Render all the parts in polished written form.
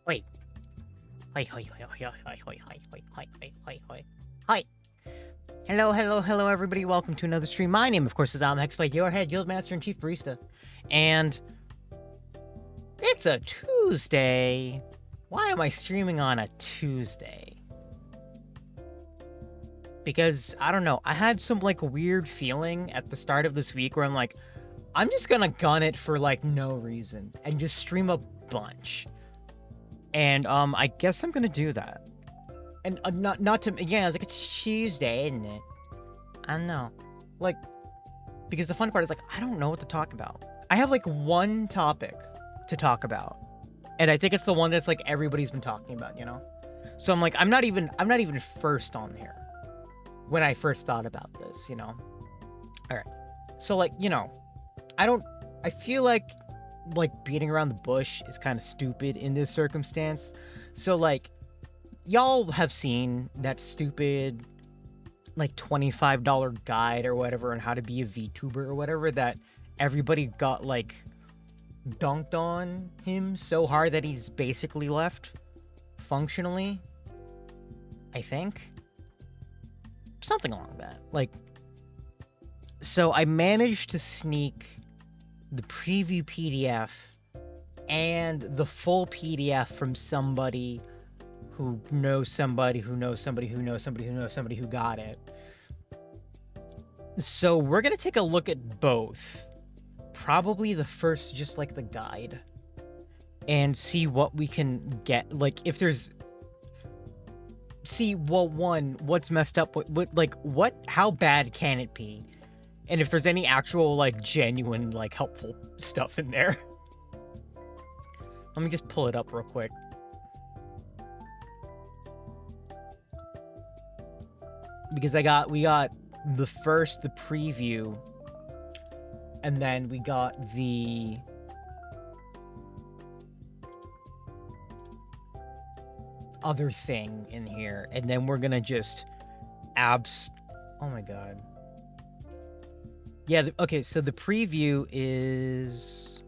Wait. Hi, hi, hi, hi, hi, hi, hi, hi, hi, hi, hi, hi. Hi. Hello, hello, hello, everybody. Welcome to another stream. My name, of course, is Adam Hexblade, your head guild master and chief barista. And it's a Tuesday. Why am I streaming on a Tuesday? Because, I don't know, I had some, weird feeling at the start of this week where I'm like, I'm just gonna gun it for, no reason and just stream a bunch. And, I guess I'm gonna do that. And not to, yeah, I was like, it's Tuesday, isn't it? I don't know. Because the fun part is, I don't know what to talk about. I have, one topic to talk about. And I think it's the one that's, everybody's been talking about, you know? So I'm like, I'm not even first on here when I first thought about this, you know? All right. So, I feel like beating around the bush is kind of stupid in this circumstance. So, y'all have seen that stupid $25 guide or whatever on how to be a VTuber or whatever that everybody got dunked on him so hard that he's basically left functionally. I think something along that. So I managed to sneak the preview PDF and the full PDF from somebody who knows somebody who knows somebody who knows somebody who knows somebody who got it. So we're gonna take a look at both. Probably the first, just the guide, and see what we can get. If there's, one, what's messed up? How bad can it be? And if there's any actual genuine helpful stuff in there. Let me just pull it up real quick. Because we got the preview, and then we got the other thing in here, and then we're gonna just oh my god. Yeah, okay, so the preview is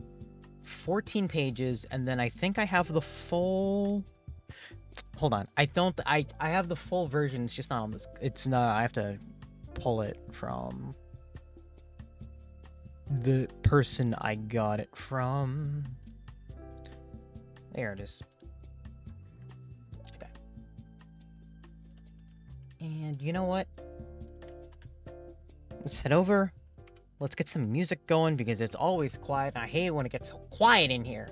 14 pages, and then I think I have the full... Hold on. I have the full version. It's just not on this. It's not. I have to pull it from the person I got it from. There it is. Okay. And you know what? Let's head over. Let's get some music going because it's always quiet. And I hate it when it gets so quiet in here.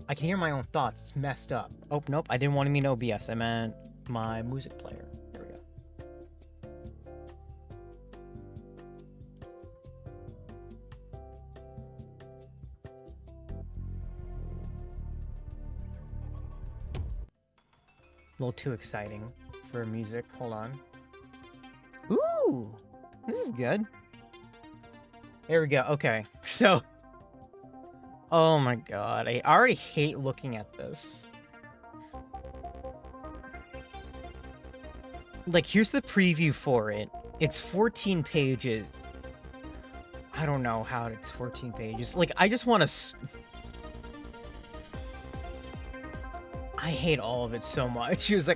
I can hear my own thoughts. It's messed up. Oh, nope. I didn't want to mean OBS. I meant my music player. There we go. A little too exciting for music. Hold on. Ooh! This is good. There we go. Okay. So... Oh my god, I already hate looking at this. Here's the preview for it. It's 14 pages. I don't know how it's 14 pages. I just want to... I hate all of it so much. It was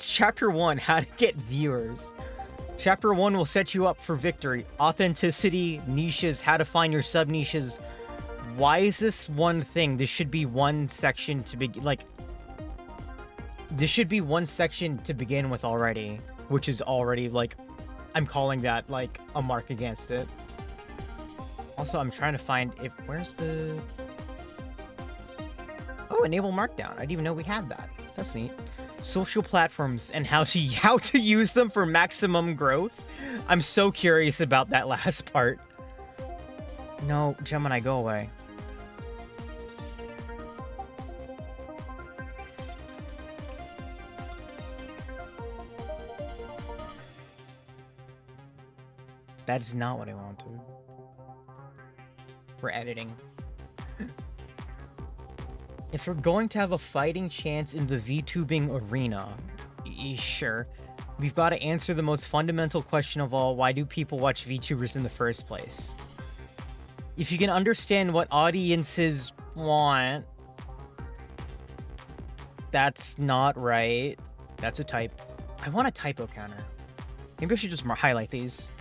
Chapter 1, how to get viewers. Chapter 1 will set you up for victory. Authenticity, niches, how to find your sub-niches. Why is this one thing? This should be one section to begin, this should be one section to begin with already, which is already, I'm calling that, a mark against it. Also, I'm trying to find where's the... Oh, enable markdown. I didn't even know we had that. That's neat. Social platforms and how to use them for maximum growth. I'm so curious about that last part. No, Gemini, go away. That's not what I wanted. We're editing. If we're going to have a fighting chance in the VTubing arena, sure, we've got to answer the most fundamental question of all: why do people watch VTubers in the first place? If you can understand what audiences want, That's not right. That's a type. I want a typo counter. Maybe I should just highlight these.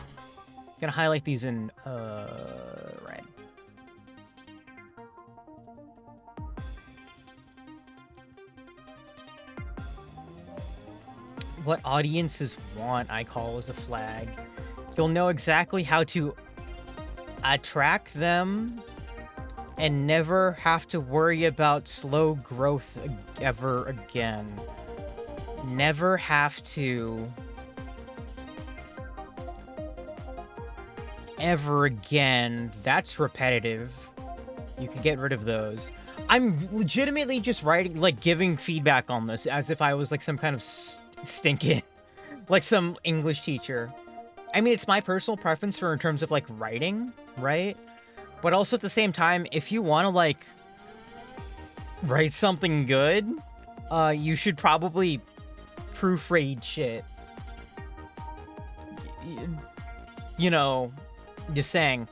I'm gonna highlight these in red. What audiences want, I call as a flag. You'll know exactly how to attract them and never have to worry about slow growth ever again. Never have to ever again. That's repetitive. You can get rid of those. I'm legitimately just writing, like, giving feedback on this as if I was like some kind of stinking, like some English teacher. I mean, it's my personal preference for in terms of like writing, right? But also at the same time, if you want to like write something good, you should probably proofread shit. You know, just saying.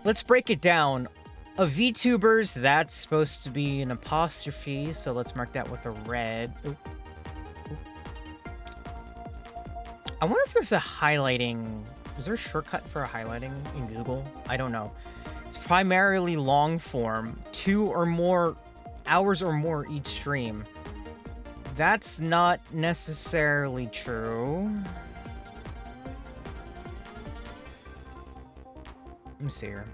Let's break it down. A VTubers, that's supposed to be an apostrophe, so let's mark that with a red. Oop. I wonder if there's a highlighting. Is there a shortcut for highlighting in Google? I don't know. It's primarily long form, 2 or more hours or more each stream. That's not necessarily true. Let me see here.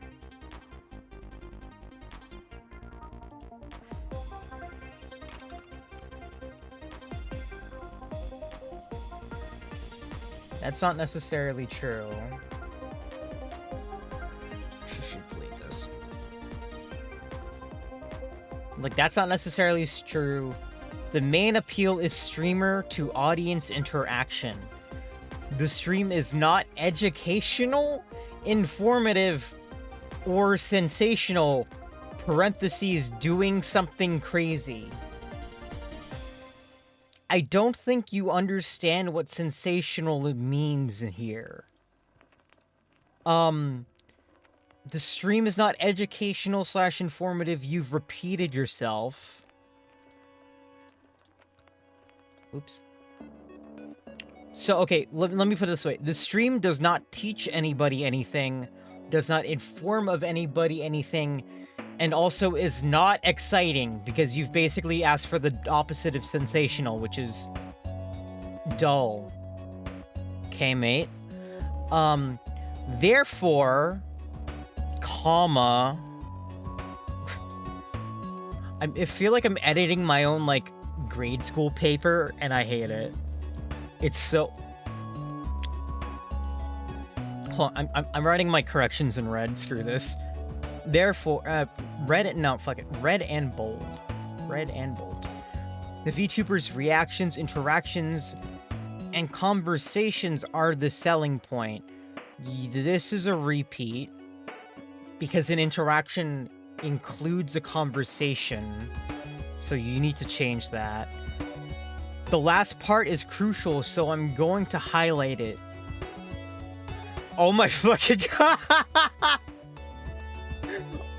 That's not necessarily true. Should delete this. Like, that's not necessarily true. The main appeal is streamer to audience interaction. The stream is not educational, informative, or sensational, parentheses, doing something crazy. I don't think you understand what sensational means here. The stream is not educational / informative. You've repeated yourself. Oops. So, okay, let me put it this way. The stream does not teach anybody anything, does not inform of anybody anything, and also is not exciting, because you've basically asked for the opposite of sensational, which is dull. Okay, mate? Therefore, comma... I feel like I'm editing my own, like, grade school paper, and I hate it. It's so... Hold on, I'm writing my corrections in red, screw this. Therefore, red and bold. Red and bold. The VTubers' reactions, interactions, and conversations are the selling point. This is a repeat, because an interaction includes a conversation, so you need to change that. The last part is crucial, so I'm going to highlight it. Oh my fucking god!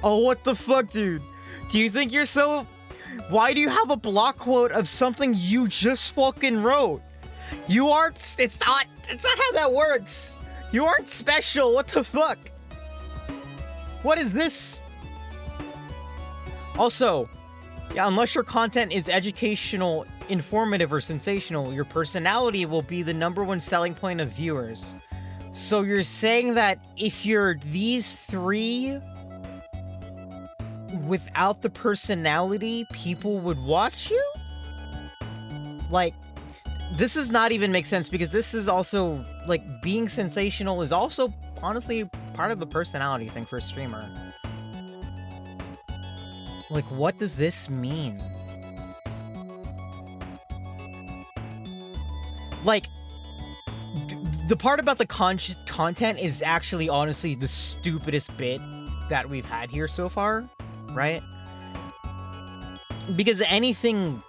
Oh, what the fuck, dude? Do you think you're so... Why do you have a block quote of something you just fucking wrote? You aren't... It's not how that works. You aren't special. What the fuck? What is this? Also, yeah, unless your content is educational, informative, or sensational, your personality will be the #1 selling point of viewers. So you're saying that if you're these three... without the personality, people would watch you? Like, this does not even make sense, because this is also, like, being sensational is also, honestly, part of the personality thing for a streamer. Like, what does this mean? Like, the part about the content is actually, honestly, the stupidest bit that we've had here so far. Right? Because anything,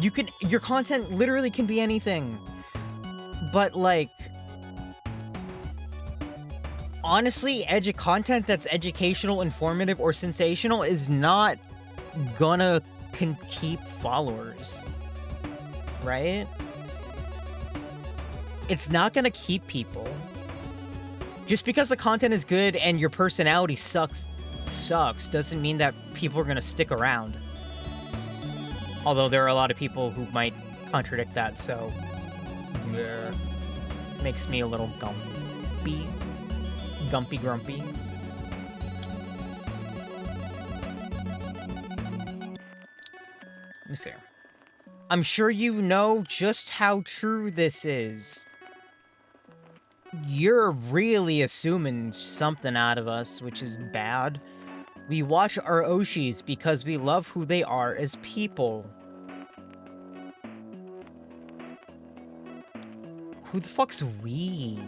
your content literally can be anything. But, like, honestly, content that's educational, informative, or sensational is not gonna can keep followers, right? It's not gonna keep people. Just because the content is good and your personality sucks doesn't mean that people are gonna stick around. Although there are a lot of people who might contradict that, so yeah, makes me a little grumpy. Let me see. I'm sure you know just how true this is. You're really assuming something out of us, which is bad. We watch our Oshis because we love who they are as people. Who the fuck's we?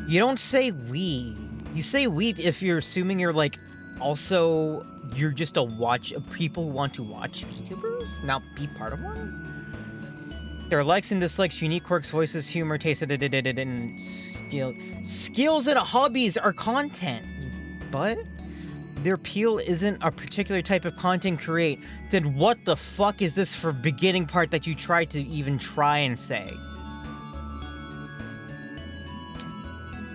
You don't say we. You say we if you're assuming you're like, also, you're just people who want to watch VTubers, not be part of one? Their likes and dislikes, unique quirks, voices, humor, taste, and skills and hobbies are content. But their appeal isn't a particular type of content create. Then what the fuck is this for beginning part that you try to even try and say?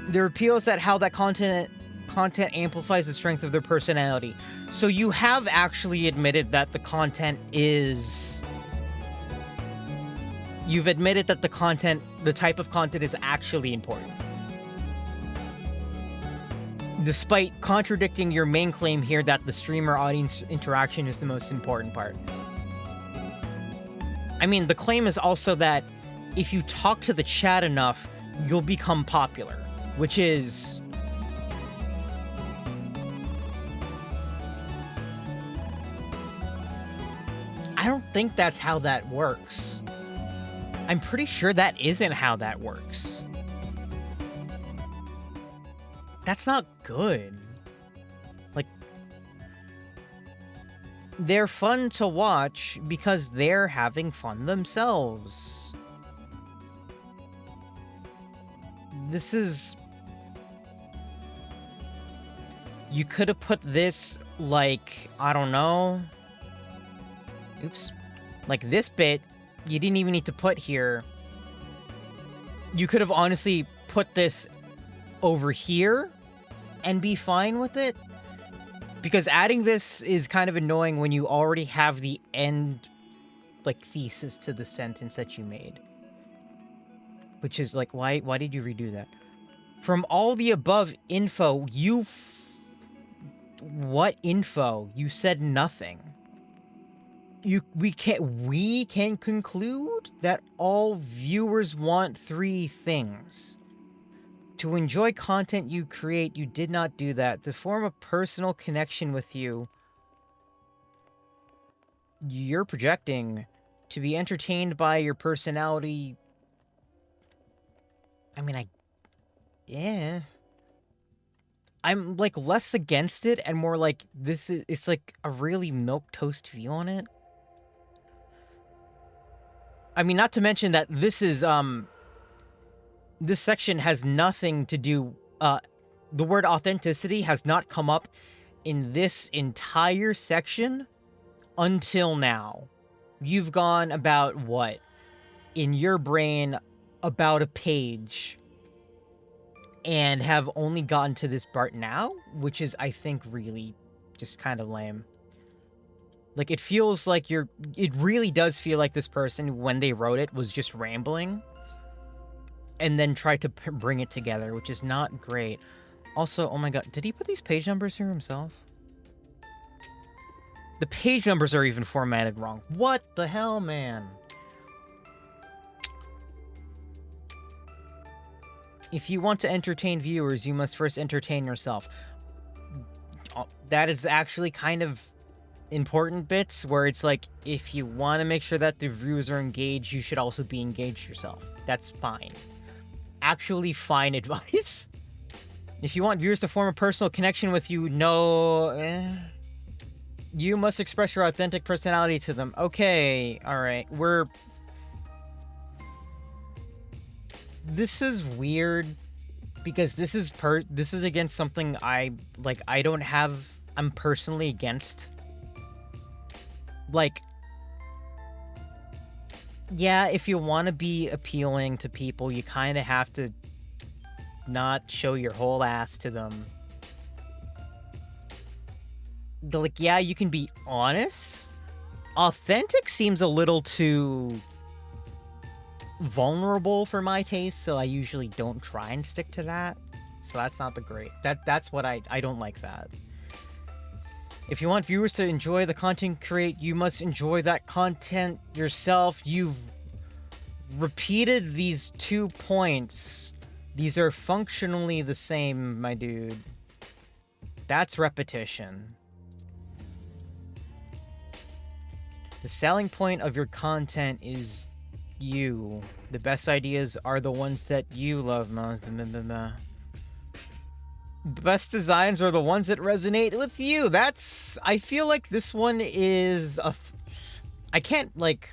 Their appeal is that how that content amplifies the strength of their personality. So you have actually admitted that the content is... You've admitted that the type of content is actually important. Despite contradicting your main claim here that the streamer audience interaction is the most important part. I mean, the claim is also that if you talk to the chat enough, you'll become popular, which is... I don't think that's how that works. I'm pretty sure that isn't how that works. That's not good. Like, they're fun to watch because they're having fun themselves. This is... You could have put this, like, I don't know... Oops. Like this bit, you didn't even need to put here. You could have honestly put this over here and be fine with it. Because adding this is kind of annoying when you already have the end, like, thesis to the sentence that you made. Which is like, why did you redo that? From all the above info, what info? You said nothing. We can conclude that all viewers want 3 things. To enjoy content you create, you did not do that. To form a personal connection with you, you're projecting. To be entertained by your personality... I mean, yeah. I'm, like, less against it and more like, it's like a really milquetoast view on it. I mean, not to mention that this is, this section has nothing to do, the word authenticity has not come up in this entire section until now. You've gone about, what? In your brain, about a page, and have only gotten to this part now, which is, I think, really just kind of lame. Like, it feels like it really does feel like this person, when they wrote it, was just rambling and then tried to bring it together, which is not great. Also, oh my god, did he put these page numbers here himself? The page numbers are even formatted wrong. What the hell, man? If you want to entertain viewers, you must first entertain yourself. That is actually kind of important bits where it's like, if you want to make sure that the viewers are engaged, you should also be engaged yourself. That's fine. Actually fine advice. If you want viewers to form a personal connection with you, you must express your authentic personality to them. Okay, alright, this is weird because this is against something I'm personally against like, yeah, if you want to be appealing to people, you kind of have to not show your whole ass to them. Like, yeah, you can be honest. Authentic seems a little too vulnerable for my taste, so I usually don't try and stick to that. So that's not the great. That's what I don't like that. If you want viewers to enjoy the content create, you must enjoy that content yourself. You've repeated these 2 points. These are functionally the same, my dude. That's repetition. The selling point of your content is you. The best ideas are the ones that you love most. The best designs are the ones that resonate with you. That's... I feel like this one is I can't, like...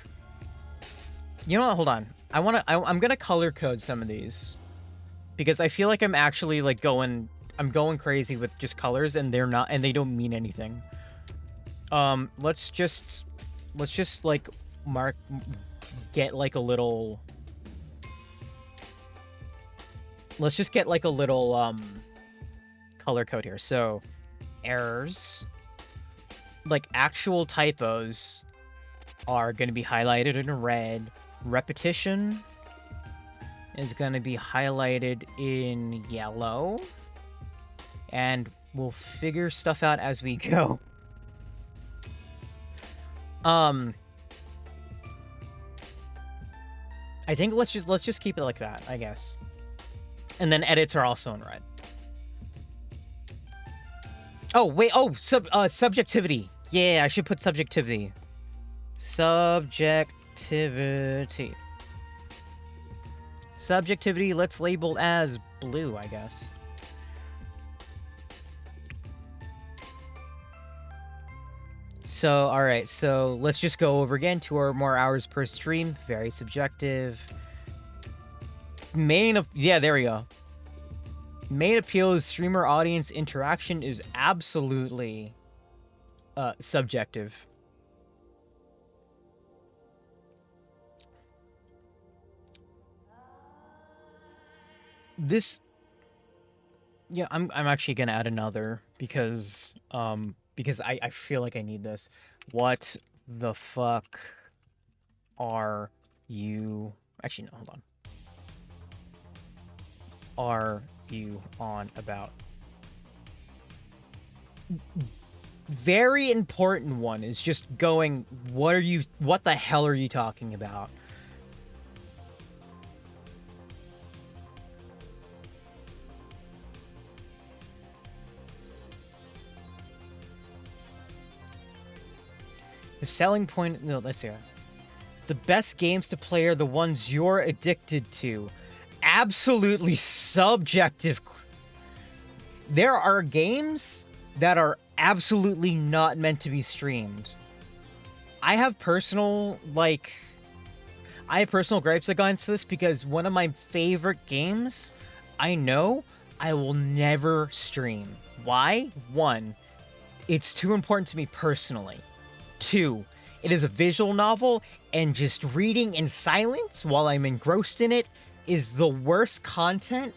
You know what? Hold on. I'm gonna color code some of these. Because I feel like I'm actually, like, I'm going crazy with just colors, and they're not... And they don't mean anything. Let's just, like, get, like, a little... Let's just get, like, a little, color code here. So, errors, like actual typos, are going to be highlighted in red. Repetition is going to be highlighted in yellow. And we'll figure stuff out as we go. I think let's just keep it like that, I guess. And then edits are also in red. Oh, wait. Oh, subjectivity. Yeah, I should put subjectivity. Subjectivity. Subjectivity, let's label as blue, I guess. So, alright, so let's just go over again to our more hours per stream. Very subjective. Yeah, there we go. Main appeal is streamer audience interaction is absolutely subjective. This, yeah, I'm actually gonna add another because I feel like I need this. What the fuck are you? Actually, no, hold on. Are you on about? Very important one is just going, what the hell are you talking about? The selling point, no, let's see. The best games to play are the ones you're addicted to. Absolutely subjective. There are games that are absolutely not meant to be streamed. I have personal gripes that got into this because one of my favorite games, I know I will never stream. Why? 1, it's too important to me personally. 2, it is a visual novel, and just reading in silence while I'm engrossed in it is the worst content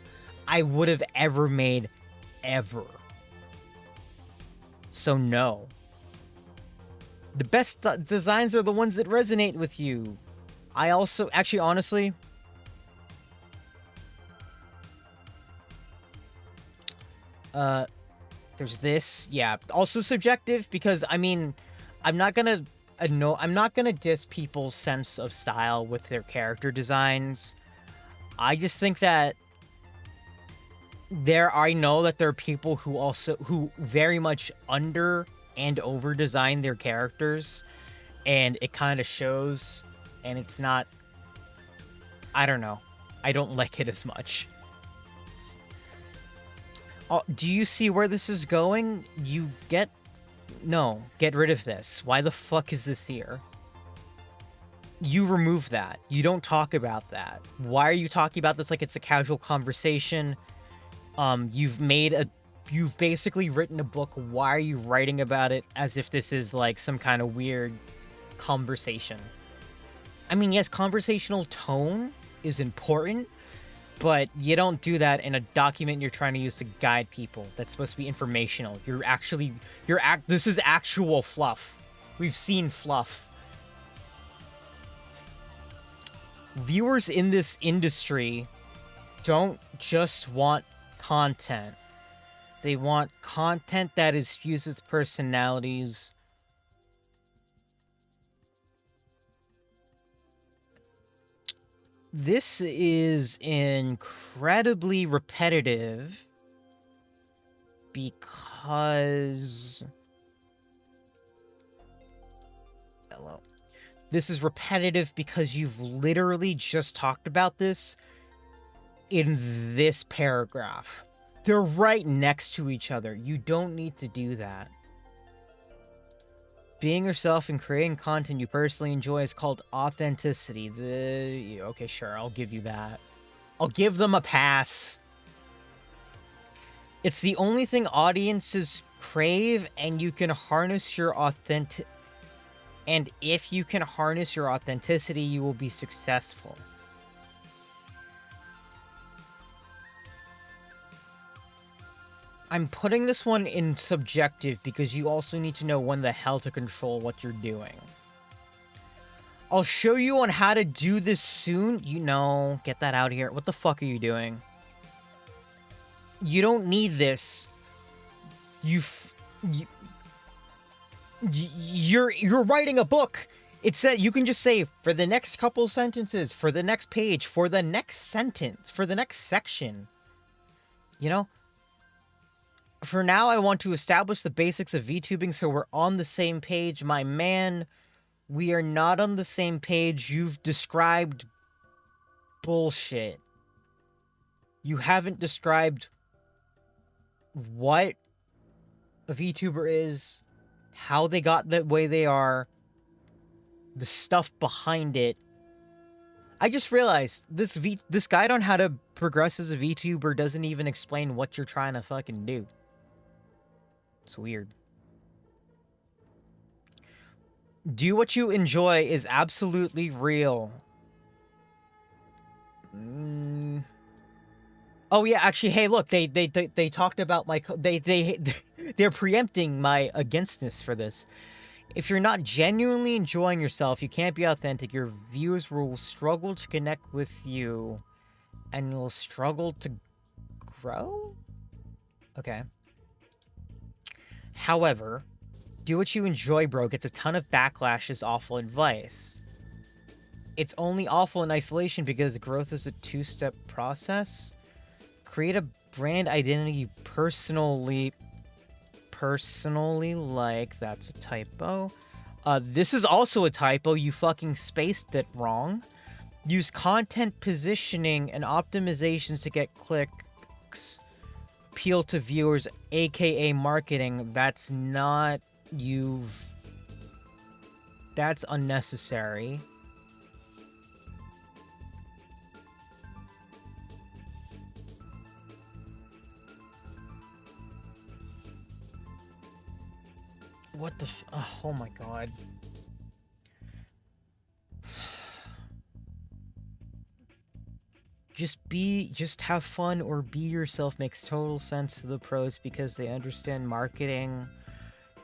I would have ever made, ever. So no. The best designs are the ones that resonate with you. I also, actually, honestly, there's this, yeah, also subjective, because, I mean, I'm not gonna diss people's sense of style with their character designs. I just think that I know that there are people who very much under and over design their characters, and it kind of shows, and it's not, I don't know. I don't like it as much. Do you see where this is going? No, get rid of this. Why the fuck is this here? You remove that. You don't talk about that. Why are you talking about this like it's a casual conversation? You've basically written a book. Why are you writing about it as if this is like some kind of weird conversation. I mean, yes, conversational tone is important, but you don't do that in a document you're trying to use to guide people. That's supposed to be informational. This is actual fluff. We've seen fluff. Viewers in this industry don't just want content. They want content that is fused with personalities. This is incredibly repetitive because... Hello. This is repetitive because you've literally just talked about this in this paragraph. They're right next to each other. You don't need to do that. Being yourself and creating content you personally enjoy is called authenticity. Okay, sure, I'll give you that. I'll give them a pass. It's the only thing audiences crave, and you can harness your And if you can harness your authenticity, you will be successful. I'm putting this one in subjective because you also need to know when the hell to control what you're doing. I'll show you on how to do this soon. You know, get that out of here. What the fuck are you doing? You don't need this. You're writing a book. It said you can just say for the next couple sentences, for the next page, for the next sentence, for the next section. You know? For now, I want to establish the basics of VTubing so we're on the same page. My man, we are not on the same page. You've described bullshit. You haven't described what a VTuber is, how they got the way they are, the stuff behind it. I just realized this guide on how to progress as a VTuber doesn't even explain what you're trying to fucking do. It's weird. Do what you enjoy is absolutely real. Oh yeah, actually, hey, look, they talked about my they're preempting my againstness for this. If you're not genuinely enjoying yourself, you can't be authentic. Your viewers will struggle to connect with you, and will struggle to grow. Okay. However, do what you enjoy, bro, gets a ton of backlash as awful advice. It's only awful in isolation because growth is a two-step process. Create a brand identity you personally like. That's a typo. This is also a typo. You fucking spaced it wrong. Use content positioning and optimizations to get clicks. Appeal to viewers, aka marketing. That's unnecessary. What the oh my god. Just have fun or be yourself makes total sense to the pros because they understand marketing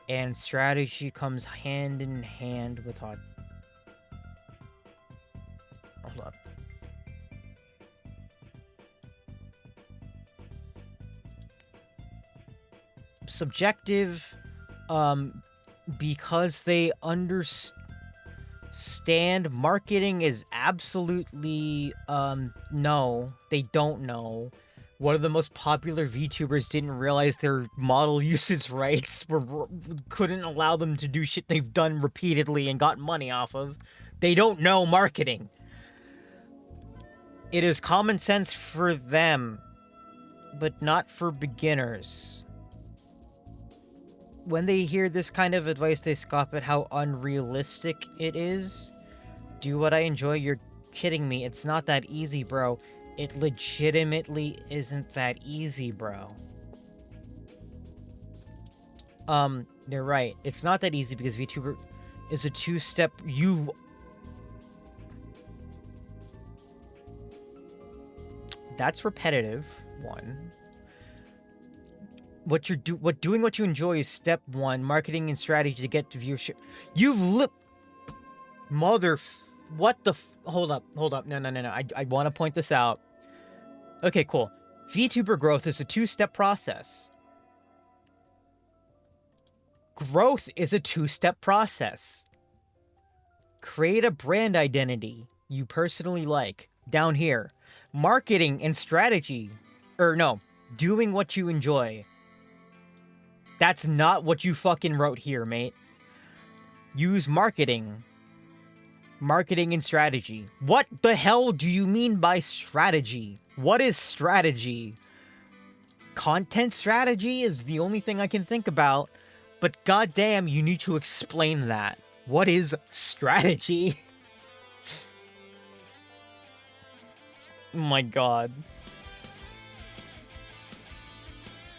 and strategy comes hand in hand with hold up. Subjective, because they understand marketing is absolutely, no, they don't know. One of the most popular VTubers didn't realize their model usage rights couldn't allow them to do shit they've done repeatedly and got money off of. They don't know marketing. It is common sense for them, but not for beginners. When they hear this kind of advice, they scoff at how unrealistic it is. Do what I enjoy. You're kidding me. It's not that easy, bro. It legitimately isn't that easy, bro. They're right. It's not that easy because VTuber... is a two-step. That's repetitive. One. Doing what you enjoy is step one. Marketing and strategy to get to viewership. What the hold up. No. I want to point this out. Okay, cool. VTuber growth is a two-step process. Growth is a two-step process. Create a brand identity you personally like. Down here. Marketing and strategy. Doing what you enjoy. That's not what you fucking wrote here, mate. Use marketing. Marketing and strategy. What the hell do you mean by strategy? What is strategy? Content strategy is the only thing I can think about. But goddamn, you need to explain that. What is strategy? Oh my god.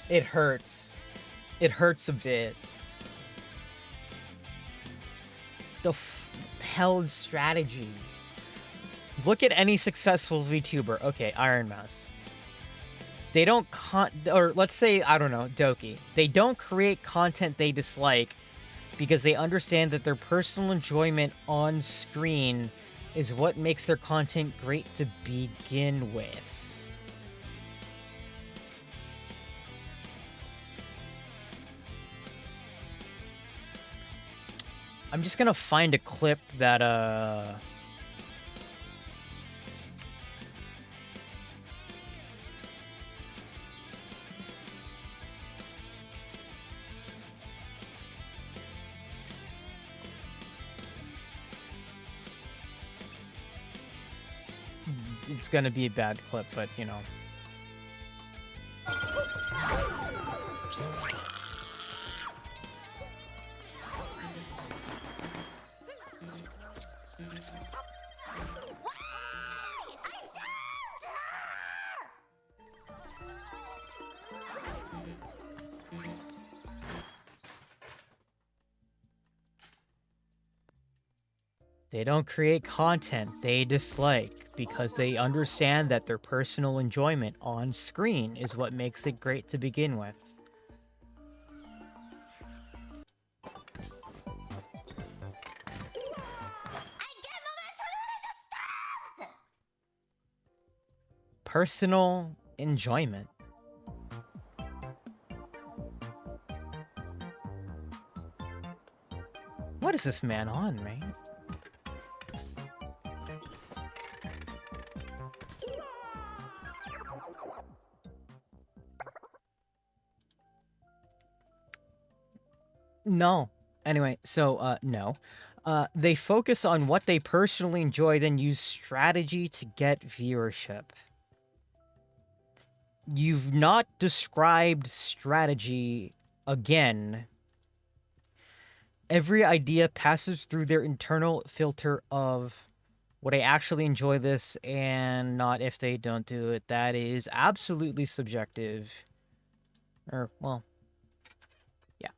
It hurts. It hurts a bit. The hell is strategy? Look at any successful VTuber. Okay, Iron Mouse. They don't or let's say, I don't know, Doki. They don't create content they dislike because they understand that their personal enjoyment on screen is what makes their content great to begin with. I'm just gonna find a clip that, it's gonna be a bad clip, but, you know. They don't create content they dislike because they understand that their personal enjoyment on screen is what makes it great to begin with. Personal enjoyment. What is this man on, right? No. Anyway, so, no. They focus on what they personally enjoy, then use strategy to get viewership. You've not described strategy again. Every idea passes through their internal filter of would I actually enjoy this and not if they don't do it. That is absolutely subjective. Or, well, yeah.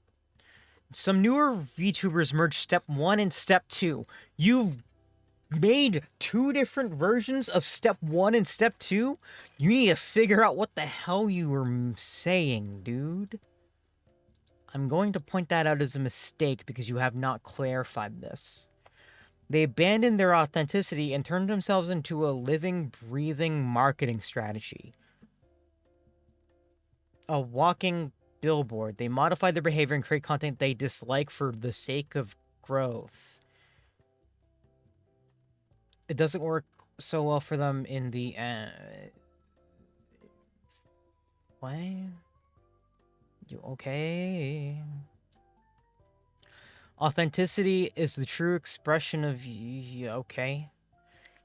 Some newer VTubers merge step 1 and step 2. You've made 2 different versions of step 1 and step 2? You need to figure out what the hell you were saying, dude. I'm going to point that out as a mistake because you have not clarified this. They abandoned their authenticity and turned themselves into a living, breathing marketing strategy. A walking billboard. They modify their behavior and create content they dislike for the sake of growth. It doesn't work so well for them in the end. What? You okay? Authenticity is the true expression of okay.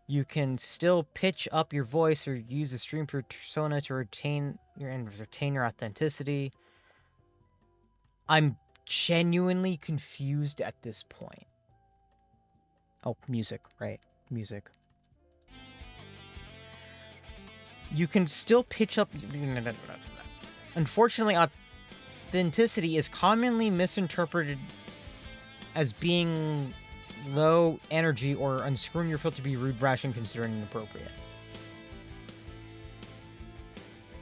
You can still pitch up your voice or use a stream persona to retain your authenticity. I'm genuinely confused at this point. Oh, music, right? Music. You can still pitch up. Unfortunately, authenticity is commonly misinterpreted as being low energy or unscrewing your filter to be rude, brash, and considering inappropriate.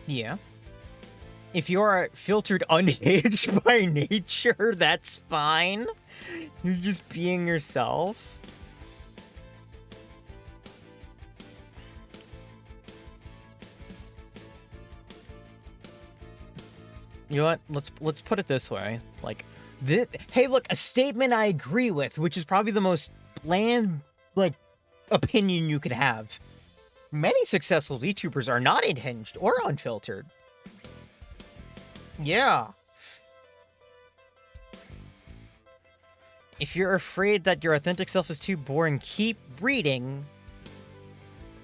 Yeah. If you are filtered unhinged by nature, that's fine. You're just being yourself. You know what? Let's put it this way. Like, this, hey, look, a statement I agree with, which is probably the most bland, like, opinion you could have. Many successful VTubers are not unhinged or unfiltered. Yeah. If you're afraid that your authentic self is too boring, keep reading.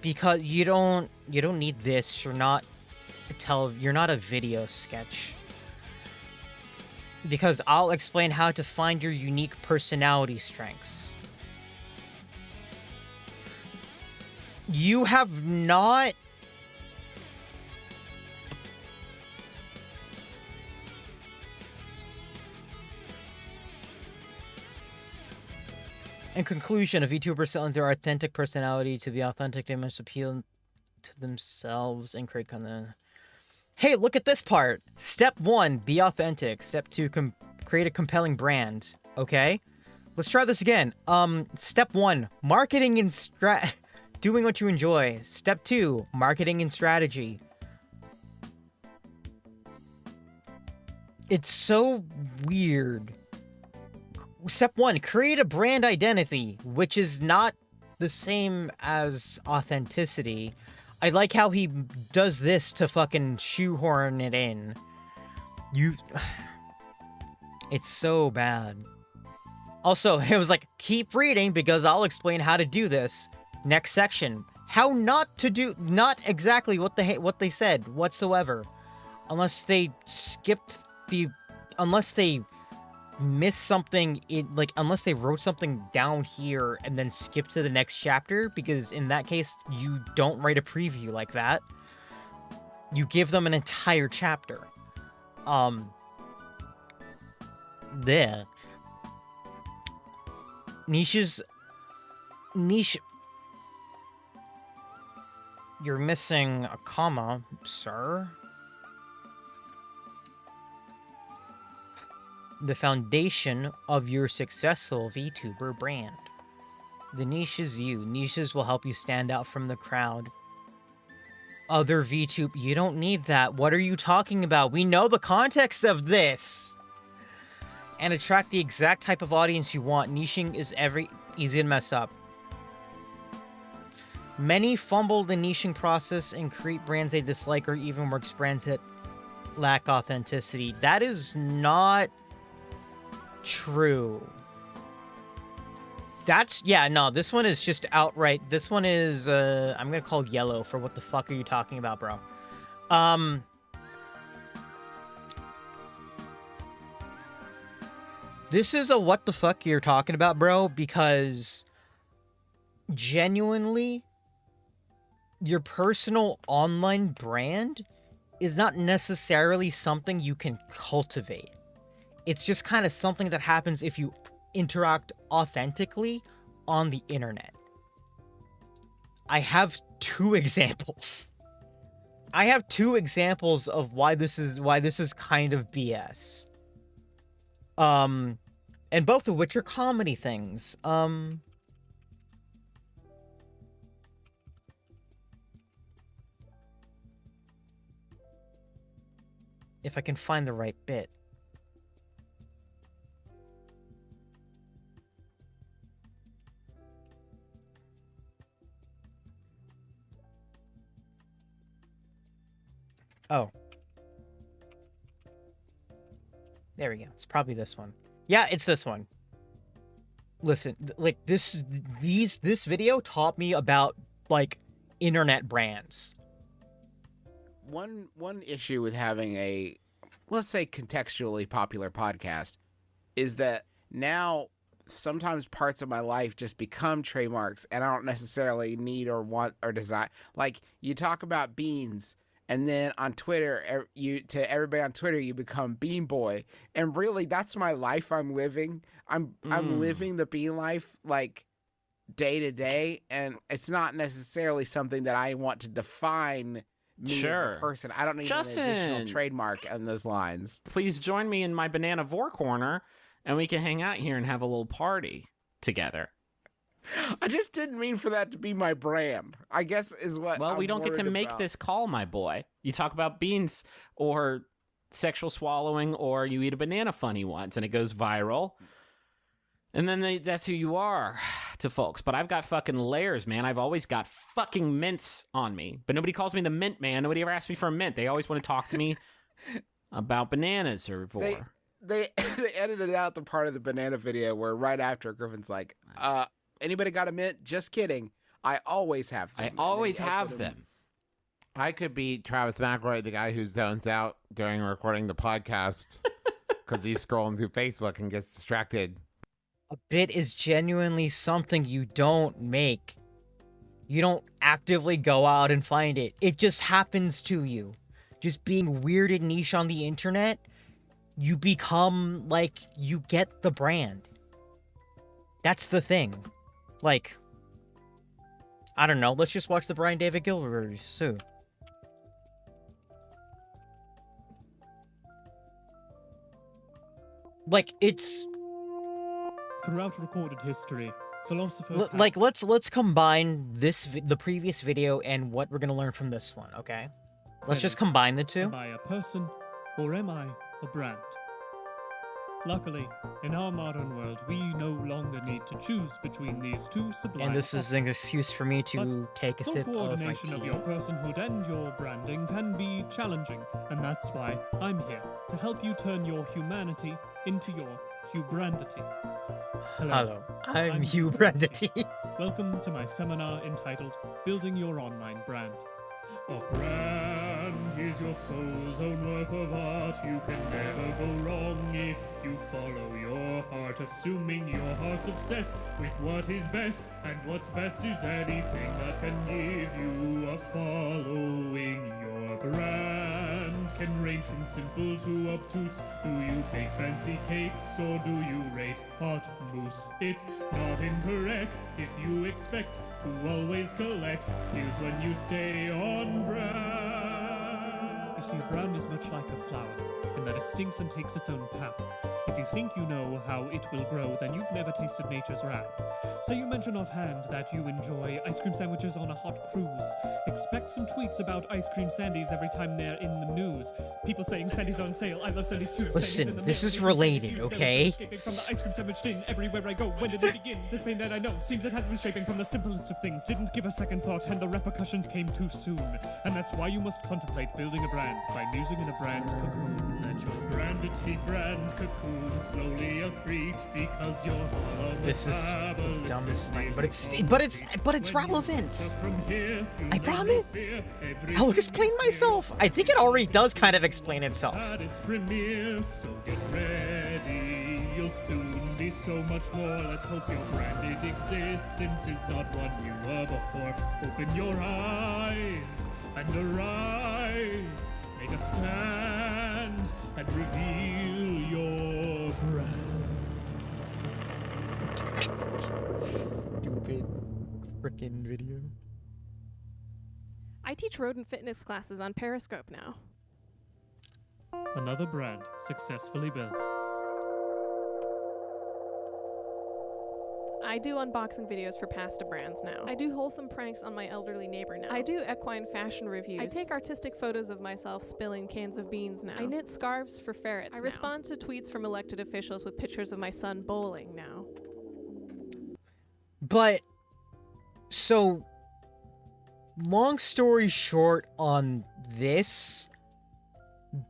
Because you don't need this. You're not a video sketch. Because I'll explain how to find your unique personality strengths. You have not... In conclusion, a VTuber selling their authentic personality to be authentic, they must appeal to themselves and create content. Hey, look at this part. Step 1, be authentic. Step 2, create a compelling brand. Okay? Let's try this again. Step 1, marketing and doing what you enjoy. Step 2, marketing and strategy. It's so weird. Step 1, create a brand identity, which is not the same as authenticity. I like how he does this to fucking shoehorn it in. It's so bad. Also, it was like, keep reading because I'll explain how to do this. Next section. How not to do, not exactly what they said whatsoever. Unless they missed something unless they wrote something down here and then skip to the next chapter, because in that case you don't write a preview like that. You give them an entire chapter. There. Niche. You're missing a comma, sir. The foundation of your successful VTuber brand. The niche is you. Niches will help you stand out from the crowd. Other VTube, you don't need that. What are you talking about? We know the context of this. And attract the exact type of audience you want. Niching is easy to mess up. Many fumble the niching process and create brands they dislike, or even worse, brands that lack authenticity. That is not true. This one is just outright. This one is, I'm gonna call yellow for what the fuck are you talking about, bro? This is a what the fuck you're talking about, bro, because genuinely, your personal online brand is not necessarily something you can cultivate. It's just kind of something that happens if you interact authentically on the internet. I have two examples. I have two examples of why this is kind of BS. And both of which are comedy things. If I can find the right bit. Oh. There we go. It's probably this one. Yeah, it's this one. Listen, like this video taught me about like internet brands. One issue with having a, let's say, contextually popular podcast is that now sometimes parts of my life just become trademarks and I don't necessarily need or want or desire. Like, you talk about beans and then on Twitter, to everybody on Twitter, you become Bean Boy, and really, that's my life I'm living. I'm living the Bean life like day to day, and it's not necessarily something that I want to define me as a person. I don't need Justin, an additional trademark on those lines. Please join me in my Banana Vor corner, and we can hang out here and have a little party together. I just didn't mean for that to be my brand, I guess is what. Well, we I'm don't get to worried make about. this call, my boy. You talk about beans or sexual swallowing, or you eat a banana funny once and it goes viral. And then that's who you are to folks. But I've got fucking layers, man. I've always got fucking mints on me. But nobody calls me the mint man. Nobody ever asks me for a mint. They always want to talk to me about bananas or vor. They edited out the part of the banana video where right after Griffin's like, anybody got a mint? Just kidding. I always have them. I always have them. I could be Travis McElroy, the guy who zones out during recording the podcast because he's scrolling through Facebook and gets distracted. A bit is genuinely something you don't make. You don't actively go out and find it. It just happens to you. Just being weird and niche on the internet, you become, like, you get the brand. That's the thing. Like, I don't know, let's just watch the Brian David Gilbert soon. Like, it's... Throughout recorded history, philosophers like, let's combine the previous video and what we're gonna learn from this one, okay? Let's just combine the two. Am I a person, or am I a brand? Luckily, in our modern world, we no longer need to choose between these two sublime And this is an excuse for me to But take a full sip of my coordination of tea. your personhood and your branding can be challenging, and that's why I'm here, to help you turn your humanity into your hubrandity. Hello, I'm Hugh Brandity. Brandity. Welcome to my seminar entitled Building Your Online Brand. A brand is your soul's own work of art. You can never go wrong if you follow your heart, assuming your heart's obsessed with what is best, and what's best is anything that can give you a following. Your brand can range from simple to obtuse. Do you bake fancy cakes or do you rate hot mousse? It's not incorrect if you expect to always collect. Here's when you stay on brand. You see, a brand is much like a flower, in that it stinks and takes its own path. If you think you know how it will grow, then you've never tasted nature's wrath. Say you mention offhand that you enjoy ice cream sandwiches on a hot cruise. Expect some tweets about ice cream sandies every time they're in the news. People saying sandies on sale, I love sandies too. Listen, Sandies in the this mail, is Sandies related, you. There was okay? escaping from the ice cream sandwich tin everywhere I go. When did it begin? This pain that I know seems it has been shaping from the simplest of things. Didn't give a second thought, and the repercussions came too soon. And that's why you must contemplate building a brand by musing in a brand cocoon. Let your brandity brand cocoon slowly accrete, because you're all of This is the dumbest thing, but it's relevant. I promise. I'll explain myself. I think it already does kind of explain itself. At its premiere, so get ready. You'll soon be so much more. Let's hope your branded existence is not one you abhor. Open your eyes and arise. Make a stand and reveal your brand. Stupid freaking video. I teach rodent fitness classes on Periscope now. Another brand successfully built. I do unboxing videos for pasta brands now. I do wholesome pranks on my elderly neighbor now. I do equine fashion reviews. I take artistic photos of myself spilling cans of beans now. I knit scarves for ferrets I respond to tweets from elected officials with pictures of my son bowling now. But, so, long story short on this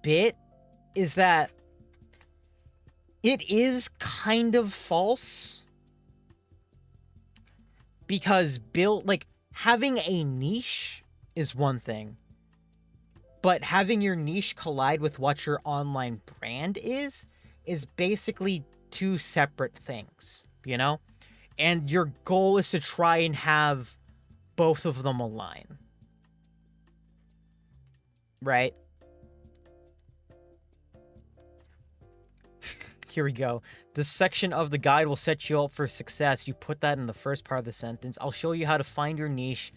bit is that it is kind of false. Because having a niche is one thing. But having your niche collide with what your online brand is basically two separate things, you know? And your goal is to try and have both of them align. right? Here we go. This section of the guide will set you up for success. You put that in the first part of the sentence. I'll show you how to find your niche,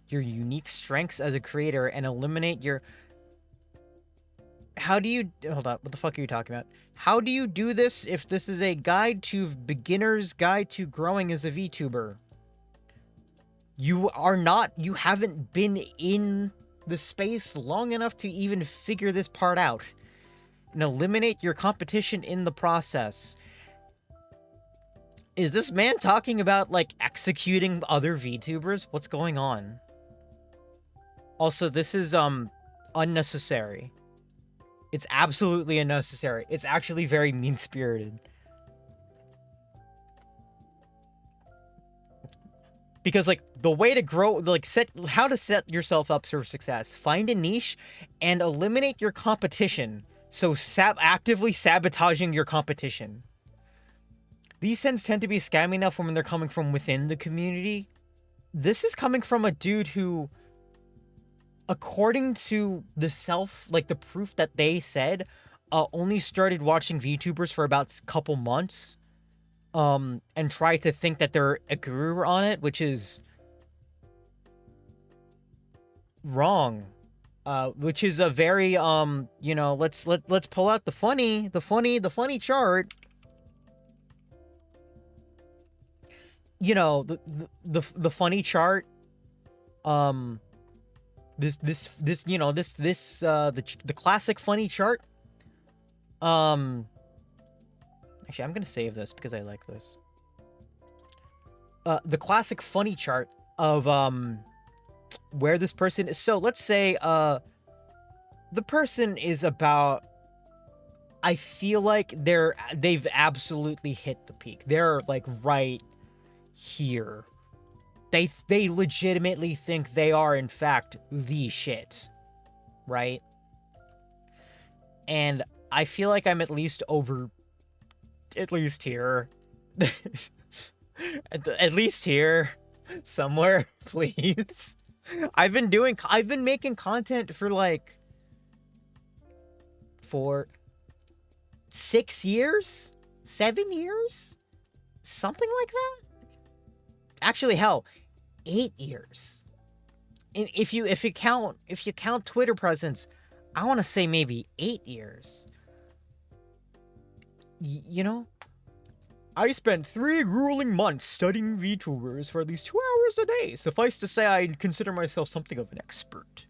your unique strengths as a creator, and eliminate your... How do you... Hold up. What the fuck are you talking about? How do you do this if this is a guide to beginner's guide to growing as a VTuber? You are not... You haven't been in the space long enough to even figure this part out. And eliminate your competition in the process. Is this man talking about, like, executing other VTubers? What's going on? Also, this is, unnecessary. It's absolutely unnecessary. It's actually very mean-spirited. Because, like, the way to grow, like, how to set yourself up for success. Find a niche and eliminate your competition. So actively sabotaging your competition. These sends tend to be scammy enough when they're coming from within the community. This is coming from a dude who, according to the proof that they said, only started watching VTubers for about a couple months. And tried to think that they're a guru on it, which is wrong. Which is a very, you know, let's pull out the funny chart. You know, the funny chart. This, you know, the classic funny chart. Actually, I'm gonna save this because I like this. The classic funny chart of, where this person is. So let's say the person is about, I feel like they've absolutely hit the peak. They're like right here. They legitimately think they are in fact the shit, right? And I feel like I'm at least here. at least here somewhere, please. I've been making content for like 6 years, 7 years, something like that. Actually, hell, 8 years. And if you count Twitter presence, I want to say maybe 8 years. You know, I spent 3 grueling months studying VTubers for at least 2 hours a day. Suffice to say, I consider myself something of an expert.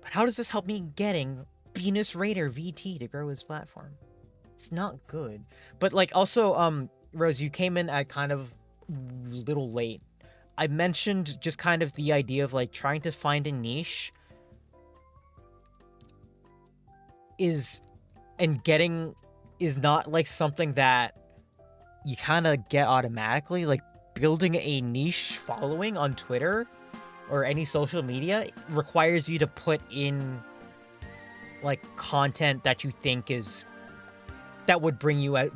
But how does this help me getting Venus Raider VT to grow his platform? It's not good. But, like, also, Rose, you came in at kind of little late. I mentioned just kind of the idea of, like, trying to find a niche is not like something that you kind of get automatically. Like, building a niche following on Twitter or any social media requires you to put in like content that you think that would bring you a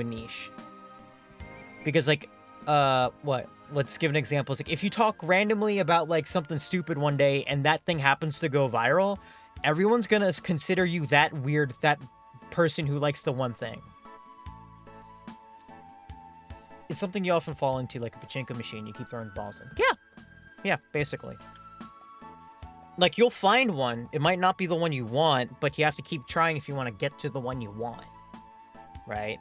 niche. Because like let's give an example. It's like if you talk randomly about like something stupid one day and that thing happens to go viral, everyone's gonna consider you that weird, that person who likes the one thing. It's something you often fall into, like a pachinko machine you keep throwing balls in. Yeah, basically. Like, you'll find one, it might not be the one you want, but you have to keep trying if you want to get to the one you want. Right?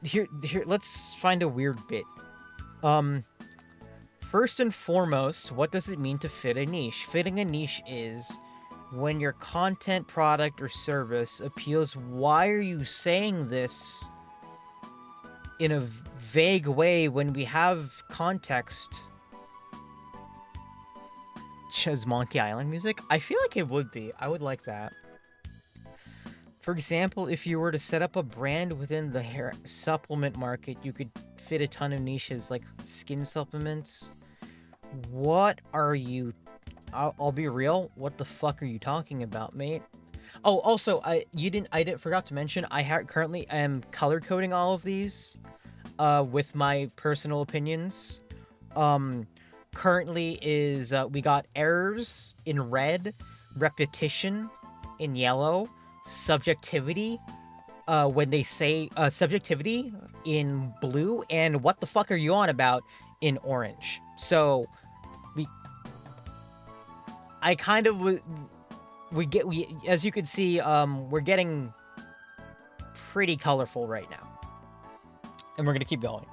Here, let's find a weird bit. First and foremost, what does it mean to fit a niche? Fitting a niche is when your content, product, or service appeals. Why are you saying this in a vague way when we have context? Is Monkey Island music? I feel like it would be. I would like that. For example, if you were to set up a brand within the hair supplement market, you could fit a ton of niches like skin supplements. What are you... I'll be real. What the fuck are you talking about, mate? Oh, also, I forgot to mention, I currently am color coding all of these with my personal opinions. currently is we got errors in red, repetition in yellow, subjectivity when they say subjectivity in blue, and what the fuck are you on about in orange. So I kind of we as you can see, we're getting pretty colorful right now, and we're gonna keep going.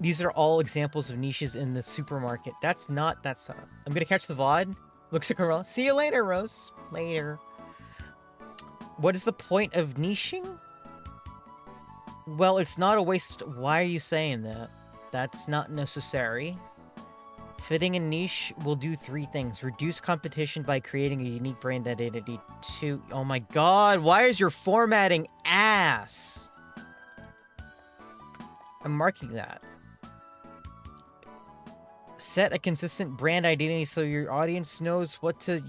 These are all examples of niches in the supermarket. That's I'm gonna catch the VOD. Looks like a Rose. See you later, Rose. Later. What is the point of niching? Well, it's not a waste. Why are you saying that? That's not necessary. Fitting a niche will do 3 things. Reduce competition by creating a unique brand identity. 2, oh my god, why is your formatting ass? I'm marking that. Set a consistent brand identity so your audience knows what to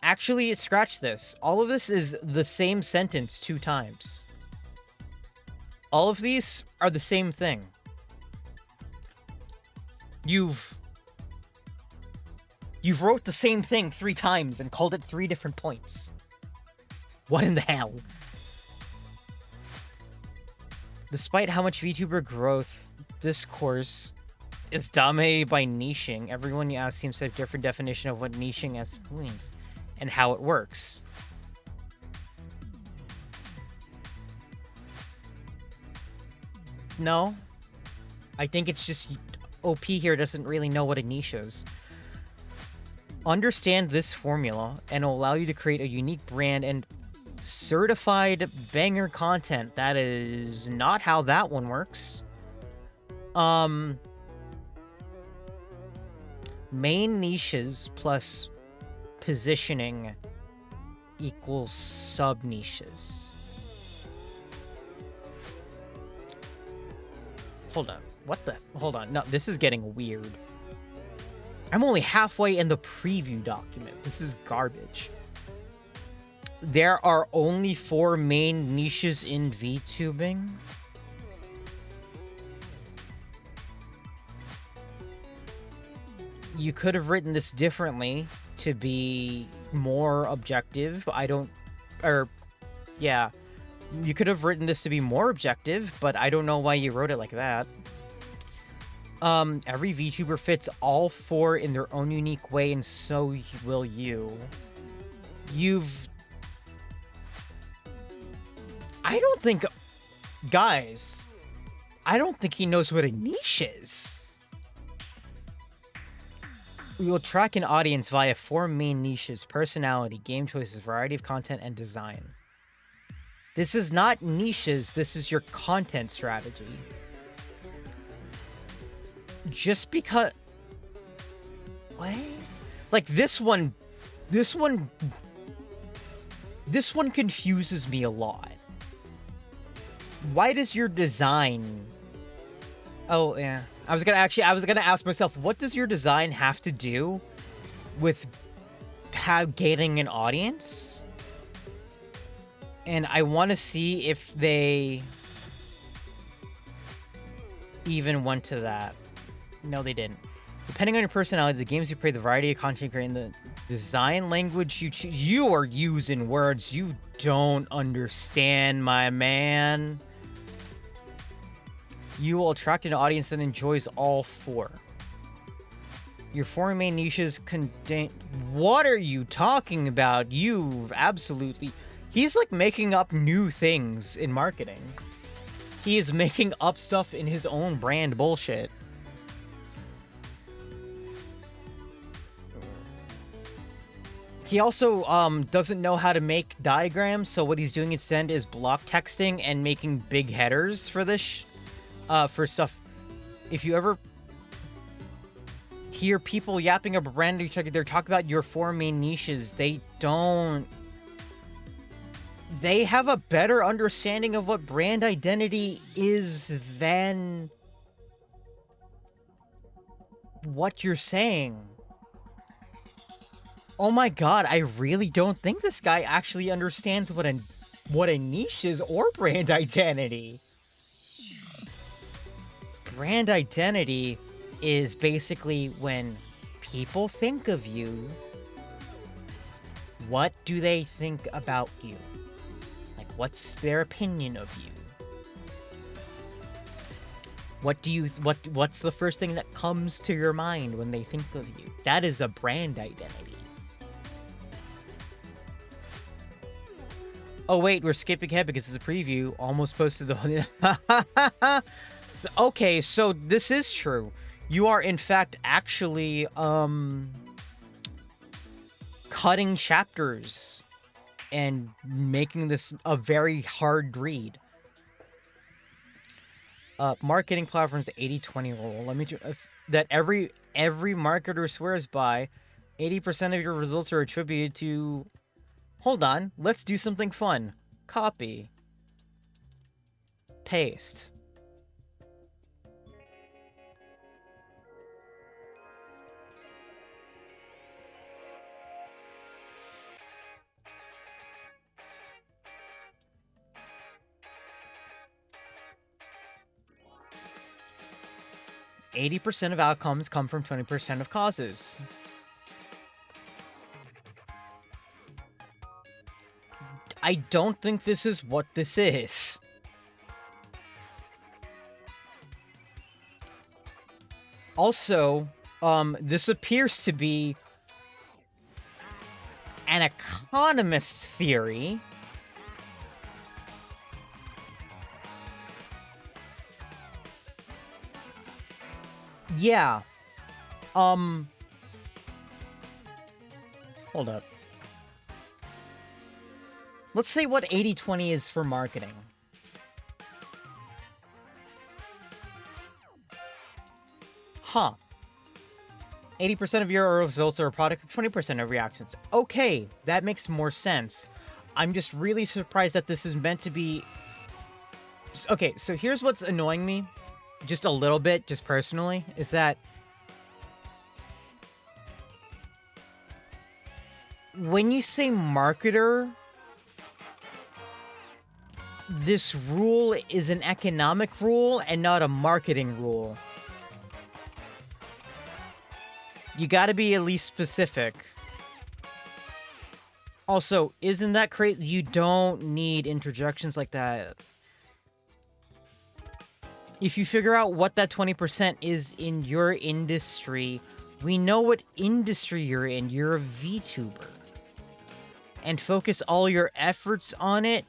Actually, scratch this. All of this is the same sentence 2 times. All of these are the same thing. You've wrote the same thing 3 times and called it 3 different points. What in the hell? Despite how much VTuber growth, discourse is dominated by niching. Everyone you ask seems to have a different definition of what niching as means and how it works. No, I think it's just OP here doesn't really know what a niche is. Understand this formula and it'll allow you to create a unique brand and certified banger content. That is not how that one works. Main niches plus positioning equals sub niches. Hold on. What the? Hold on. No, this is getting weird. I'm only halfway in the preview document. This is garbage. There are only 4 main niches in VTubing. You could have written this differently to be more objective. Yeah. You could have written this to be more objective, but I don't know why you wrote it like that. Every VTuber fits all 4 in their own unique way, and so will you. Guys, I don't think he knows what a niche is. We will track an audience via 4 main niches: personality, game choices, variety of content, and design. This is not niches, this is your content strategy. Just because... What? Like, this one confuses me a lot. Why does your design... Oh, yeah. I was gonna ask myself, what does your design have to do with gaining an audience? And I want to see if they even went to that. No, they didn't. Depending on your personality, the games you play, the variety of content you create, and the design language you choose, you are using words you don't understand, my man. You will attract an audience that enjoys all 4. Your 4 main niches contain... What are you talking about? You absolutely... He's like making up new things in marketing. He is making up stuff in his own brand bullshit. He also doesn't know how to make diagrams, so what he's doing instead is block texting and making big headers for this for stuff. If you ever hear people yapping up brand each other, they're talking about your 4 main niches. They have a better understanding of what brand identity is than what you're saying. Oh my god, I really don't think this guy actually understands what a niche is or brand identity. brand identity is basically when people think of you, what do they think about you? Like, what's their opinion of you? What's the first thing that comes to your mind when they think of you? That is a brand identity. Oh wait, we're skipping ahead because it's a preview. Almost posted the Okay, so this is true. You are in fact actually cutting chapters and making this a very hard read. Marketing platform's 80-20 rule. Let me that every marketer swears by. 80% of your results are attributed to. Hold on, let's do something fun. Copy. Paste. "80% of outcomes come from 20% of causes." I don't think this is what this is. Also, this appears to be an economist theory. Yeah. Hold up. Let's say what 80-20 is for marketing. Huh. 80% of your results are a product of 20% of reactions. Okay, that makes more sense. I'm just really surprised that this is meant to be... Okay, so here's what's annoying me, just a little bit, just personally, is that when you say marketer, this rule is an economic rule and not a marketing rule. You gotta be at least specific. Also, isn't that crazy? You don't need interjections like that. If you figure out what that 20% is in your industry, we know what industry you're in. You're a VTuber. And focus all your efforts on it.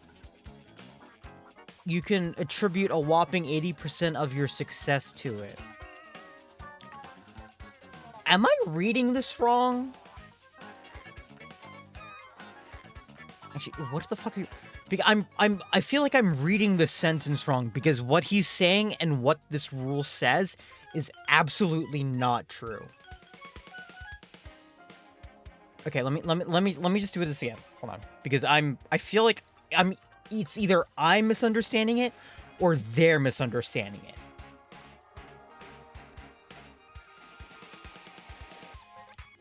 You can attribute a whopping 80% of your success to it. Am I reading this wrong? Actually, what the fuck are you... I feel like I'm reading this sentence wrong because what he's saying and what this rule says is absolutely not true. Okay, let me just do this again. Hold on, because I feel like it's either I'm misunderstanding it or they're misunderstanding it.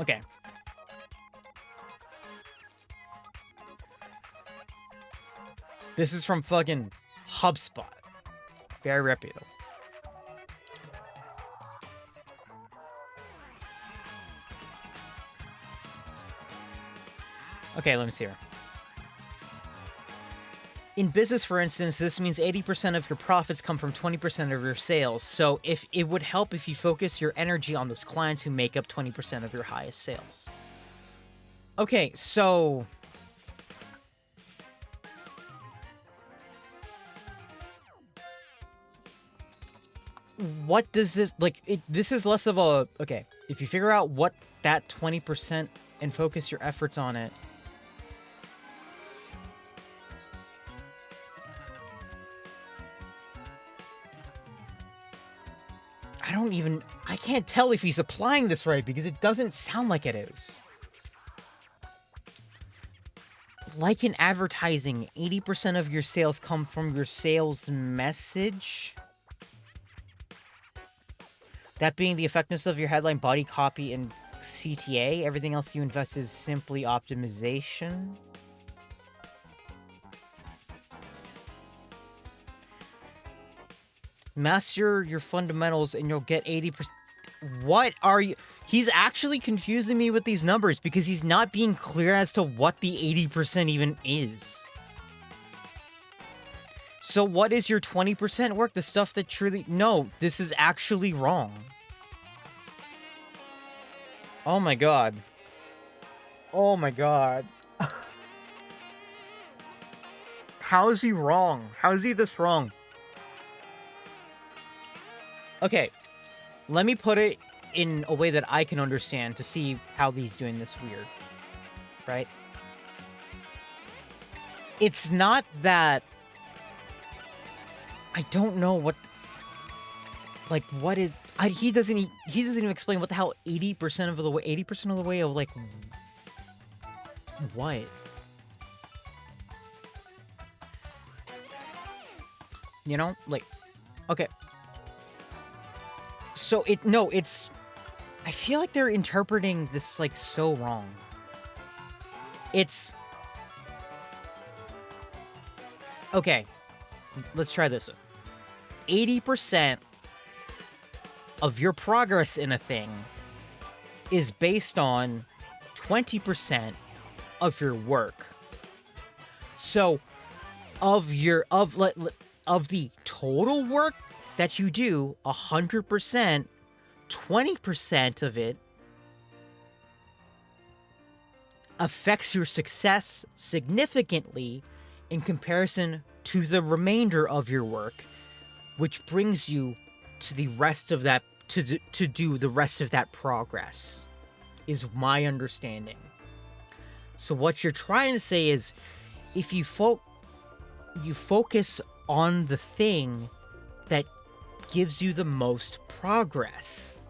Okay. This is from fucking HubSpot. Very reputable. Okay, let me see here. In business, for instance, this means 80% of your profits come from 20% of your sales. So if it would help if you focus your energy on those clients who make up 20% of your highest sales. Okay, so what does this like this is less of a okay, if you figure out what that 20% and focus your efforts on it. I can't tell if he's applying this right because it doesn't sound like it is. Like in advertising, 80% of your sales come from your sales message. That being the effectiveness of your headline, body copy, and CTA. Everything else you invest is simply optimization. Master your fundamentals and you'll get 80%. What are you? He's actually confusing me with these numbers because he's not being clear as to what the 80% even is. So what is your 20% work? The stuff that truly... No, this is actually wrong. Oh my god. Oh my god. How is he wrong? How is he this wrong? Okay, let me put it in a way that I can understand to see how he's doing this weird. Right? It's not that... I don't know what... Like, what is... he doesn't even explain what the hell 80% of the way... 80% of the way of, like... What? You know? Like... Okay. So, it's... I feel like they're interpreting this, like, so wrong. It's... Okay. Let's try this. 80% of your progress in a thing is based on 20% of your work. So, of the total work that you do, 100%, 20% of it affects your success significantly in comparison to the remainder of your work, which brings you to the rest of that, to do the rest of that progress, is my understanding. So what you're trying to say is, if you focus on the thing that gives you the most progress,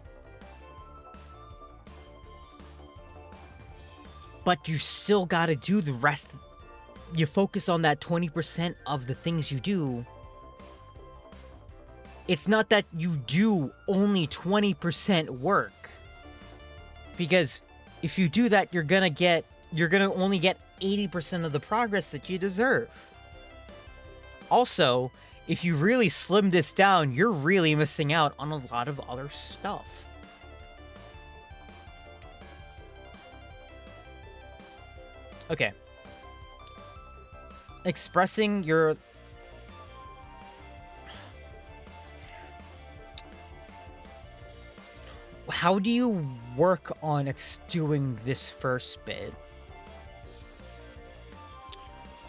but you still gotta do the rest. You focus on that 20% of the things you do. It's not that you do only 20% work. Because if you do that, you're gonna only get 80% of the progress that you deserve. Also, if you really slim this down, you're really missing out on a lot of other stuff. Okay. Expressing your... How do you work on doing this first bit?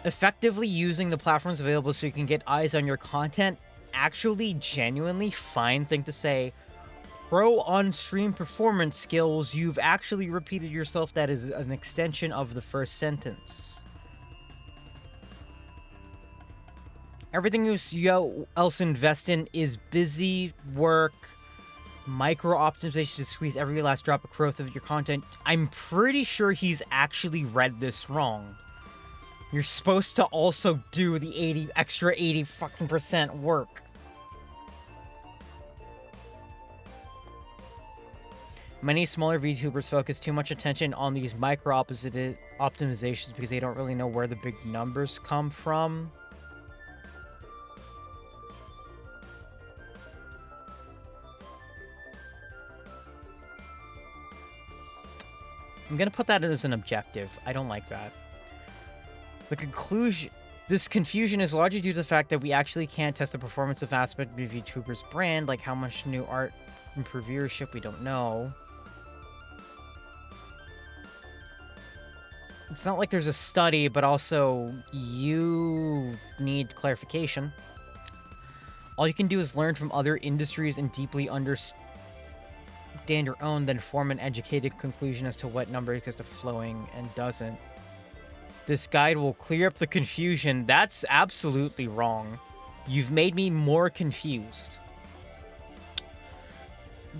Effectively using the platforms available so you can get eyes on your content. Actually, genuinely fine thing to say. Pro on-stream performance skills. You've actually repeated yourself. That is an extension of the first sentence. Everything you else invest in is busy work, micro optimization to squeeze every last drop of growth of your content. I'm pretty sure he's actually read this wrong. You're supposed to also do the extra 80 fucking % work. Many smaller VTubers focus too much attention on these micro optimizations because they don't really know where the big numbers come from. I'm gonna put that as an objective. I don't like that. The conclusion... This confusion is largely due to the fact that we actually can't test the performance of aspect of VTuber's brand, like how much new art improve viewership, we don't know. It's not like there's a study, but also you need clarification. All you can do is learn from other industries and deeply understand your own, then form an educated conclusion as to what number goes to flowing and doesn't. This guide will clear up the confusion. That's absolutely wrong. You've made me more confused.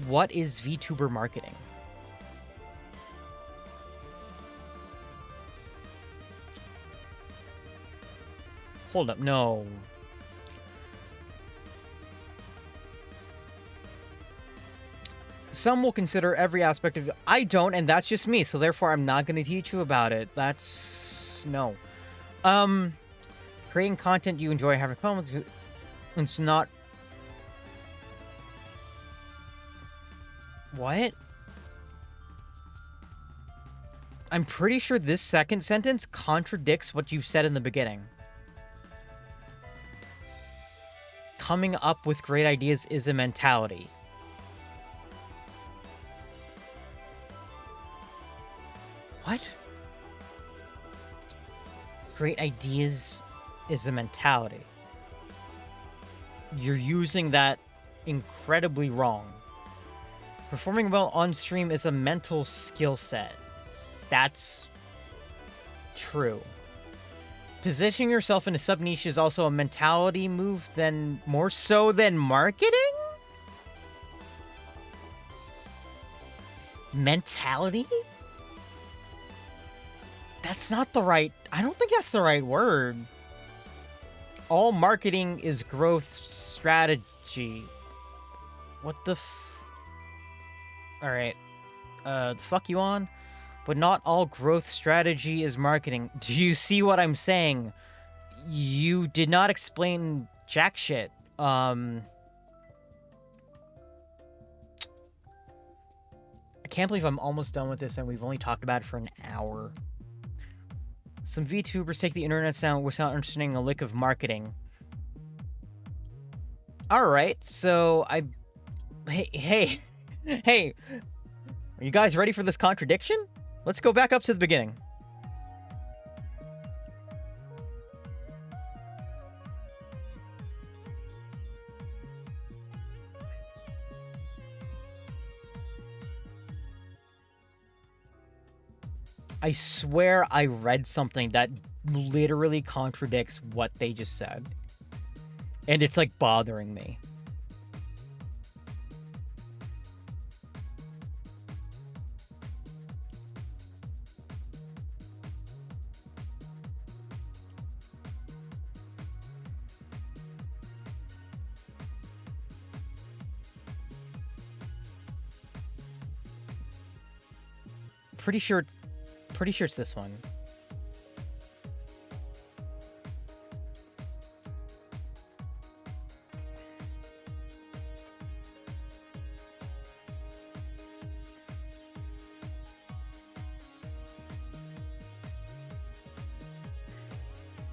What is VTuber marketing? Hold up, no. Some will consider every aspect of... I don't, and that's just me, so therefore I'm not going to teach you about it. That's... No. Creating content you enjoy having fun with. It's not What? I'm pretty sure this second sentence contradicts what you've said in the beginning. Coming up with great ideas is a mentality. What? Great ideas is a mentality. You're using that incredibly wrong. Performing well on stream is a mental skill set. That's true. Positioning yourself in a sub-niche is also a mentality move, then more so than marketing? Mentality? That's not the right... I don't think that's the right word. All marketing is growth strategy. What the Alright. The fuck you on? But not all growth strategy is marketing. Do you see what I'm saying? You did not explain jack shit. I can't believe I'm almost done with this and we've only talked about it for an hour. Some VTubers take the internet sound without understanding a lick of marketing. Alright, so Hey, are you guys ready for this contradiction? Let's go back up to the beginning. I swear I read something that literally contradicts what they just said. And it's like bothering me. Pretty sure it's this one.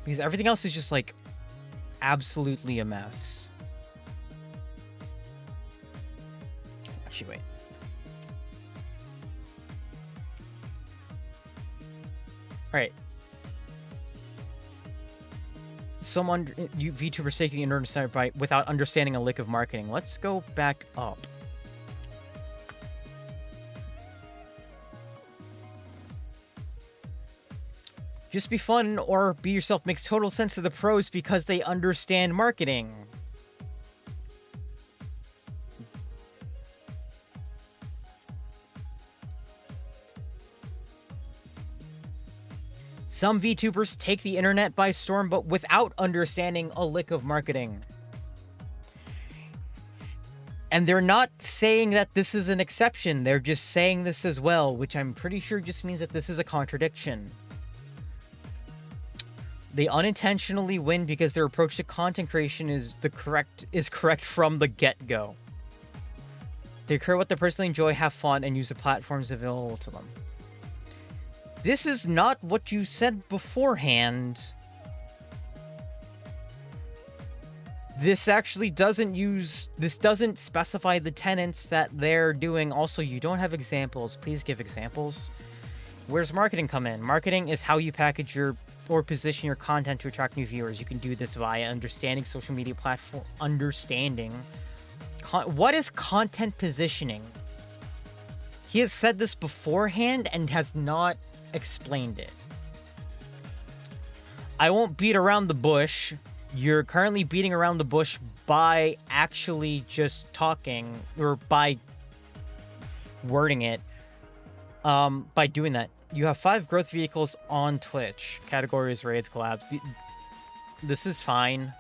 Because everything else is just like absolutely a mess. Actually, wait. Alright. VTubers take the internet sound bite without understanding a lick of marketing. Let's go back up. Just be fun or be yourself makes total sense to the pros because they understand marketing. Some VTubers take the internet by storm, but without understanding a lick of marketing. And they're not saying that this is an exception. They're just saying this as well, which I'm pretty sure just means that this is a contradiction. They unintentionally win because their approach to content creation is correct from the get-go. They care what they personally enjoy, have fun, and use the platforms available to them. This is not what you said beforehand. This actually doesn't specify the tenets that they're doing. Also, you don't have examples. Please give examples. Where's marketing come in? Marketing is how you package or position your content to attract new viewers. You can do this via understanding social media platform, what is content positioning? He has said this beforehand and has not explained it. I won't beat around the bush. You're currently beating around the bush by actually just talking, or by wording it. By doing that. You have 5 growth vehicles on Twitch. Categories, raids, collabs. This is fine.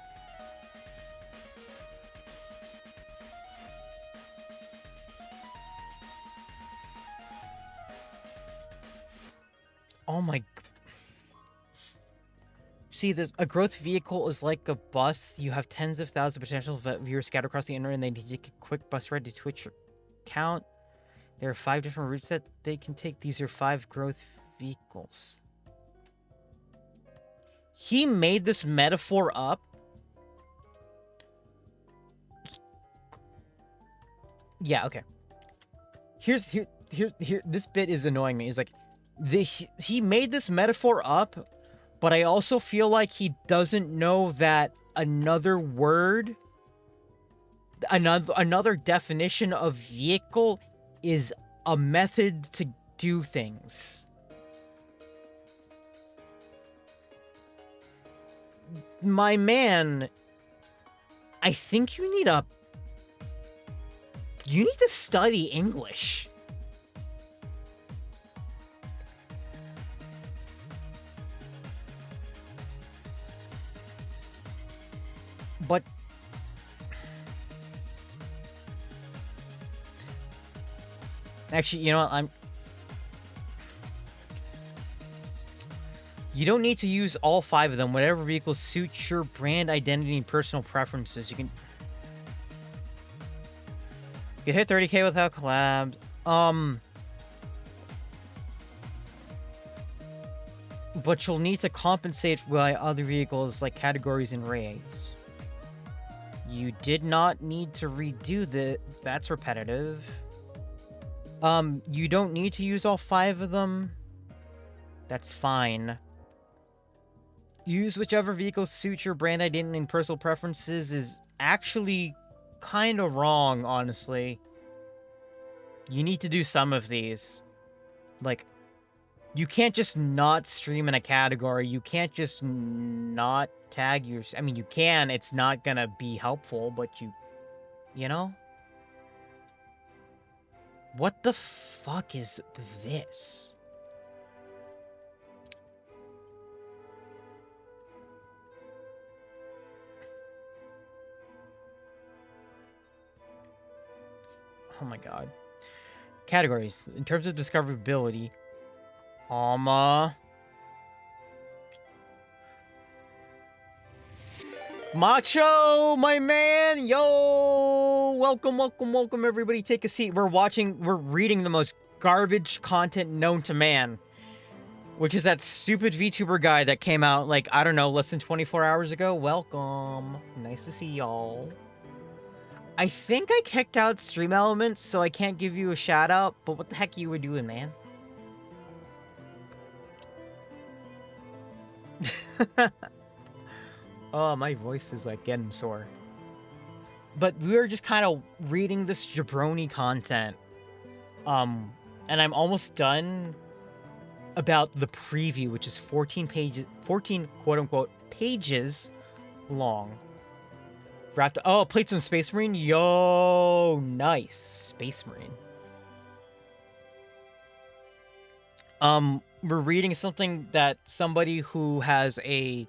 Oh my... See, a growth vehicle is like a bus. You have tens of thousands of potential viewers scattered across the internet, and they need to take a quick bus ride to Twitch account. There are 5 different routes that they can take. These are 5 growth vehicles. He made this metaphor up. Yeah, okay. Here. This bit is annoying me. It's like, he made this metaphor up, but I also feel like he doesn't know that another word, another definition of vehicle is a method to do things. My man, I think you need to study English. But actually, you know what? You don't need to use all 5 of them. Whatever vehicle suits your brand identity and personal preferences. You can hit 30k without collabs. But you'll need to compensate by other vehicles like categories and raids. You did not need to redo that's repetitive. You don't need to use all 5 of them. That's fine. Use whichever vehicle suits your brand identity and personal preferences is actually kind of wrong, honestly. You need to do some of these. Like, you can't just not stream in a category. You can't just not tag your... I mean, you can. It's not gonna be helpful, but you know? What the fuck is this? Oh my god. Categories. In terms of discoverability, Macho, my man! Yo! Welcome, everybody. Take a seat. We're reading the most garbage content known to man. Which is that stupid VTuber guy that came out, like, I don't know, less than 24 hours ago. Welcome. Nice to see y'all. I think I kicked out Stream Elements, so I can't give you a shout out, but what the heck you were doing, man? Oh, my voice is like getting sore. But we were just kind of reading this jabroni content. And I'm almost done about the preview, which is 14 quote unquote pages long. Wrapped. Oh, played some Space Marine. Yo, nice. Space Marine. We're reading something that somebody who has a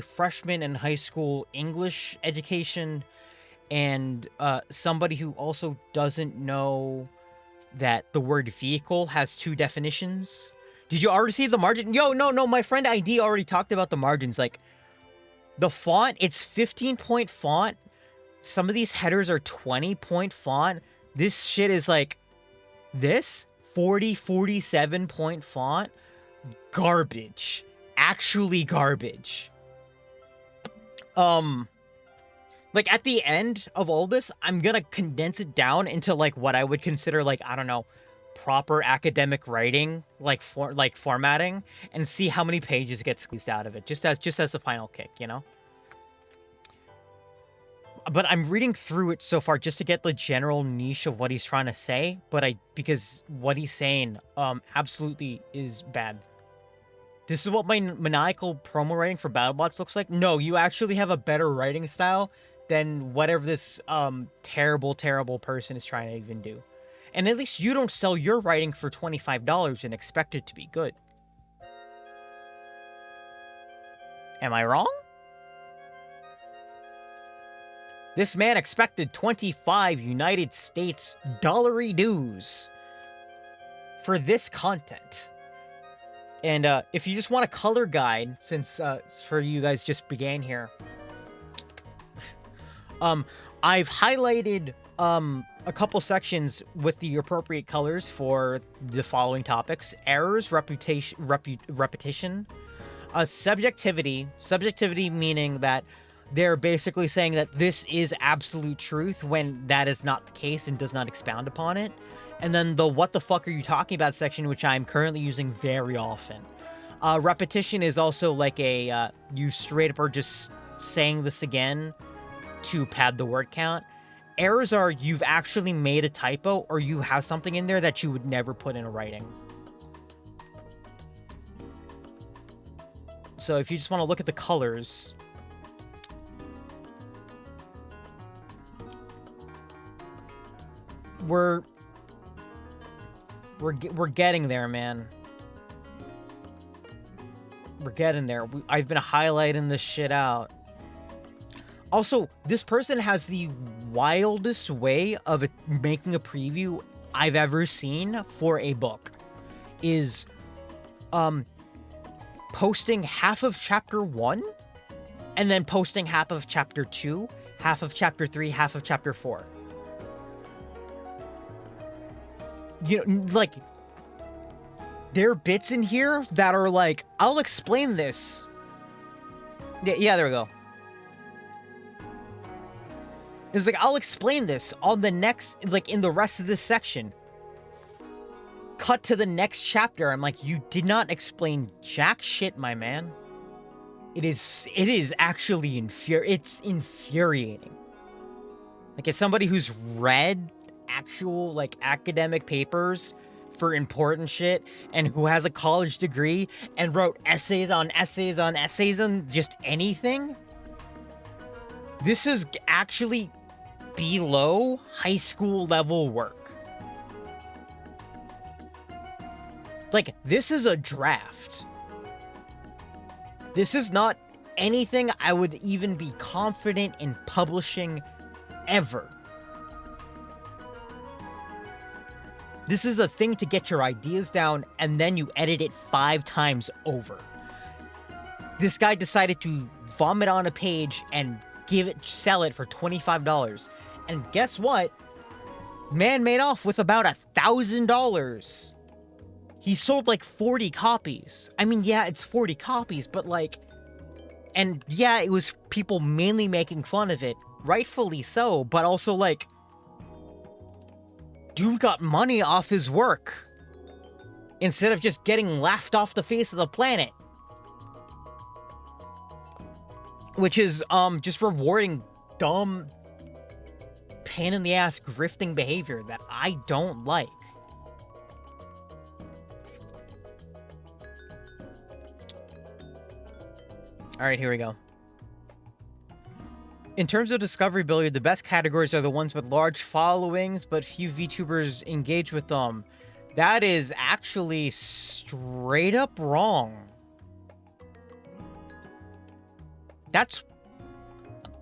freshman in high school English education, and somebody who also doesn't know that the word vehicle has 2 definitions. Did you already see the margin? Yo, no, my friend ID already talked about the margins. Like, the font, it's 15-point font. Some of these headers are 20-point font. This shit is like, this 47-point font. Garbage. Actually garbage. Like, at the end of all this, I'm gonna condense it down into, like, what I would consider, like, I don't know, proper academic writing, like formatting, and see how many pages get squeezed out of it, just as a final kick, you know? But I'm reading through it so far just to get the general niche of what he's trying to say, because what he's saying absolutely is bad. This is what my maniacal promo writing for BattleBots looks like. No, you actually have a better writing style than whatever this terrible person is trying to even do. And at least you don't sell your writing for $25 and expect it to be good. Am I wrong? This man expected 25 United States dollary dues for this content. And if you just want a color guide, since for you guys just began here, I've highlighted a couple sections with the appropriate colors for the following topics: errors, repetition, subjectivity meaning that they're basically saying that this is absolute truth when that is not the case and does not expound upon it. And then the what the fuck are you talking about section, which I'm currently using very often. Repetition is also like a you straight up are just saying this again to pad the word count. Errors are you've actually made a typo or you have something in there that you would never put in a writing. So if you just want to look at the colors, we're getting there, man. We're getting there. I've been highlighting this shit out. Also, this person has the wildest way of making a preview I've ever seen for a book. Is posting half of chapter 1 and then posting half of chapter 2, half of chapter 3, half of chapter 4. You know, like, there are bits in here that are like, I'll explain this. Yeah, there we go. It was like, I'll explain this on the next, like, in the rest of this section. Cut to the next chapter. I'm like, you did not explain jack shit, my man. It is actually it's infuriating. Like, as somebody who's read actual, like, academic papers for important shit and who has a college degree and wrote essays on just anything, this is actually below high school level work. Like, this is a draft. This is not anything I would even be confident in publishing ever. This is a thing to get your ideas down and then you edit it 5 times over. This guy decided to vomit on a page and sell it for $25. And guess what? Man made off with about $1,000. He sold like 40 copies. I mean, yeah, it's 40 copies, but like, and yeah, it was people mainly making fun of it, rightfully so, but also like, dude got money off his work instead of just getting laughed off the face of the planet. Which is just rewarding dumb, pain in the ass grifting behavior that I don't like. Alright, here we go. In terms of discoverability, the best categories are the ones with large followings, but few VTubers engage with them. That is actually straight up wrong.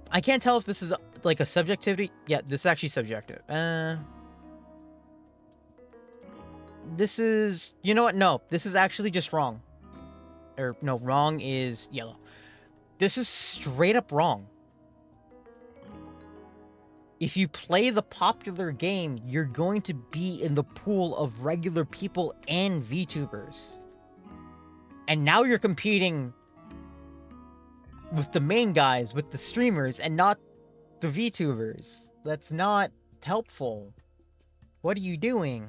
I can't tell if this is like a subjectivity. Yeah, this is actually subjective. This is, you know what? No, this is actually just wrong. Or no, wrong is yellow. This is straight up wrong. If you play the popular game, you're going to be in the pool of regular people and VTubers. And now you're competing with the main guys, with the streamers, and not the VTubers. That's not helpful. What are you doing?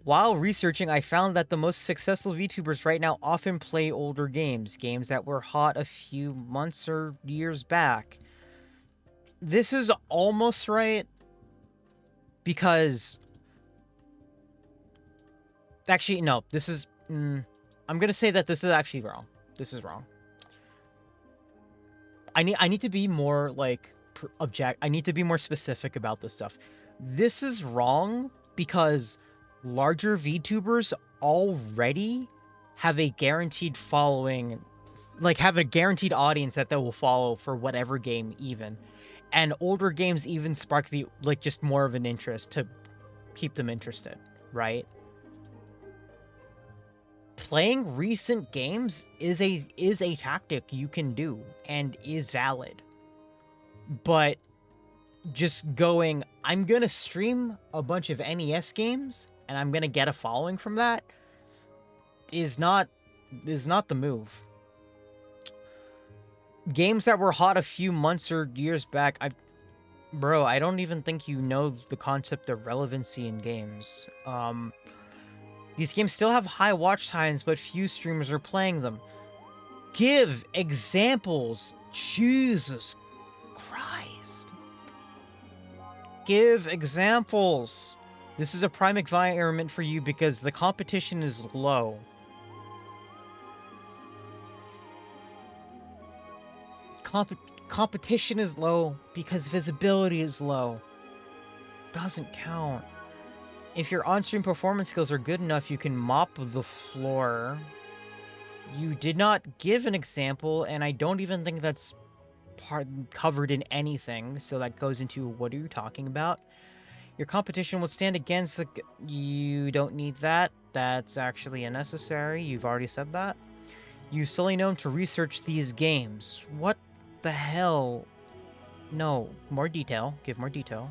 While researching, I found that the most successful VTubers right now often play older games that were hot a few months or years back. This is almost right, because actually, no, this is, I'm gonna say that this is actually wrong. This is wrong. I need to be more, like, I need to be more specific about this stuff. This is wrong because larger VTubers already have a guaranteed following, like, have a guaranteed audience that they will follow for whatever game even. And older games even spark the, like, just more of an interest to keep them interested, right? playing recent games is a tactic you can do and is valid. But just going, I'm gonna stream a bunch of NES games and I'm gonna get a following from that is not the move. Games that were hot a few months or years back, bro, I don't even think you know the concept of relevancy in games. These games still have high watch times, but few streamers are playing them. Give examples. Jesus Christ. Give examples. This is a prime environment for you because the competition is low. Competition is low because visibility is low. Doesn't count. If your on-stream performance skills are good enough, you can mop the floor. You did not give an example, and I don't even think that's covered in anything, so that goes into what are you talking about? Your competition will stand against the... You don't need that. That's actually unnecessary. You've already said that. You solely known to research these games. What the hell? No. More detail. Give more detail.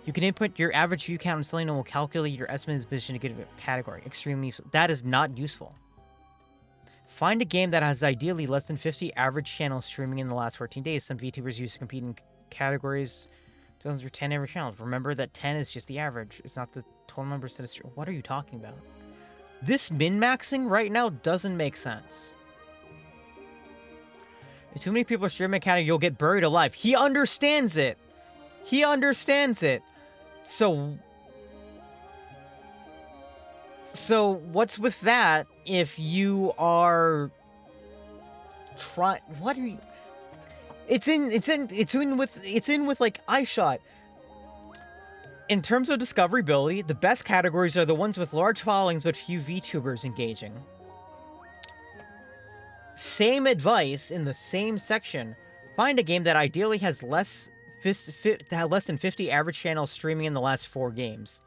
You can input your average view count and Selena will calculate your estimated position to get a category. Extremely useful. That is not useful. Find a game that has ideally less than 50 average channels streaming in the last 14 days. Some VTubers used to compete in categories. Those are 10 average channels. Remember that 10 is just the average. It's not the total number set of stream. What are you talking about? This min-maxing right now doesn't make sense. If too many people are streaming a category, you'll get buried alive. He understands it. He understands it. So what's with that if you are what are you... It's in with like iShot. In terms of discoverability, the best categories are the ones with large followings but few VTubers engaging. Same advice in the same section. Find a game that ideally has less than 50 average channels streaming in the last 4 games.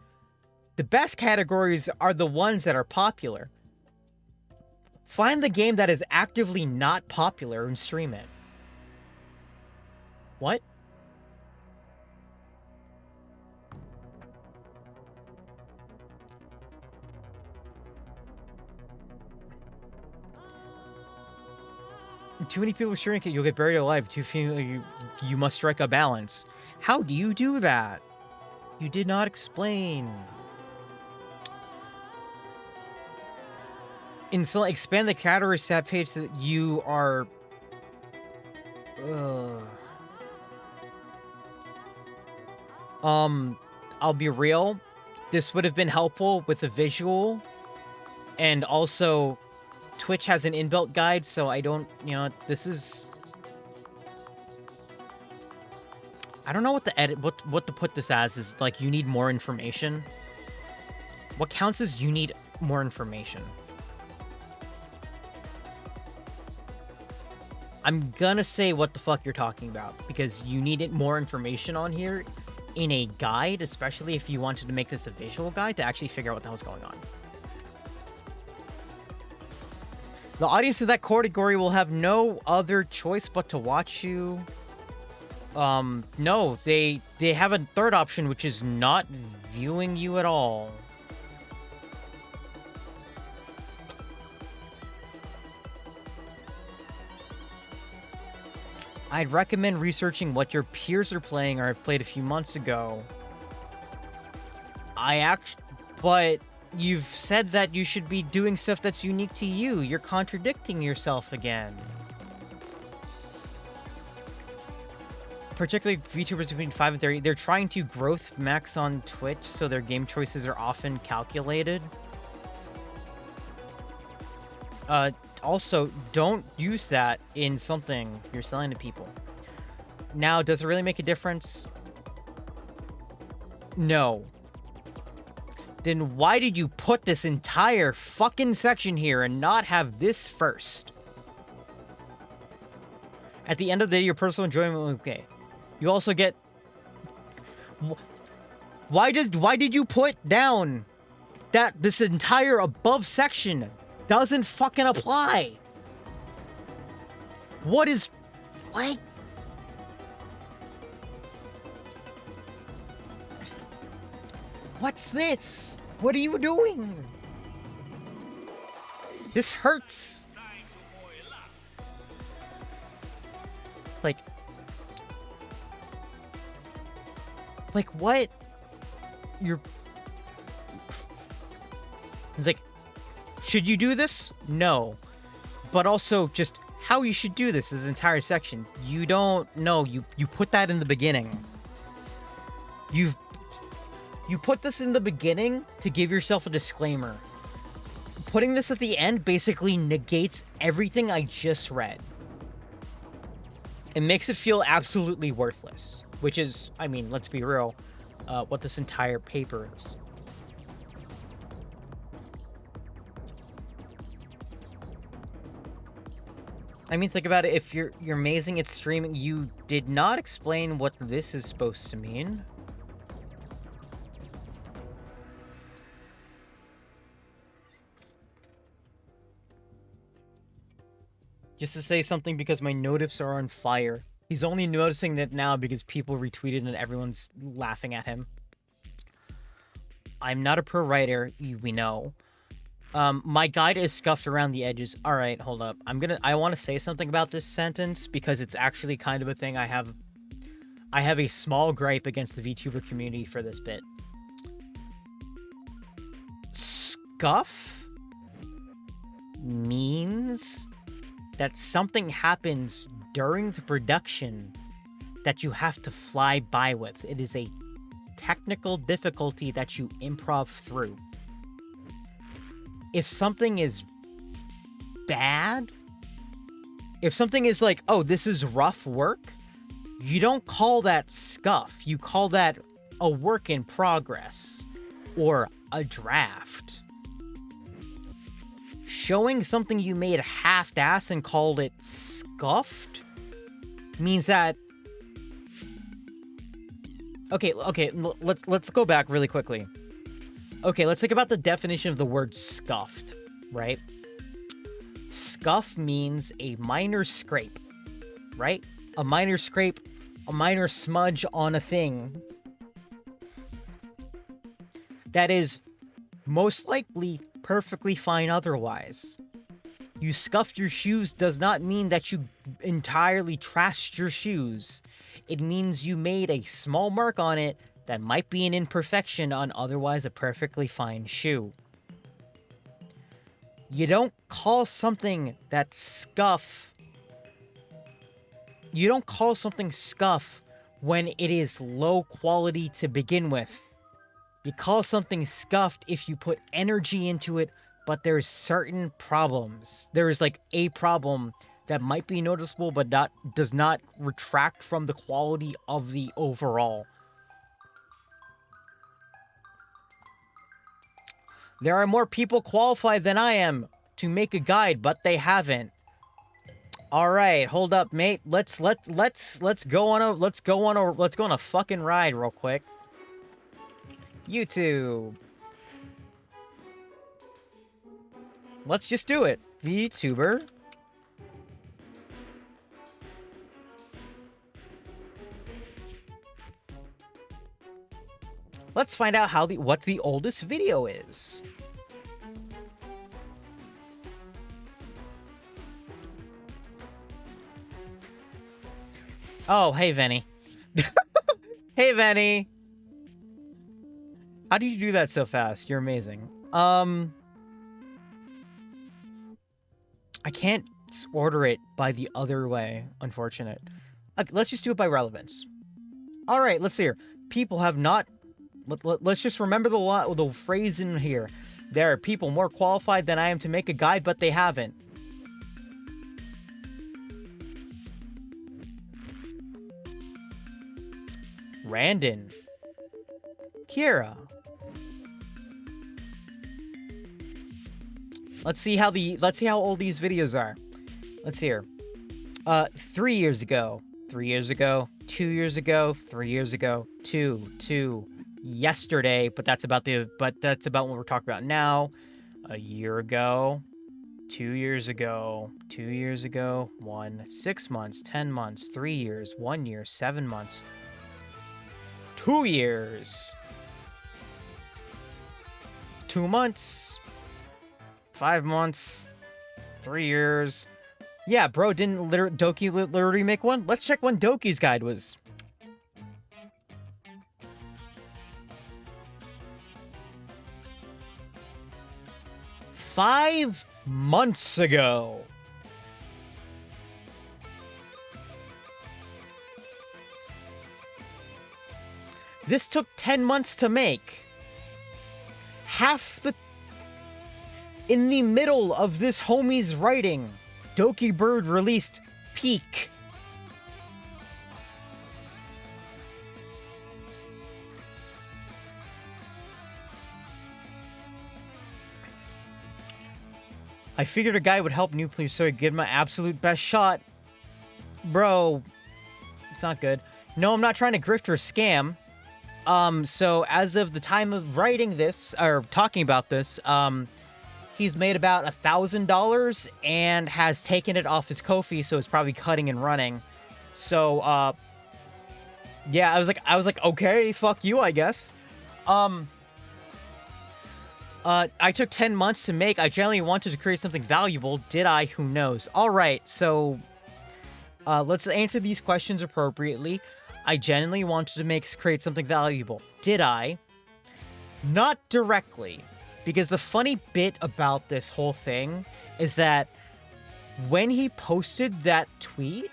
The best categories are the ones that are popular. Find the game that is actively not popular and stream it. What? Too many people streaming it, you'll get buried alive. Too few, you must strike a balance. How do you do that? You did not explain. Expand the category stat page so that you are... I'll be real. This would have been helpful with a visual. And also, Twitch has an inbuilt guide, so I don't, this is... I don't know what to edit, what to put this as. Is like, you need more information. What counts as you need more information? I'm gonna say what the fuck you're talking about, because you needed more information on here in a guide, especially if you wanted to make this a visual guide to actually figure out what the hell's going on. The audience of that category will have no other choice but to watch you. No, they have a third option, which is not viewing you at all. I'd recommend researching what your peers are playing or have played a few months ago. But you've said that you should be doing stuff that's unique to you. You're contradicting yourself again. Particularly VTubers between 5 and 30, they're trying to growth max on Twitch, so their game choices are often calculated. Also, don't use that in something you're selling to people. Now, does it really make a difference? No. Then why did you put this entire fucking section here and not have this first? At the end of the day, your personal enjoyment was okay. You also get... Why did you put down this entire above section? doesn't fucking apply. What? What's this? What are you doing? This hurts. Like what? It's like, should you do this? No. But also just how you should do this entire section. You don't know. You put that in the beginning. You put this in the beginning to give yourself a disclaimer. Putting this at the end basically negates everything I just read. It makes it feel absolutely worthless, which is, I mean, let's be real, what this entire paper is. I mean, think about it. If you're amazing at streaming, you did not explain what this is supposed to mean. Just to say something because my notifs are on fire. He's only noticing that now because people retweeted and everyone's laughing at him. I'm not a pro writer, we know. My guide is scuffed around the edges. All right, hold up. I want to say something about this sentence because it's actually kind of a thing I have a small gripe against the VTuber community for this bit. Scuff means that something happens during the production that you have to fly by with. It is a technical difficulty that you improv through. If something is bad, if something is like, oh, this is rough work, you don't call that scuff. You call that a work in progress or a draft. Showing something you made half-assed and called it scuffed means that... Okay, let's go back really quickly. Okay, let's think about the definition of the word scuffed, right? Scuff means a minor scrape, right? A minor scrape, a minor smudge on a thing that is most likely perfectly fine otherwise. You scuffed your shoes does not mean that you entirely trashed your shoes. It means you made a small mark on it that might be an imperfection on otherwise a perfectly fine shoe. You don't call something that scuff. You don't call something scuff when it is low quality to begin with. You call something scuffed if you put energy into it, but there's certain problems. There is like a problem that might be noticeable, but does not retract from the quality of the overall. There are more people qualified than I am to make a guide, but they haven't. All right, hold up, mate. Let's go on a fucking ride real quick. YouTube. Let's just do it. VTuber. Let's find out what the oldest video is. Oh, hey, Venny. Hey, Venny. How do you do that so fast? You're amazing. I can't order it by the other way. Unfortunate. Okay, let's just do it by relevance. All right, let's see here. People have not... Let's just remember the phrase in here. There are people more qualified than I am to make a guide, but they haven't. Randon. Kira. Let's see how old these videos are. Let's see here. 3 years ago. 3 years ago. 2 years ago. 3 years ago. 2. Yesterday, but that's about what we're talking about now. A year ago. 2 years ago, 1, 6 months, 10 months, 3 years, 1 year, 7 months, 2 years, 2 months, 5 months, 3 years. Yeah, bro, didn't Doki literally make one? Let's check when Doki's guide was. Five months ago. This took 10 months to make. In the middle of this homie's writing, Doki Bird released Peak. I figured a guy would help new players, so I give my absolute best shot. Bro, it's not good. No, I'm not trying to grift or scam. So as of the time of writing this, or talking about this, he's made about $1,000 and has taken it off his Ko-fi, so it's probably cutting and running. So, yeah, I was like, okay, fuck you, I guess. I took 10 months to make. I generally wanted to create something valuable. Did I? Who knows? All right, so let's answer these questions appropriately. I genuinely wanted to create something valuable. Did I? Not directly, because the funny bit about this whole thing is that when he posted that tweet,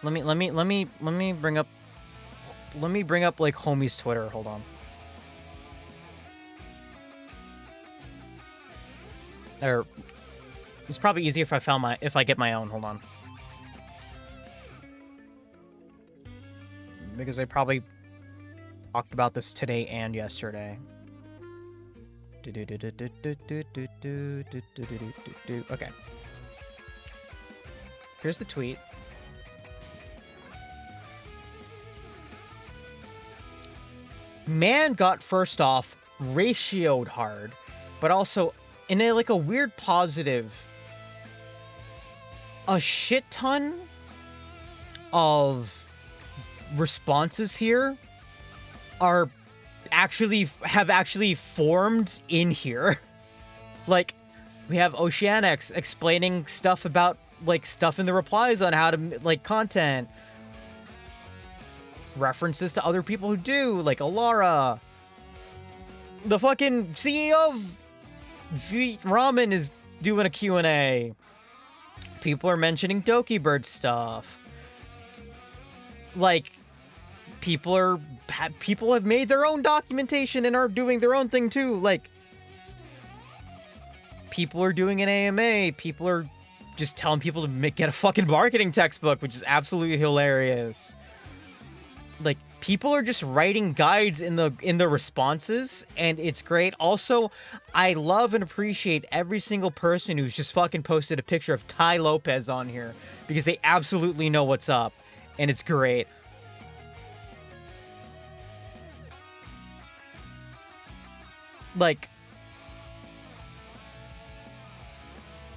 let me bring up like homie's Twitter. Hold on. Or it's probably easier if I get my own. Hold on. Because I probably talked about this today and yesterday. Okay. Here's the tweet. Man got first off ratioed hard, but also in a weird positive, a shit ton of responses here have actually formed in here. Like, we have Oceanix explaining stuff about stuff in the replies on how to content, references to other people who do, like Alara. The fucking CEO of Ramen is doing a Q&A. People are mentioning Doki Bird stuff. People have made their own documentation and are doing their own thing too. People are doing an AMA. People are just telling people to get a fucking marketing textbook, which is absolutely hilarious. People are just writing guides in the responses, and it's great. Also, I love and appreciate every single person who's just fucking posted a picture of Tai Lopez on here, because they absolutely know what's up, and it's great.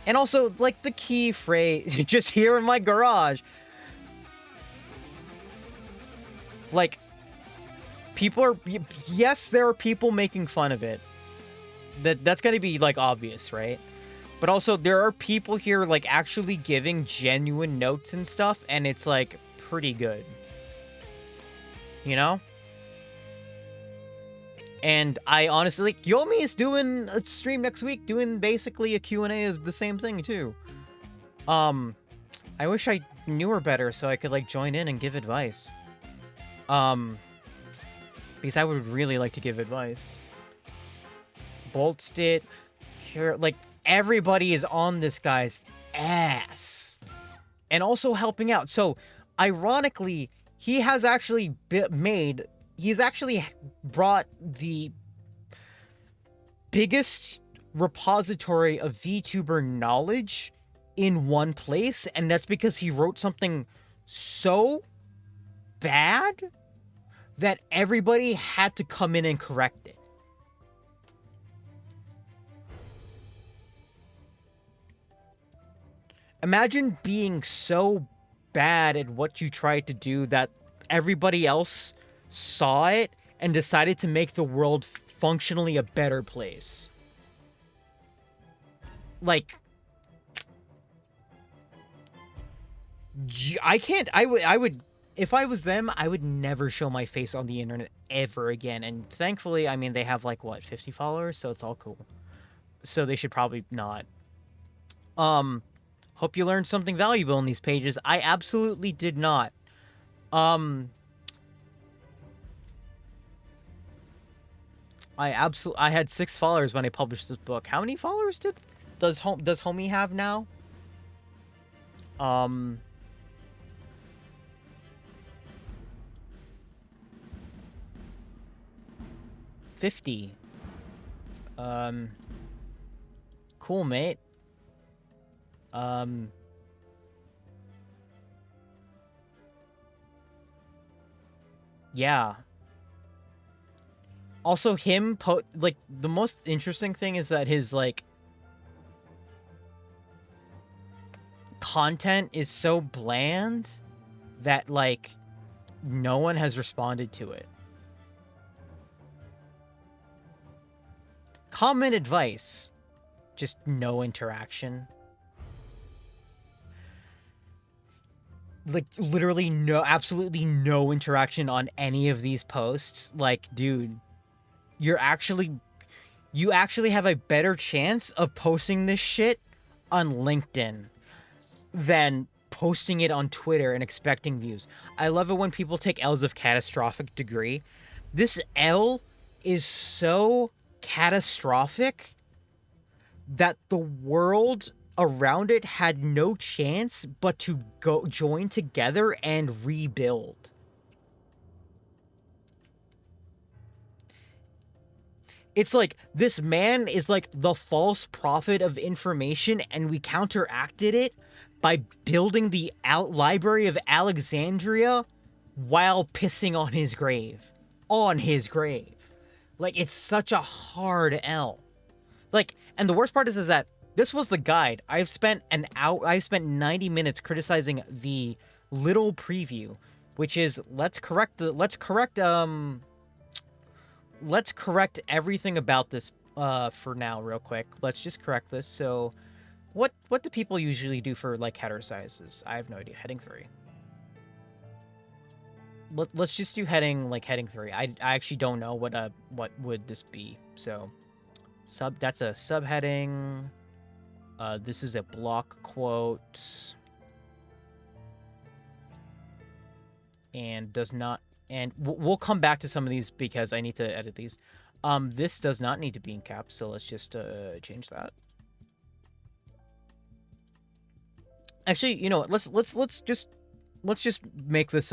And also, the key phrase, just here in my garage. Yes, there are people making fun of it. That's gonna be, obvious, right? But also, there are people here, actually giving genuine notes and stuff, and it's, pretty good. You know? And I honestly, Yomi is doing a stream next week, doing basically a Q&A of the same thing, too. I wish I knew her better so I could, join in and give advice. Because I would really like to give advice. Bolts did. Here, everybody is on this guy's ass. And also helping out. So, ironically, he has actually he's actually brought the biggest repository of VTuber knowledge in one place, and that's because he wrote something so bad that everybody had to come in and correct it. Imagine being so bad at what you tried to do that everybody else saw it and decided to make the world functionally a better place. Like, I would, if I was them, I would never show my face on the internet ever again. And thankfully, I mean, they have like, what, 50 followers? So it's all cool. So they should probably not. Hope you learned something valuable in these pages. I absolutely did not. I had 6 followers when I published this book. How many followers does Homie have now? 50. Cool, mate. Yeah. Also, like, the most interesting thing is that his, like, content is so bland that, like, no one has responded to it. Common advice. Just no interaction. Like, literally no, absolutely no interaction on any of these posts. Like, dude, you actually have a better chance of posting this shit on LinkedIn than posting it on Twitter and expecting views. I love it when people take L's of catastrophic degree. This L is so catastrophic that the world around it had no chance but to go join together and rebuild. It's like, this man is like the false prophet of information, and we counteracted it by building the Library of Alexandria while pissing on his grave. On his grave. Like, it's such a hard L. Like, and the worst part is that this was the guide. I've spent 90 minutes criticizing the little preview, which is let's correct everything about this for now real quick. Let's just correct this. So what do people usually do for like header sizes? I have no idea. Heading 3. Let's just do heading 3. I actually don't know what would this be. So that's a subheading. This is a block quote. And does not, and we'll come back to some of these because I need to edit these. This does not need to be in caps, so let's just change that. Actually, you know what? Let's just make this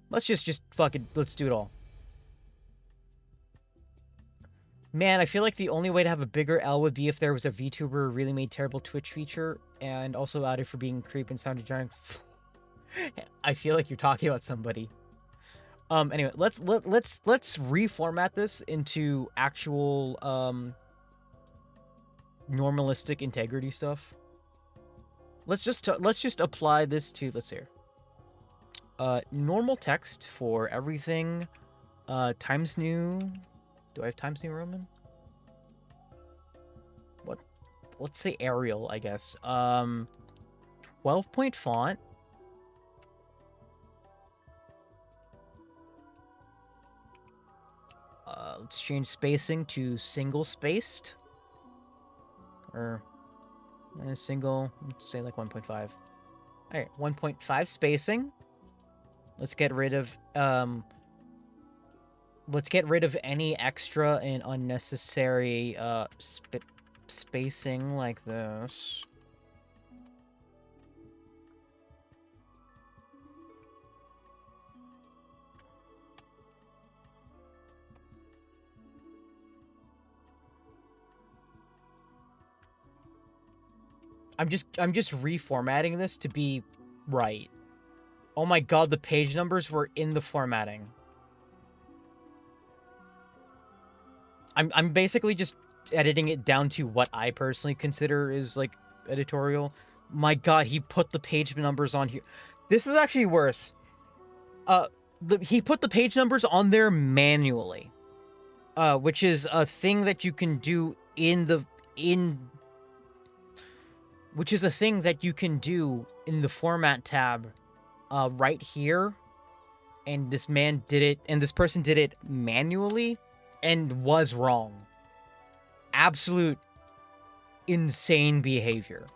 let's just fucking let's do it all. Man, I feel like the only way to have a bigger L would be if there was a VTuber who really made terrible Twitch feature and also outed for being creep and sounded giant. I feel like you're talking about somebody. Anyway, let's reformat this into actual normalistic integrity stuff. Let's just apply this to, let's see here. Normal text for everything. Times New. Do I have Times New Roman? What? Let's say Arial, I guess. 12-point font. Let's change spacing to single spaced. Or single, let's say like 1.5. Alright, 1.5 spacing. Let's get rid of any extra and unnecessary spacing like this. I'm just reformatting this to be right. Oh my god, the page numbers were in the formatting. I'm basically just editing it down to what I personally consider is like editorial. My God, he put the page numbers on here. This is actually worse. He put the page numbers on there manually, which is a thing that you can do which is a thing that you can do in the format tab, right here. And this man did it, and this person did it manually, and was wrong. Absolute insane behavior.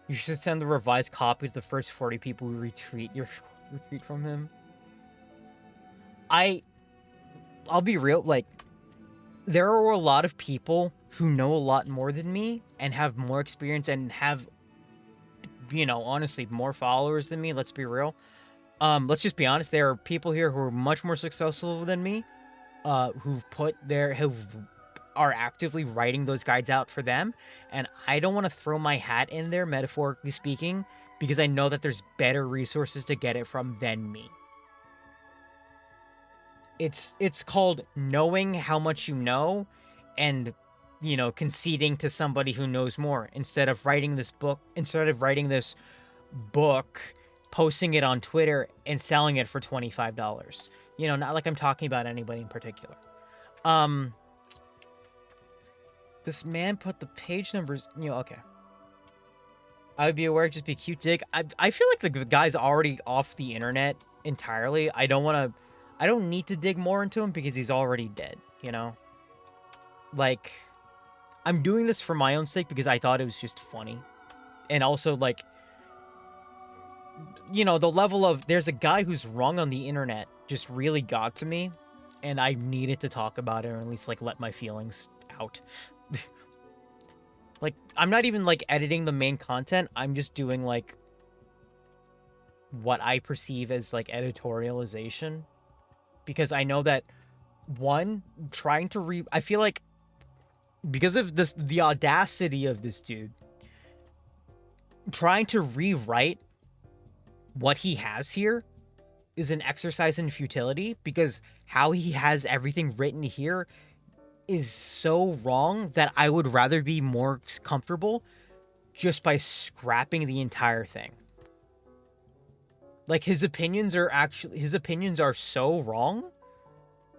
You should send the revised copy to the first 40 people who retweet from him. I'll be real, like, there are a lot of people who know a lot more than me and have more experience and have, you know, honestly, more followers than me. Let's be real. Let's just be honest. There are people here who are much more successful than me, who are actively writing those guides out for them, and I don't want to throw my hat in there, metaphorically speaking, because I know that there's better resources to get it from than me. It's called knowing how much you know, and, you know, conceding to somebody who knows more, instead of writing this book, posting it on Twitter and selling it for $25. You know, not like I'm talking about anybody in particular. This man put the page numbers, you know, okay. I would be aware, just be cute dig. I feel like the guy's already off the internet entirely. I don't need to dig more into him because he's already dead, you know? Like, I'm doing this for my own sake because I thought it was just funny. And also, like, you know, the level of, there's a guy who's wrong on the internet just really got to me. And I needed to talk about it, or at least, like, let my feelings out. Like, I'm not even, like, editing the main content. I'm just doing, like, what I perceive as, like, editorialization. Because I know that, one, I feel like, because of the audacity of this dude, trying to rewrite what he has here is an exercise in futility, because how he has everything written here is so wrong that I would rather be more comfortable just by scrapping the entire thing. Like, his opinions are so wrong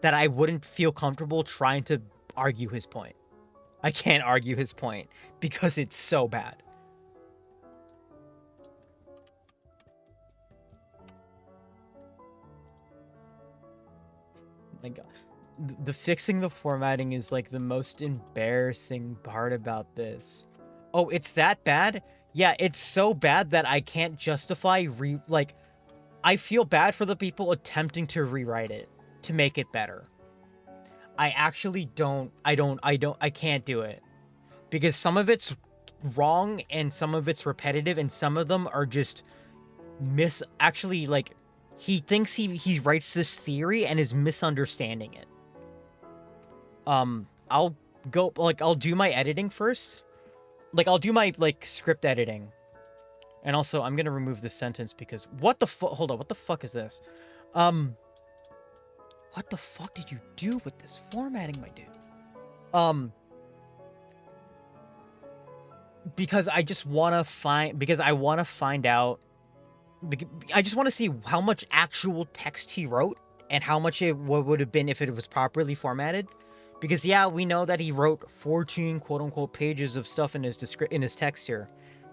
that I wouldn't feel comfortable trying to argue his point. I can't argue his point because it's so bad. My God. The fixing the formatting is, like, the most embarrassing part about this. Oh, it's that bad? Yeah, it's so bad that I can't justify I feel bad for the people attempting to rewrite it to make it better. I actually I can't do it. Because some of it's wrong and some of it's repetitive and some of them are just actually, like, he thinks he writes this theory and is misunderstanding it. I'll do my editing first. Like, I'll do my, like, script editing. And also, I'm gonna remove this sentence because hold on, what the fuck is this? What the fuck did you do with this formatting, my dude? Because I want to find out, I just want to see how much actual text he wrote and how much it would have been if it was properly formatted. Because, yeah, we know that he wrote 14 quote-unquote pages of stuff in his text here,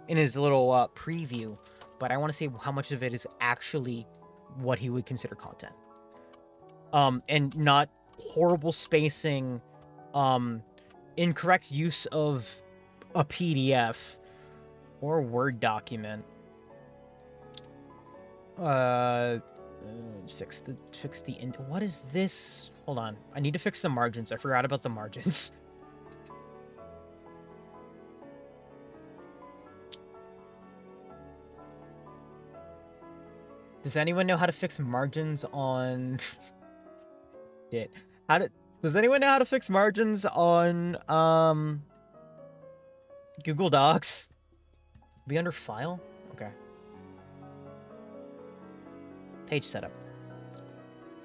in his little preview, but I want to see how much of it is actually what he would consider content. And not horrible spacing, incorrect use of a PDF or a Word document. Fix the end. What is this? Hold on. I need to fix the margins. I forgot about the margins. Does anyone know how to fix margins on... Shit. Does anyone know how to fix margins on, Google Docs? Be under File? Okay. Page setup.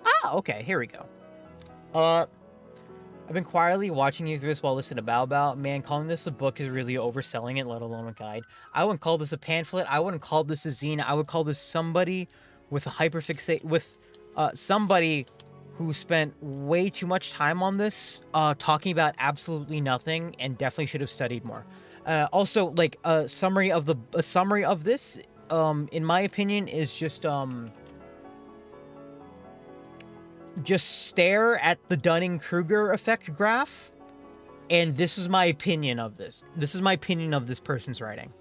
Ah, okay, here we go. I've been quietly watching you through this while listening to Bao Bao. Man, calling this a book is really overselling it, let alone a guide. I wouldn't call this a pamphlet. I wouldn't call this a zine. I would call this somebody with a somebody who spent way too much time on this, talking about absolutely nothing, and definitely should have studied more. Also, like a summary of this, in my opinion, is just stare at the Dunning-Kruger effect graph, and this is my opinion of this. This is my opinion of this person's writing.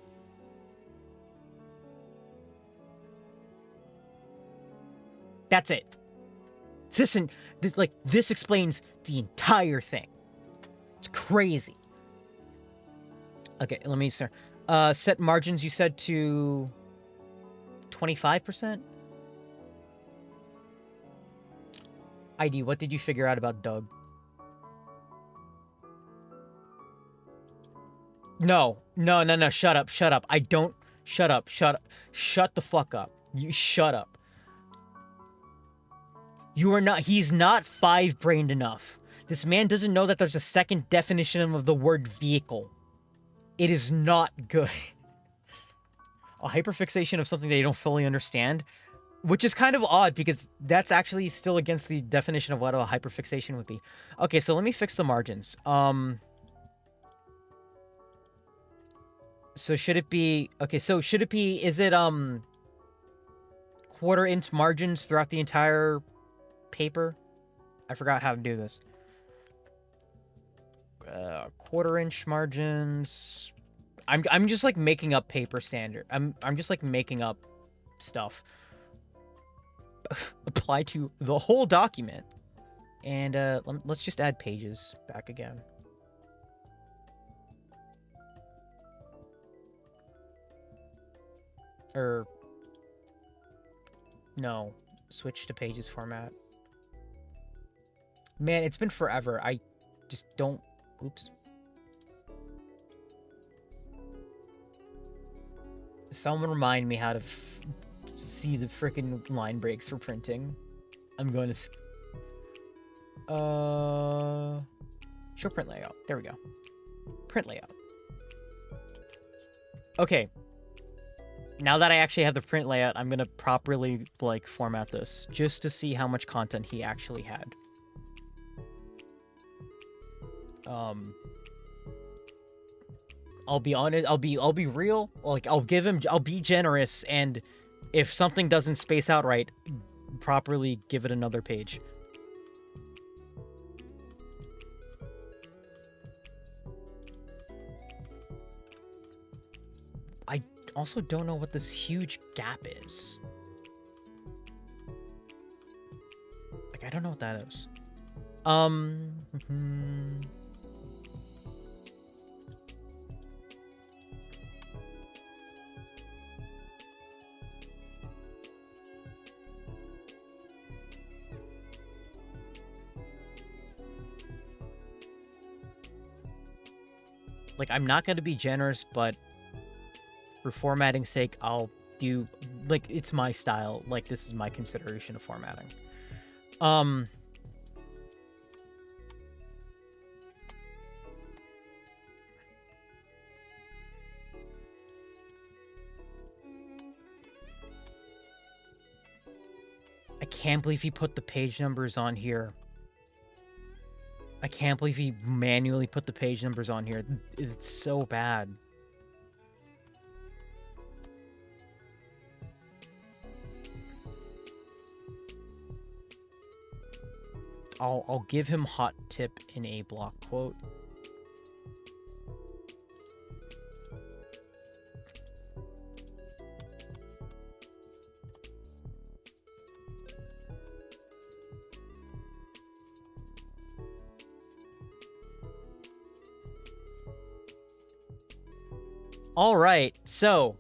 That's it. This explains the entire thing. It's crazy. Okay, let me start. Set margins, you said, to 25%? ID, what did you figure out about Doug? No, shut up. Shut the fuck up. You shut up. He's not five-brained enough. This man doesn't know that there's a second definition of the word vehicle. It is not good. A hyperfixation of something they don't fully understand, which is kind of odd because that's actually still against the definition of what a hyperfixation would be. Okay, so let me fix the margins. So should it be... Okay, so should it be... Is it, quarter-inch margins throughout the entire paper? I forgot how to do this. Quarter-inch margins... I'm just, like, making up paper standard. I'm just, like, making up stuff. Apply to the whole document. And, let's just add pages back again. No. Switch to pages format. Man, it's been forever. I just don't... Oops. Someone remind me how to see the frickin' line breaks for printing. I'm going to... Show print layout. There we go. Print layout. Okay. Now that I actually have the print layout, I'm going to properly, like, format this. Just to see how much content he actually had. I'll be honest, I'll be real, like, I'll be generous, and if something doesn't space out right, properly give it another page. I also don't know what this huge gap is. Like, I don't know what that is. Like, I'm not going to be generous, but for formatting's sake, I'll do, like, it's my style. Like, this is my consideration of formatting. I can't believe he put the page numbers on here. I can't believe he manually put the page numbers on here. It's so bad. I'll give him hot tip in a block quote. All right, so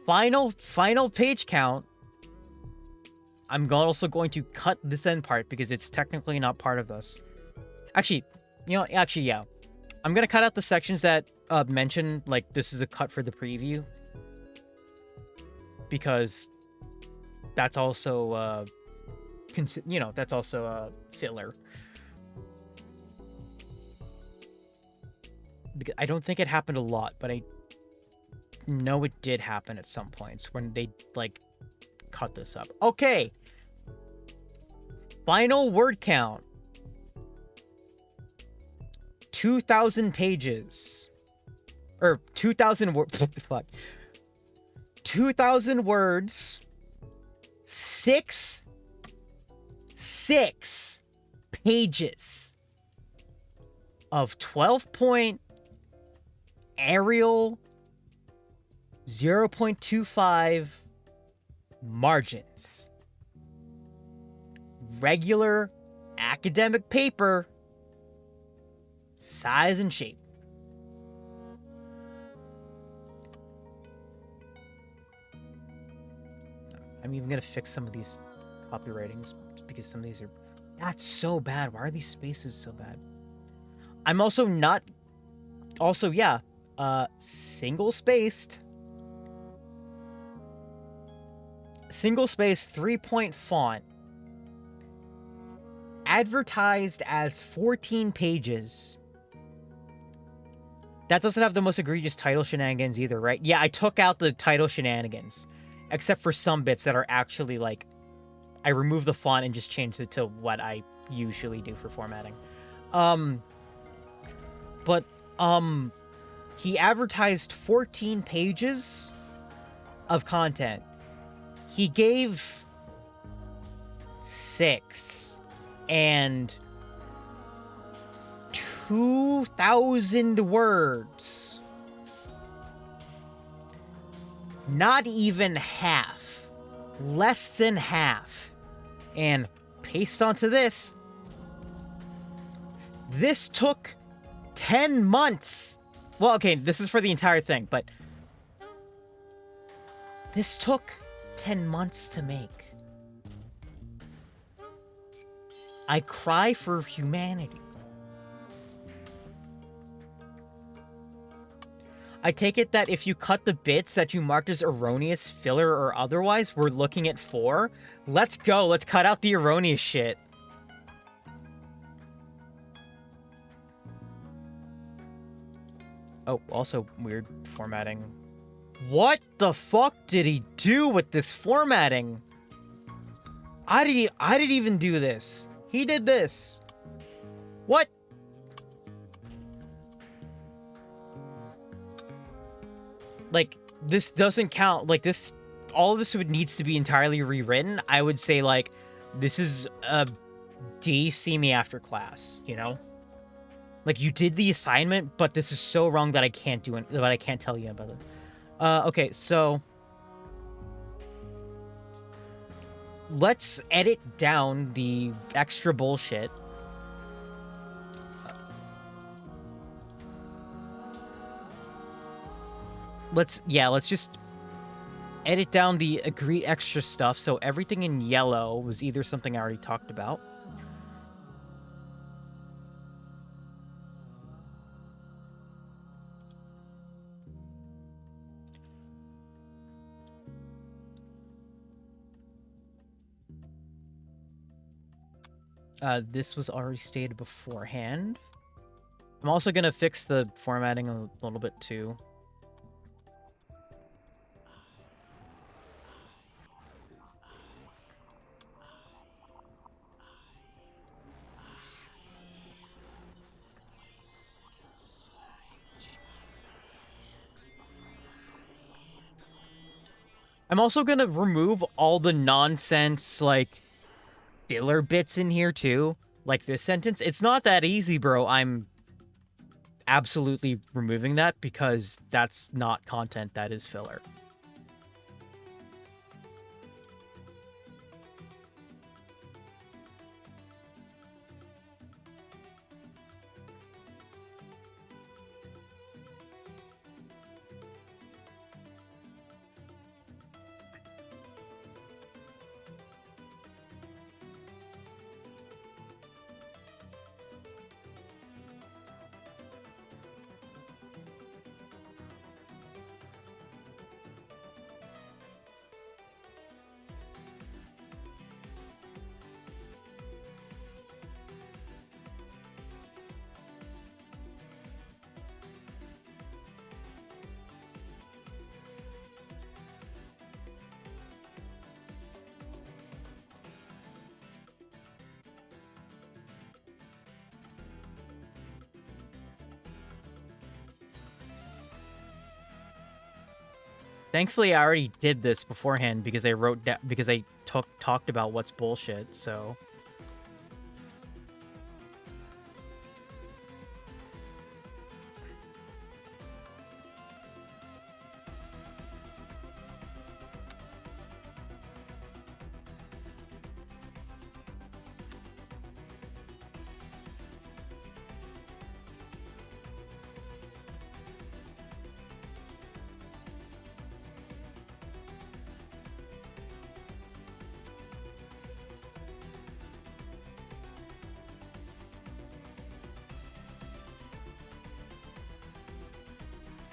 final page count. I'm also going to cut this end part because it's technically not part of this. Actually, yeah. I'm gonna cut out the sections that mention like this is a cut for the preview, because that's also that's also filler. Because I don't think it happened a lot, but I know it did happen at some points when they like cut this up. Okay. Final word count. 2,000 pages. Or 2,000 words. Fuck. 2,000 words. Six pages of 12-point Arial 0.25 margins. Regular academic paper, size and shape. I'm even gonna fix some of these copywritings because some of these are... That's so bad. Why are these spaces so bad? I'm also not... Also, yeah. Single-spaced. Single-spaced 3-point font. Advertised as 14 pages. That doesn't have the most egregious title shenanigans either, right? Yeah, I took out the title shenanigans. Except for some bits that are actually, like... I removed the font and just changed it to what I usually do for formatting. He advertised 14 pages of content. He gave 6 and 2,000 words. Not even half. Less than half. And paste onto this. This took 10 months. Well, okay, this is for the entire thing, but this took 10 months to make. I cry for humanity. I take it that if you cut the bits that you marked as erroneous, filler, or otherwise, we're looking at 4. Let's go. Let's cut out the erroneous shit. Oh, also weird formatting. What the fuck did he do with this formatting? I didn't even do this. He did this. What? Like, this doesn't count. Like, this, all of this needs to be entirely rewritten. I would say, like, this is a D, see me after class, you know? Like, you did the assignment, but this is so wrong that I can't do it, that I can't tell you about it. Okay, so let's edit down the extra bullshit. Let's just edit down the agree extra stuff. So everything in yellow was either something I already talked about. This was already stated beforehand. I'm also going to fix the formatting a little bit too. I'm also going to remove all the nonsense, like, filler bits in here, too. Like this sentence. It's not that easy, bro. I'm absolutely removing that because that's not content, that is filler. Thankfully, I already did this beforehand because I talked about what's bullshit. So.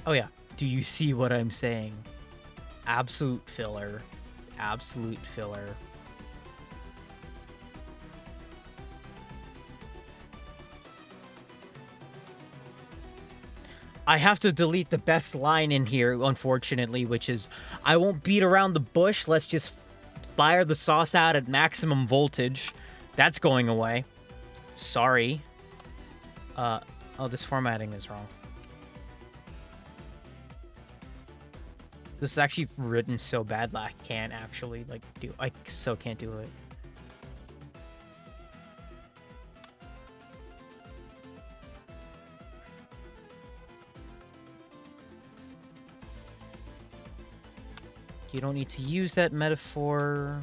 Oh yeah. Do you see what I'm saying? Absolute filler. Absolute filler. I have to delete the best line in here, unfortunately, which is, I won't beat around the bush, let's just fire the sauce out at maximum voltage. That's going away. Sorry. Oh, this formatting is wrong. This is actually written so bad that I can't actually, like, I so can't do it. You don't need to use that metaphor.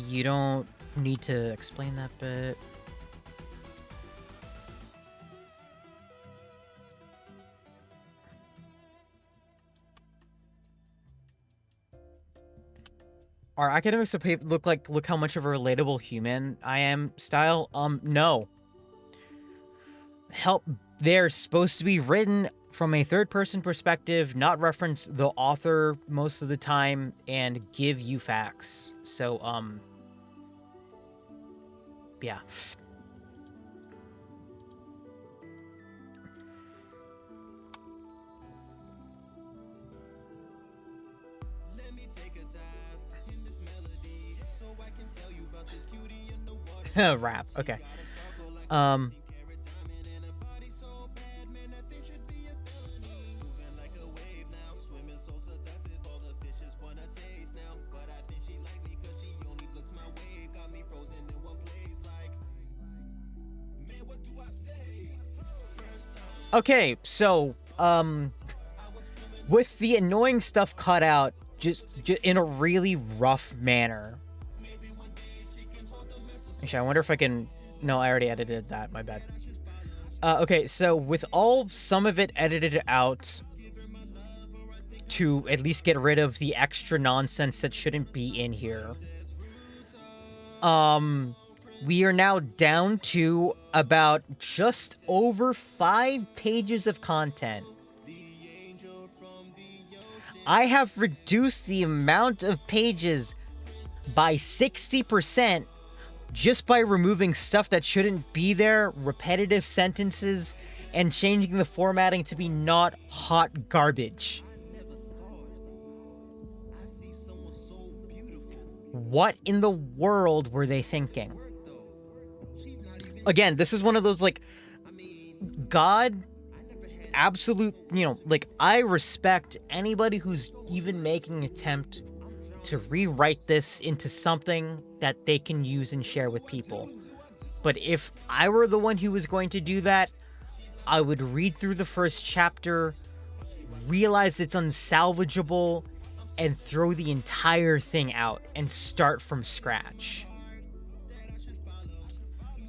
You don't need to explain that bit. Our academics of paper look how much of a relatable human I am style. No. Help, they're supposed to be written from a third-person perspective, not reference the author most of the time, and give you facts. So, yeah. Rap. Okay. Okay, so, with the annoying stuff cut out, just in a really rough manner. Actually, I wonder if I can... No, I already edited that. My bad. Okay, so with some of it edited out to at least get rid of the extra nonsense that shouldn't be in here, we are now down to about just over 5 pages of content. I have reduced the amount of pages by 60% just by removing stuff that shouldn't be there, repetitive sentences, and changing the formatting to be not hot garbage. What in the world were they thinking? Again, this is one of those, like, God, absolute, I respect anybody who's even making an attempt to rewrite this into something that they can use and share with people. But if I were the one who was going to do that, I would read through the first chapter, realize it's unsalvageable, and throw the entire thing out and start from scratch.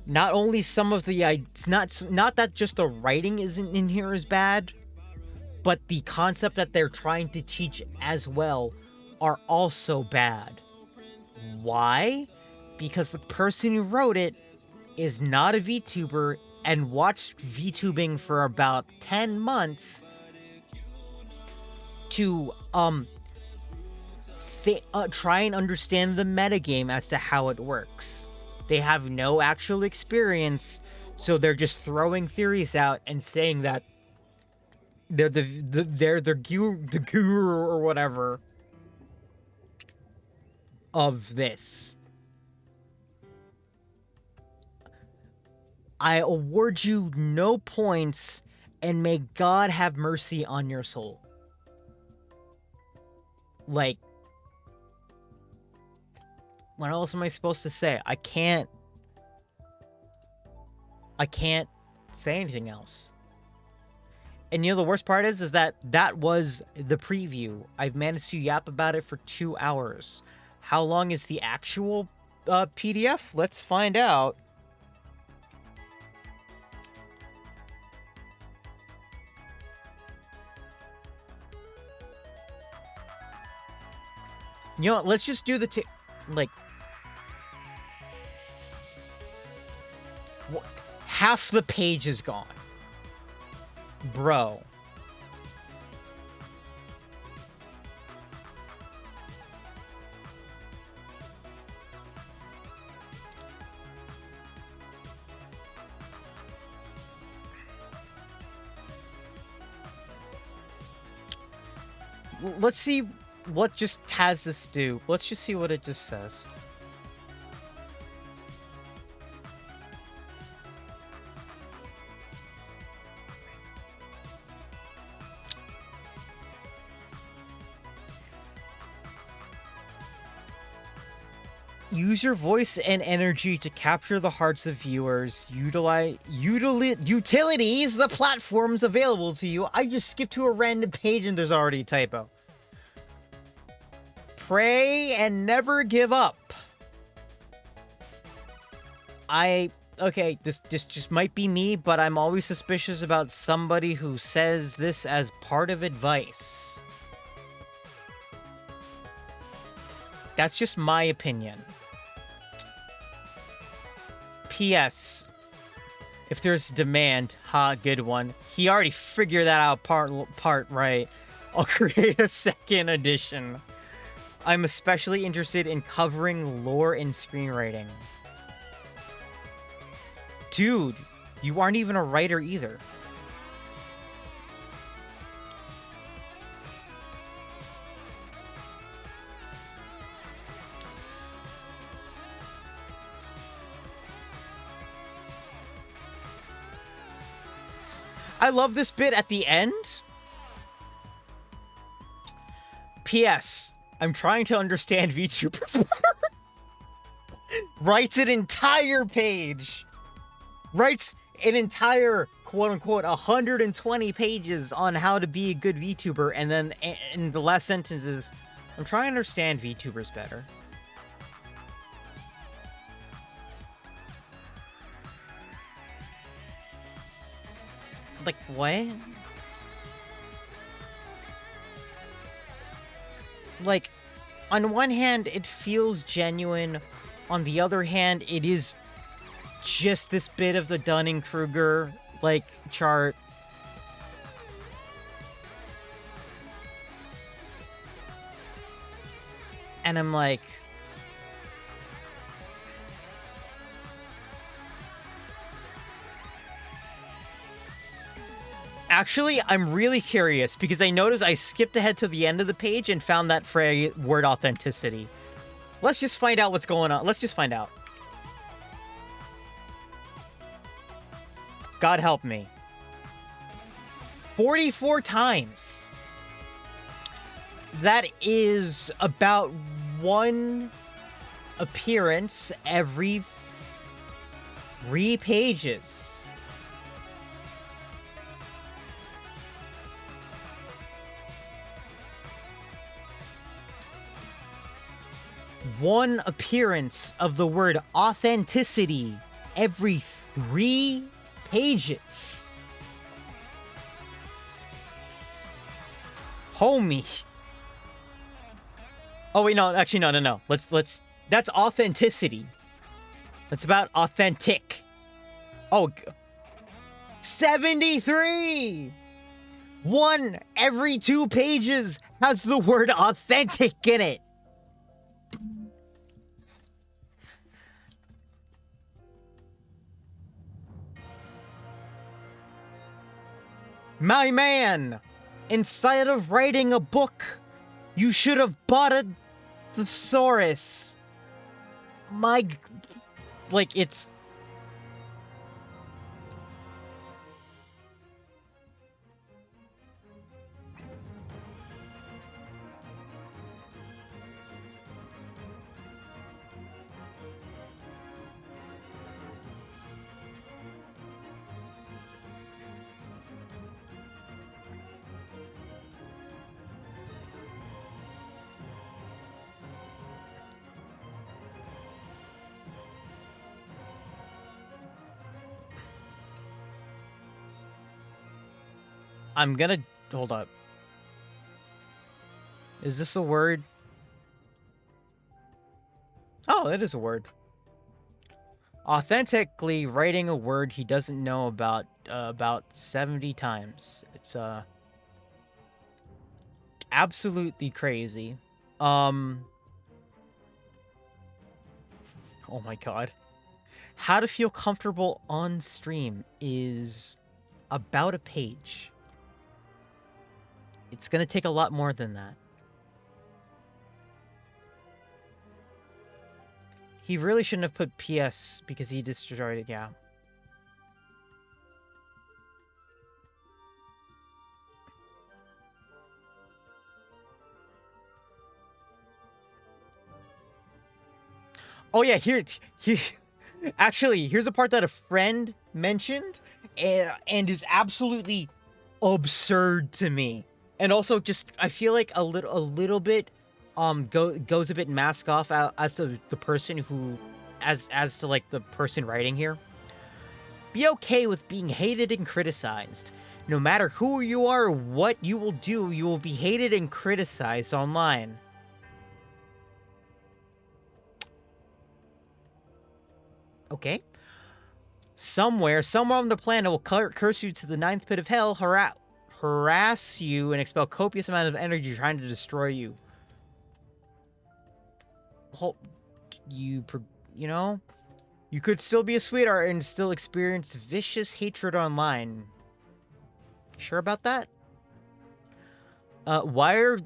Not only some of the... It's not that just the writing isn't in here as bad, but the concept that they're trying to teach as well are also bad. Why? Because the person who wrote it is not a VTuber and watched VTubing for about 10 months to try and understand the metagame as to how it works. They have no actual experience, so they're just throwing theories out and saying that they're the guru or whatever. of this, I award you no points, and may God have mercy on your soul. Like, what else am I supposed to say? I can't say anything else. And you know the worst part is that was the preview. I've managed to yap about it for 2 hours. How long is the actual PDF? Let's find out. You know what? Let's just do the half the page is gone. Bro. Let's see what just has this do. Let's just see what it just says. Use your voice and energy to capture the hearts of viewers. Utilize utilities, the platforms available to you. I just skipped to a random page and there's already a typo. Pray and never give up. Okay, this just might be me, but I'm always suspicious about somebody who says this as part of advice. That's just my opinion. P.S. If there's demand, good one. He already figured that out part right. I'll create a second edition. I'm especially interested in covering lore and screenwriting. Dude, you aren't even a writer either. I love this bit at the end. P.S. I'm trying to understand VTubers better. Writes an entire page. Writes an entire, quote-unquote, 120 pages on how to be a good VTuber, and then in the last sentence is, I'm trying to understand VTubers better. Like, what? Like, on one hand, it feels genuine. On the other hand, it is just this bit of the Dunning-Kruger, like, chart. And I'm like... Actually, I'm really curious, because I noticed I skipped ahead to the end of the page and found that word authenticity. Let's just find out what's going on. Let's just find out. God help me. 44 times. That is about one appearance every 3 pages. One appearance of the word authenticity every 3 pages. Homie. Oh wait, no, actually no. Let's that's authenticity. That's about authentic. Oh, 73. One every 2 pages has the word authentic in it. My man, instead of writing a book, you should have bought a thesaurus. Like, it's... I'm gonna... Hold up. Is this a word? Oh, that is a word. Authentically writing a word he doesn't know about 70 times. It's absolutely crazy. Oh my god. How to feel comfortable on stream is about a page. It's gonna take a lot more than that. He really shouldn't have put PS because he destroyed it, yeah. Oh yeah, actually, here's a part that a friend mentioned and is absolutely absurd to me. And also just, I feel like a little bit goes a bit mask off as to the person who, as to like the person writing here. Be okay with being hated and criticized. No matter who you are or what you will do, you will be hated and criticized online. Okay. Somewhere on the planet will curse you to the ninth pit of hell, harass you, and expel copious amount of energy trying to destroy you. You know? You could still be a sweetheart and still experience vicious hatred online. Sure about that? Why are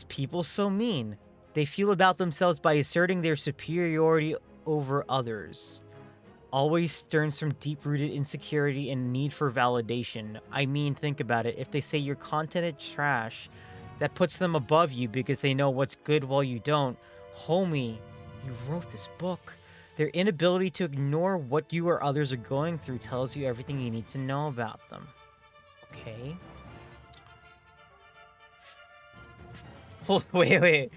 people so mean? They feel about themselves by asserting their superiority over others. Always stems from deep-rooted insecurity and need for validation. I mean, think about it. If they say your content is trash, that puts them above you because they know what's good while you don't. Homie, you wrote this book. Their inability to ignore what you or others are going through tells you everything you need to know about them. Okay. Hold, wait.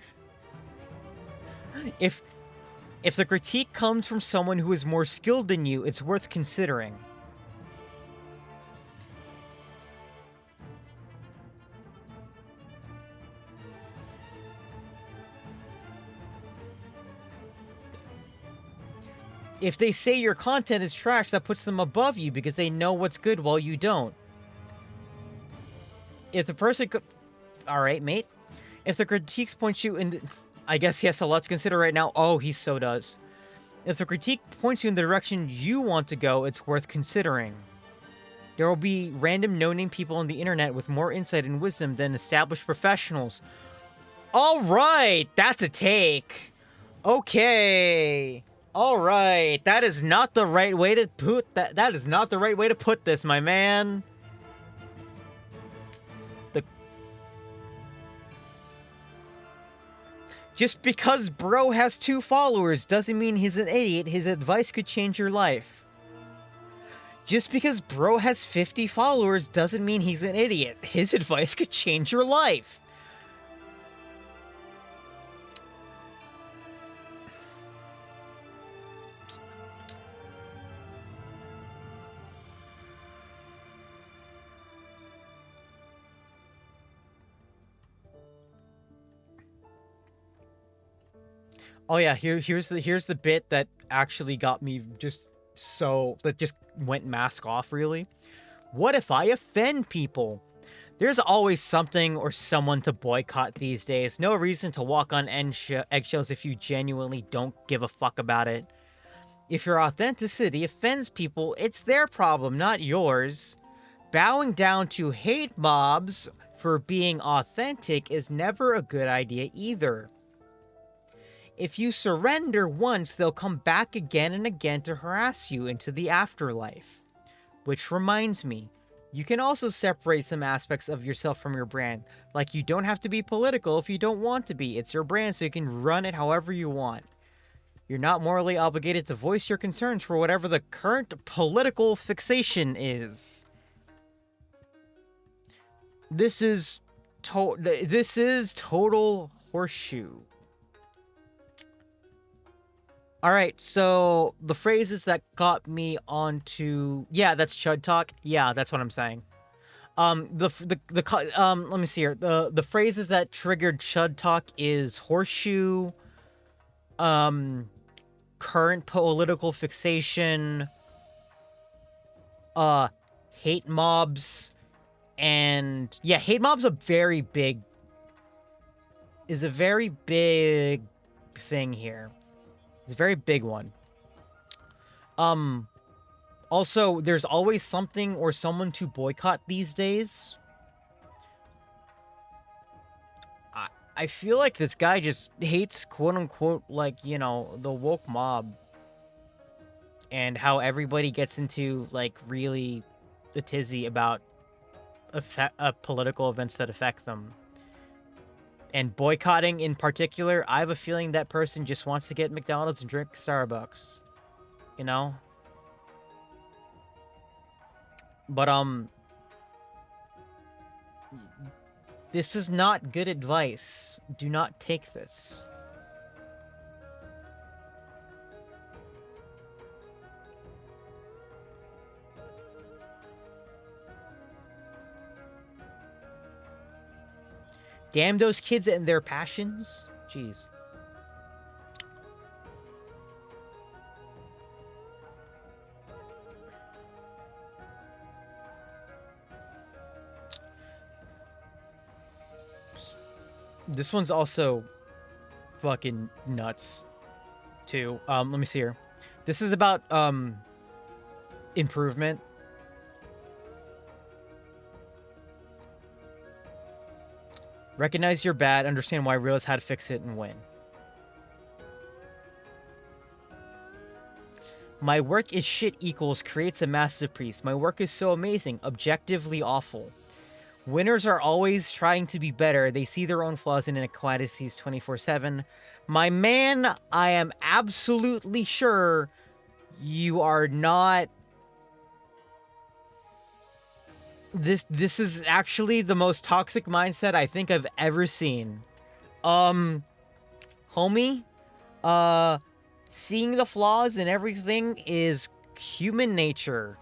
If the critique comes from someone who is more skilled than you, it's worth considering. If they say your content is trash, that puts them above you because they know what's good while you don't. If the person... Alright, mate. If the critiques point you in... I guess he has a lot to consider right now. Oh, he so does. If the critique points you in the direction you want to go, it's worth considering. There will be random no-name people on the internet with more insight and wisdom than established professionals. Alright, that's a take. Okay. Alright, that is not the right way to put that. That is not the right way to put this, my man. Just because bro has 2 followers doesn't mean he's an idiot. His advice could change your life. Just because bro has 50 followers doesn't mean he's an idiot. His advice could change your life. Oh yeah, here's the bit that actually got me that just went mask off, really. What if I offend people? There's always something or someone to boycott these days. No reason to walk on eggshells if you genuinely don't give a fuck about it. If your authenticity offends people, it's their problem, not yours. Bowing down to hate mobs for being authentic is never a good idea either. If you surrender once, they'll come back again and again to harass you into the afterlife. Which reminds me, you can also separate some aspects of yourself from your brand. Like, you don't have to be political if you don't want to be. It's your brand, so you can run it however you want. You're not morally obligated to voice your concerns for whatever the current political fixation is. This is total horseshoe. All right, so the phrases that got me onto, yeah, that's Chud talk. Yeah, that's what I'm saying. Let me see here. The phrases that triggered Chud talk is horseshoe, current political fixation, hate mobs, and yeah, hate mobs is a very big thing here. It's a very big one. Also, there's always something or someone to boycott these days. I feel like this guy just hates, quote-unquote, like, you know, the woke mob. And how everybody gets into, like, really a tizzy about political events that affect them. And boycotting in particular, I have a feeling that person just wants to get McDonald's and drink Starbucks. You know? But, this is not good advice. Do not take this. Damn those kids and their passions. Jeez. This one's also fucking nuts, too. Let me see here. This is about, improvement. Recognize you're bad, understand why, realize how to fix it, and win. My work is shit equals creates a masterpiece. My work is so amazing, objectively awful. Winners are always trying to be better. They see their own flaws and inequalities 24/7. My man, I am absolutely sure you are not... This is actually the most toxic mindset I think I've ever seen. Homie, seeing the flaws in everything is human nature.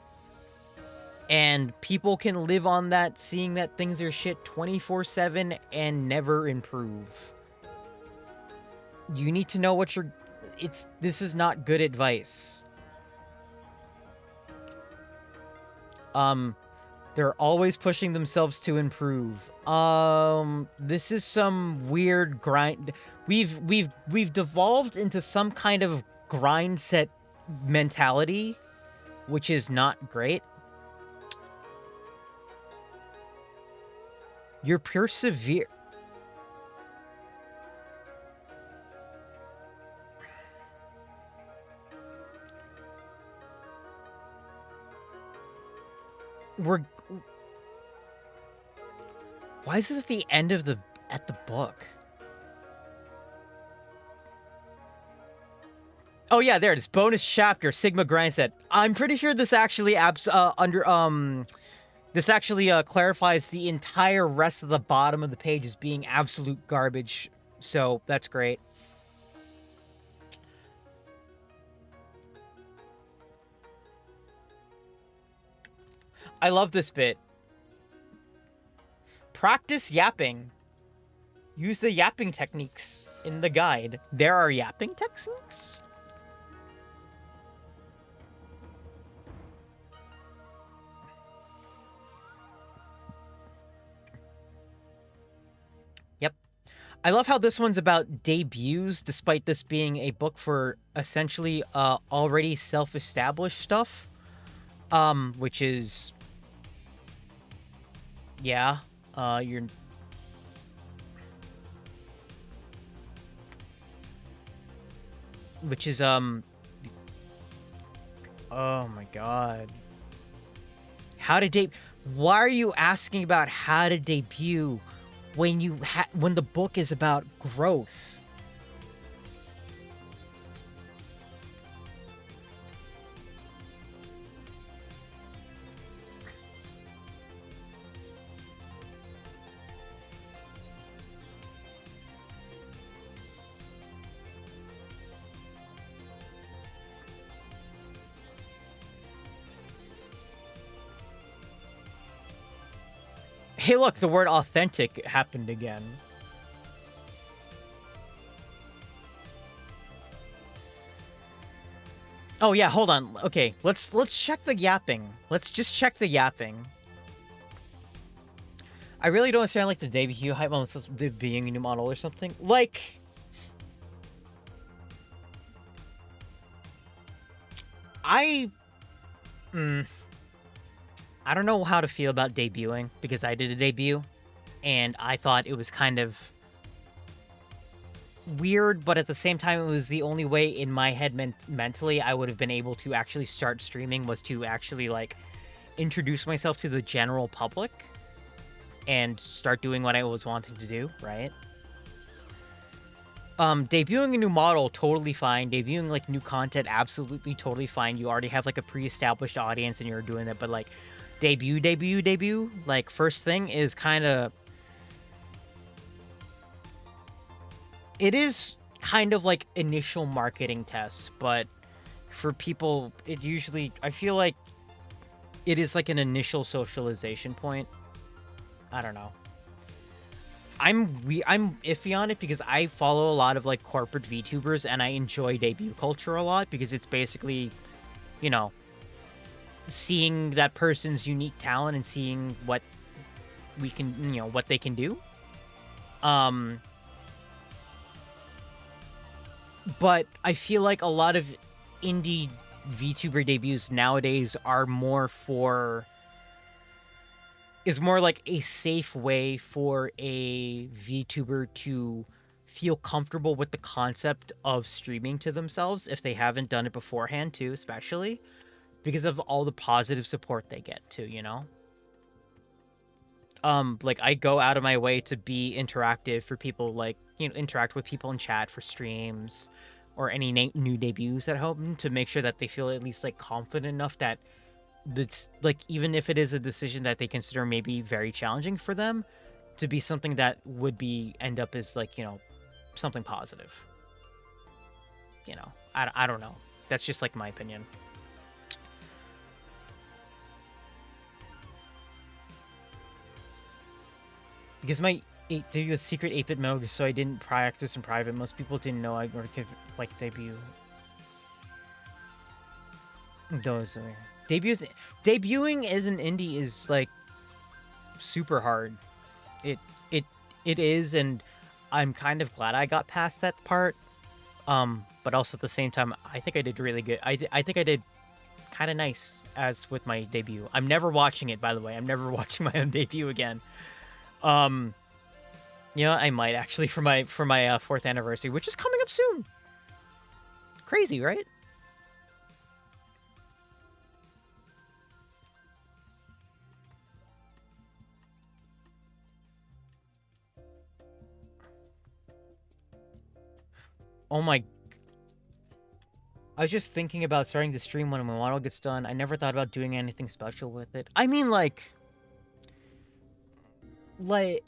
And people can live on that, seeing that things are shit 24/7 and never improve. You need to know what you're... This is not good advice. They're always pushing themselves to improve. This is some weird grind. We've devolved into some kind of grind set mentality, which is not great. You're persevere. Why is this at the end of the book? Oh yeah, there it is. Bonus chapter, Sigma Grindset. I'm pretty sure this actually clarifies the entire rest of the bottom of the page as being absolute garbage. So that's great. I love this bit. Practice yapping. Use the yapping techniques in the guide. There are yapping techniques? Yep. I love how this one's about debuts, despite this being a book for essentially already self-established stuff. Which is... Yeah. which is oh my god. Why are you asking about how to debut when when the book is about growth? Hey, look, the word authentic happened again. Oh yeah, hold on. Okay, let's check the yapping. Let's just check the yapping. I really don't understand like the debut hype on this being a new model or something. Like, I don't know how to feel about debuting because I did a debut and I thought it was kind of weird, but at the same time, it was the only way in my head mentally I would have been able to actually start streaming was to actually like introduce myself to the general public and start doing what I was wanting to do, right? Debuting a new model, totally fine. Debuting like new content, absolutely totally fine. You already have like a pre-established audience and you're doing that, but like debut, like first thing is kind of, it is kind of like initial marketing tests, but for people, it usually, I feel like it is like an initial socialization point. I don't know. I'm iffy on it because I follow a lot of like corporate VTubers and I enjoy debut culture a lot because it's basically, you know, seeing that person's unique talent and seeing what we can, you know, what they can do. But I feel like a lot of indie VTuber debuts nowadays are more like a safe way for a VTuber to feel comfortable with the concept of streaming to themselves if they haven't done it beforehand too, especially because of all the positive support they get too, you know? Like I go out of my way to be interactive for people, like, you know, interact with people in chat for streams or any new debuts that help them to make sure that they feel at least like confident enough that that's like, even if it is a decision that they consider maybe very challenging for them, to be something that would end up as like, you know, something positive. You know, I don't know. That's just like my opinion. Because my debut was secret 8-bit mode, so I didn't practice in private. Most people didn't know I could like debut. Those debuting as an indie is like super hard. It is, and I'm kind of glad I got past that part. But also at the same time, I think I did really good. I think I did kind of nice as with my debut. I'm never watching it, by the way. I'm never watching my own debut again. You know, I might actually for my 4th anniversary, which is coming up soon. Crazy, right? Oh my... I was just thinking about starting to stream when my model gets done. I never thought about doing anything special with it. I mean, like... I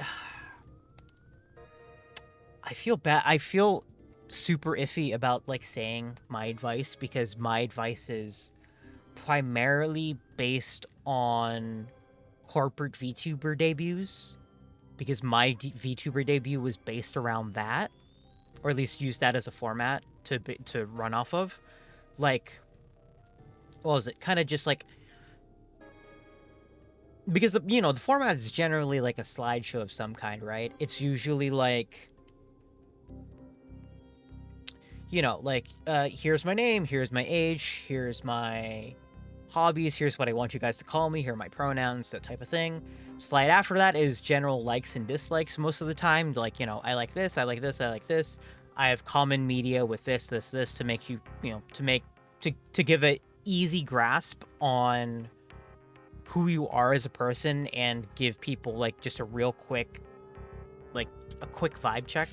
feel bad. I feel super iffy about, like, saying my advice because my advice is primarily based on corporate VTuber debuts because my VTuber debut was based around that, or at least use that as a format to run off of. Like, what was it? Kind of just like, because the format is generally like a slideshow of some kind, right? It's usually like, like, here's my name, here's my age, here's my hobbies, here's what I want you guys to call me, here are my pronouns, that type of thing. Slide after that is general likes and dislikes most of the time. Like, I like this, I like this, I like this. I have common media with this to make you, to give a easy grasp on who you are as a person and give people like just a real quick, like a quick vibe check.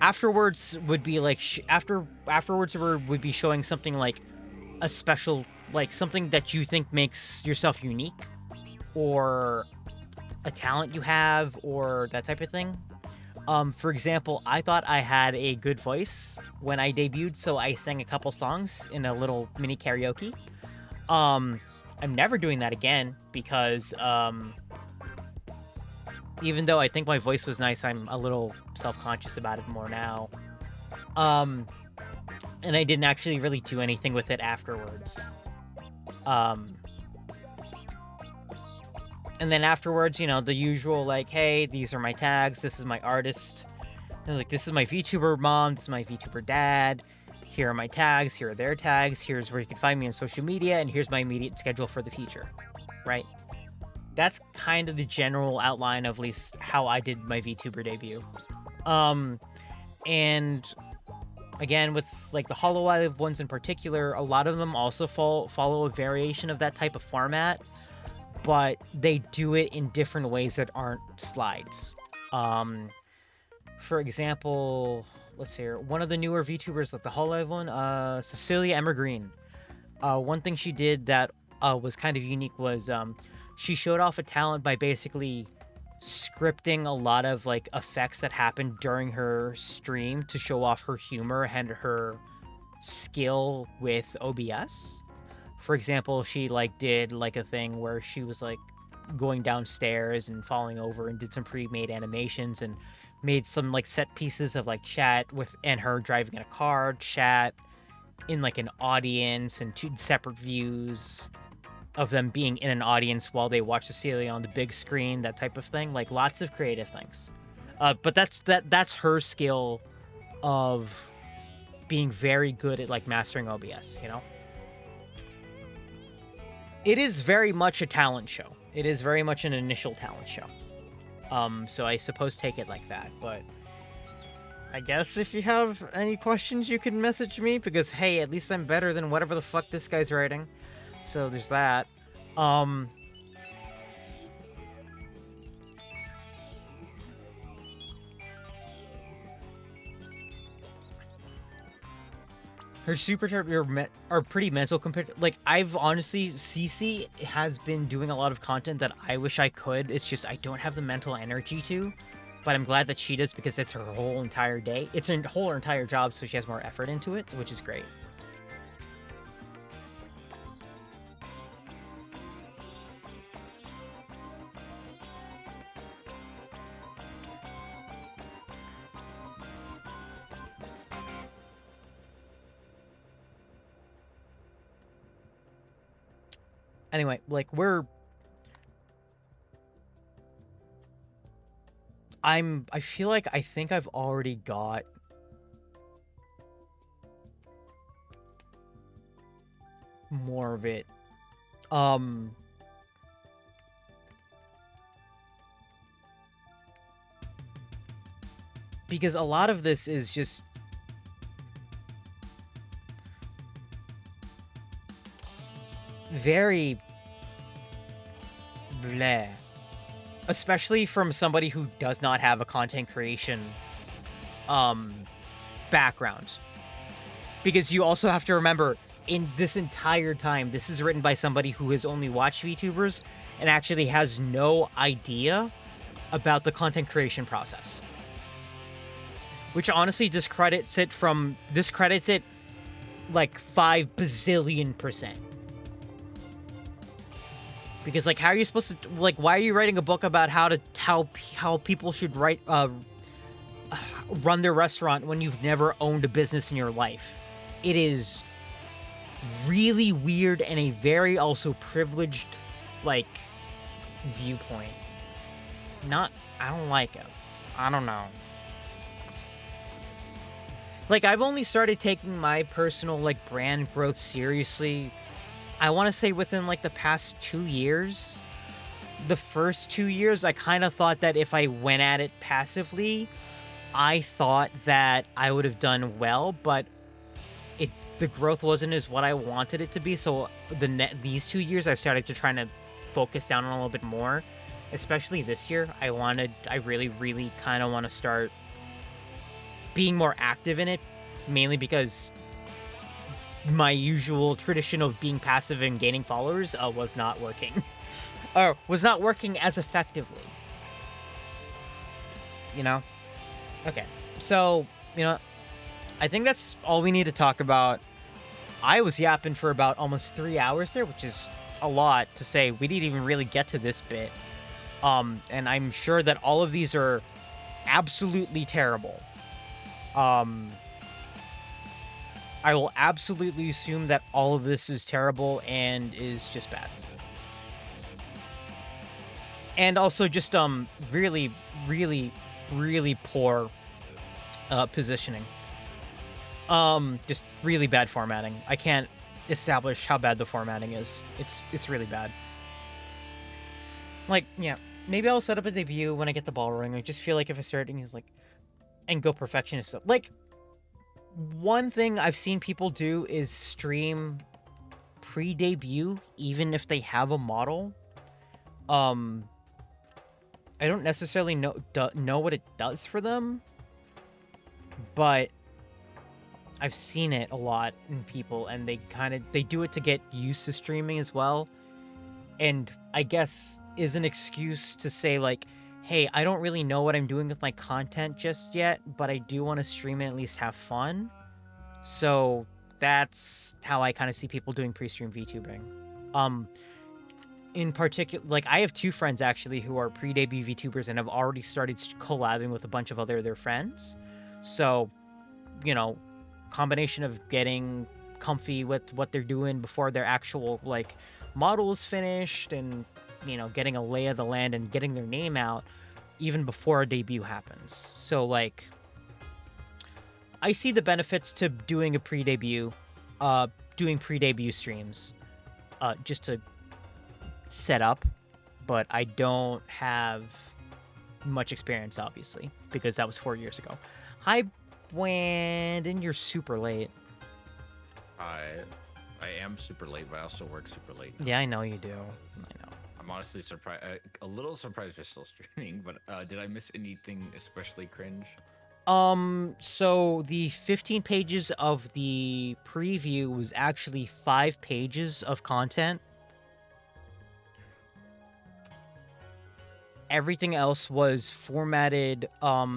Afterwards would be like afterwards would be showing something like a special, like something that you think makes yourself unique, or a talent you have, or that type of thing. For example, I thought I had a good voice when I debuted, so I sang a couple songs in a little mini karaoke. I'm never doing that again because even though I think my voice was nice, I'm a little self-conscious about it more now. And I didn't actually really do anything with it afterwards. And then afterwards, the usual, like, hey, these are my tags, this is my artist. And like, this is my VTuber mom, this is my VTuber dad. Here are my tags, here are their tags, here's where you can find me on social media, and here's my immediate schedule for the future, right? That's kind of the general outline of at least how I did my VTuber debut. And again, with like the Hololive ones in particular, a lot of them also follow a variation of that type of format, but they do it in different ways that aren't slides. For example, let's see here, one of the newer VTubers, like the Hololive one, Cecilia Emma Green. One thing she did that was kind of unique was she showed off a talent by basically scripting a lot of like effects that happened during her stream to show off her humor and her skill with OBS. For example, she like did like a thing where she was like going downstairs and falling over and did some pre-made animations and made some like set pieces of like chat with and her driving in a car, chat in like an audience, and two separate views of them being in an audience while they watch Cecilia on the big screen, that type of thing. Like lots of creative things. But that's her skill of being very good at like mastering OBS, It is very much a talent show. It is very much an initial talent show. So I suppose take it like that, but I guess if you have any questions, you can message me, because hey, at least I'm better than whatever the fuck this guy's writing. So there's that. Her supercharged are pretty mental compared to, like, I've honestly, Cece has been doing a lot of content that I wish I could. It's just I don't have the mental energy to, but I'm glad that she does, because it's her whole entire day. It's her whole entire job, so she has more effort into it, which is great. Anyway, like, I feel like I think I've already got more of it. Because a lot of this is just very bleh. Especially from somebody who does not have a content creation background. Because you also have to remember, in this entire time, this is written by somebody who has only watched VTubers and actually has no idea about the content creation process. Which honestly discredits it like 5 bazillion%. Because, like, how are you supposed to, like, why are you writing a book about how people should run their restaurant when you've never owned a business in your life? It is really weird and a very also privileged, like, viewpoint. I don't like it. I don't know. Like, I've only started taking my personal, like, brand growth seriously, I want to say within, like, the past 2 years. the first 2 years, I kind of thought that if I went at it passively, I thought that I would have done well, but the growth wasn't as what I wanted it to be. So these 2 years, I started to try to focus down on a little bit more, especially this year. I really, really kind of want to start being more active in it, mainly because my usual tradition of being passive and gaining followers was not working. Or was not working as effectively. You know? Okay. So, I think that's all we need to talk about. I was yapping for about almost 3 hours there, which is a lot to say. We didn't even really get to this bit. And I'm sure that all of these are absolutely terrible. I will absolutely assume that all of this is terrible and is just bad. And also just really, really, really poor positioning. Just really bad formatting. I can't establish how bad the formatting is. It's really bad. Like, yeah, maybe I'll set up a debut when I get the ball rolling. I just feel like if I start and go perfectionist stuff. Like, one thing I've seen people do is stream pre-debut, even if they have a model. I don't necessarily know what it does for them, but I've seen it a lot in people, and they do it to get used to streaming as well. And I guess is an excuse to say like, hey, I don't really know what I'm doing with my content just yet, but I do want to stream and at least have fun. So that's how I kind of see people doing pre-stream VTubing. In particular, like, I have 2 friends actually who are pre-debut VTubers and have already started collabing with a bunch of their friends. So, combination of getting comfy with what they're doing before their actual model is finished, and getting a lay of the land and getting their name out even before a debut happens. So I see the benefits to doing a pre-debut, doing pre-debut streams, just to set up, but I don't have much experience, obviously, because that was 4 years ago. Hi, Brandon, you're super late. I am super late, but I also work super late now. Yeah, I know you do. I know. I'm honestly surprised, a little surprised you're still streaming, but did I miss anything especially cringe? So the 15 pages of the preview was actually 5 pages of content. Everything else was formatted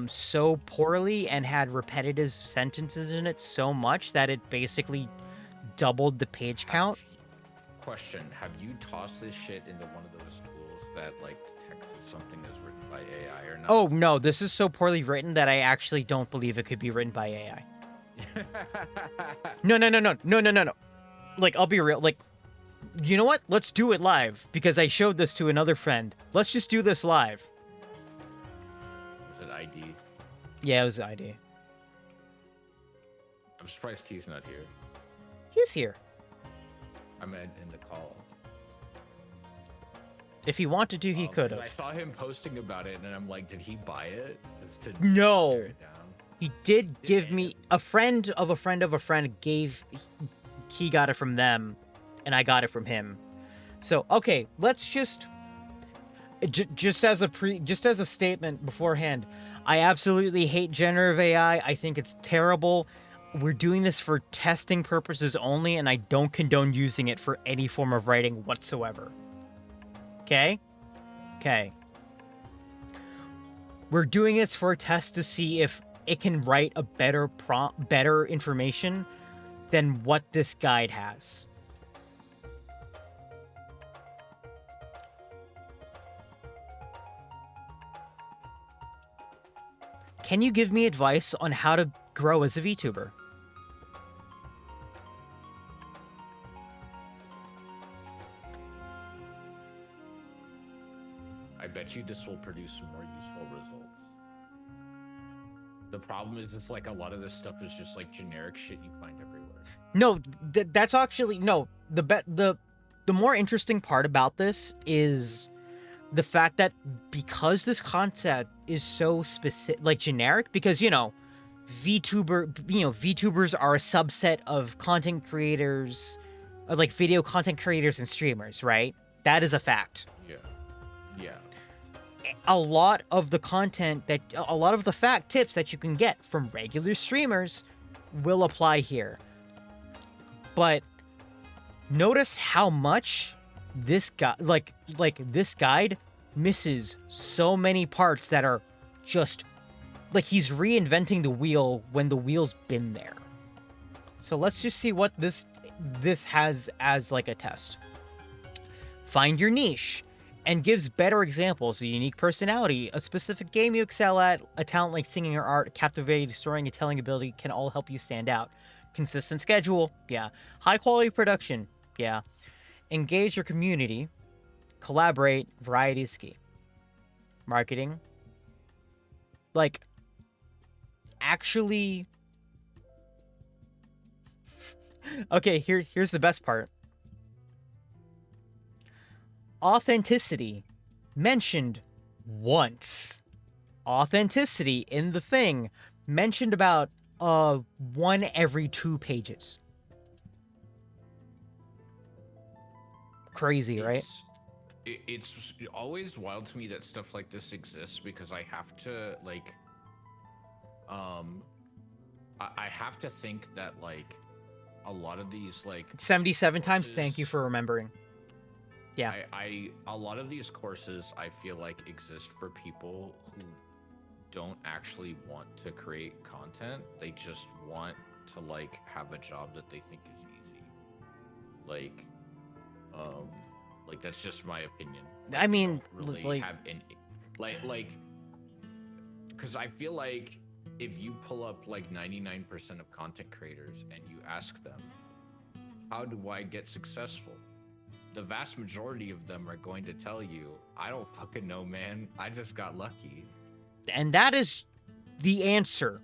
so poorly and had repetitive sentences in it so much that it basically doubled the page count. Question, have you tossed this shit into one of those tools that detects if something is written by AI or not? Oh no, this is so poorly written that I actually don't believe it could be written by AI. No. I'll be real, you know what? Let's do it live, because I showed this to another friend. Let's just do this live. Was it ID? Yeah, it was ID. I'm surprised he's not here. He's here. I meant in the call. If he wanted to, he could I have. saw him posting about it, and I'm like, did he buy it? Just to No. tear it down? He did give me a friend of a friend of a friend he got it from them, and I got it from him. So okay, let's just as a statement beforehand, I absolutely hate generative AI. I think it's terrible. We're doing this for testing purposes only, and I don't condone using it for any form of writing whatsoever. Okay? We're doing this for a test to see if it can write a better information than what this guide has. Can you give me advice on how to grow as a VTuber? I bet you this will produce some more useful results. The problem is it's a lot of this stuff is just generic shit you find everywhere. No, that's actually no. The more interesting part about this is the fact that because this concept is so specific, like generic, because VTubers are a subset of content creators, like video content creators and streamers, right? That is a fact. Yeah. A lot of the fact tips that you can get from regular streamers will apply here. But notice how much this guy, like this guide misses so many parts that are just like he's reinventing the wheel when the wheel's been there. So let's just see what this has as like a test. Find your niche and gives better examples: a unique personality, a specific game you excel at, a talent like singing or art, captivating, storytelling, and telling ability can all help you stand out. Consistent schedule, yeah. High quality production, yeah. Engage your community, collaborate, variety is key. Marketing, like, actually. Okay, here's the best part. Authenticity mentioned once. Authenticity in the thing mentioned about 1 every 2 pages. Crazy, right? It's always wild to me that stuff like this exists, because I have to like I have to think that like a lot of these like 77 times. courses- Thank you for remembering. Yeah. I a lot of these courses I feel like exist for people who don't actually want to create content. They just want to like have a job that they think is easy. Like that's just my opinion. I mean, Don't really like- have any like because I feel like if you pull up like 99% of content creators and you ask them, how do I get successful? The vast majority of them are going to tell you, I don't fucking know, man. I just got lucky. And that is the answer.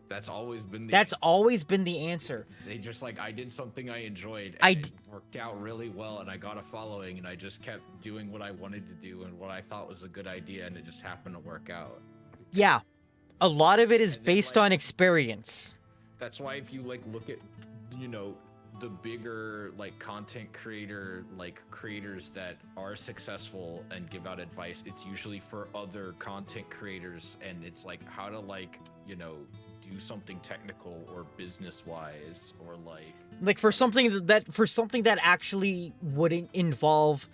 That's always been the That's answer. always been the answer. They just like, I did something I enjoyed, I and d- it worked out really well, and I got a following, and I just kept doing what I wanted to do and what I thought was a good idea, and it just happened to work out. Yeah. A lot of it is And then, based like- on experience. That's why if you like look at, the bigger like content creator, like creators that are successful and give out advice, it's usually for other content creators, and it's like how to like, do something technical or business wise, or like For something that actually wouldn't involve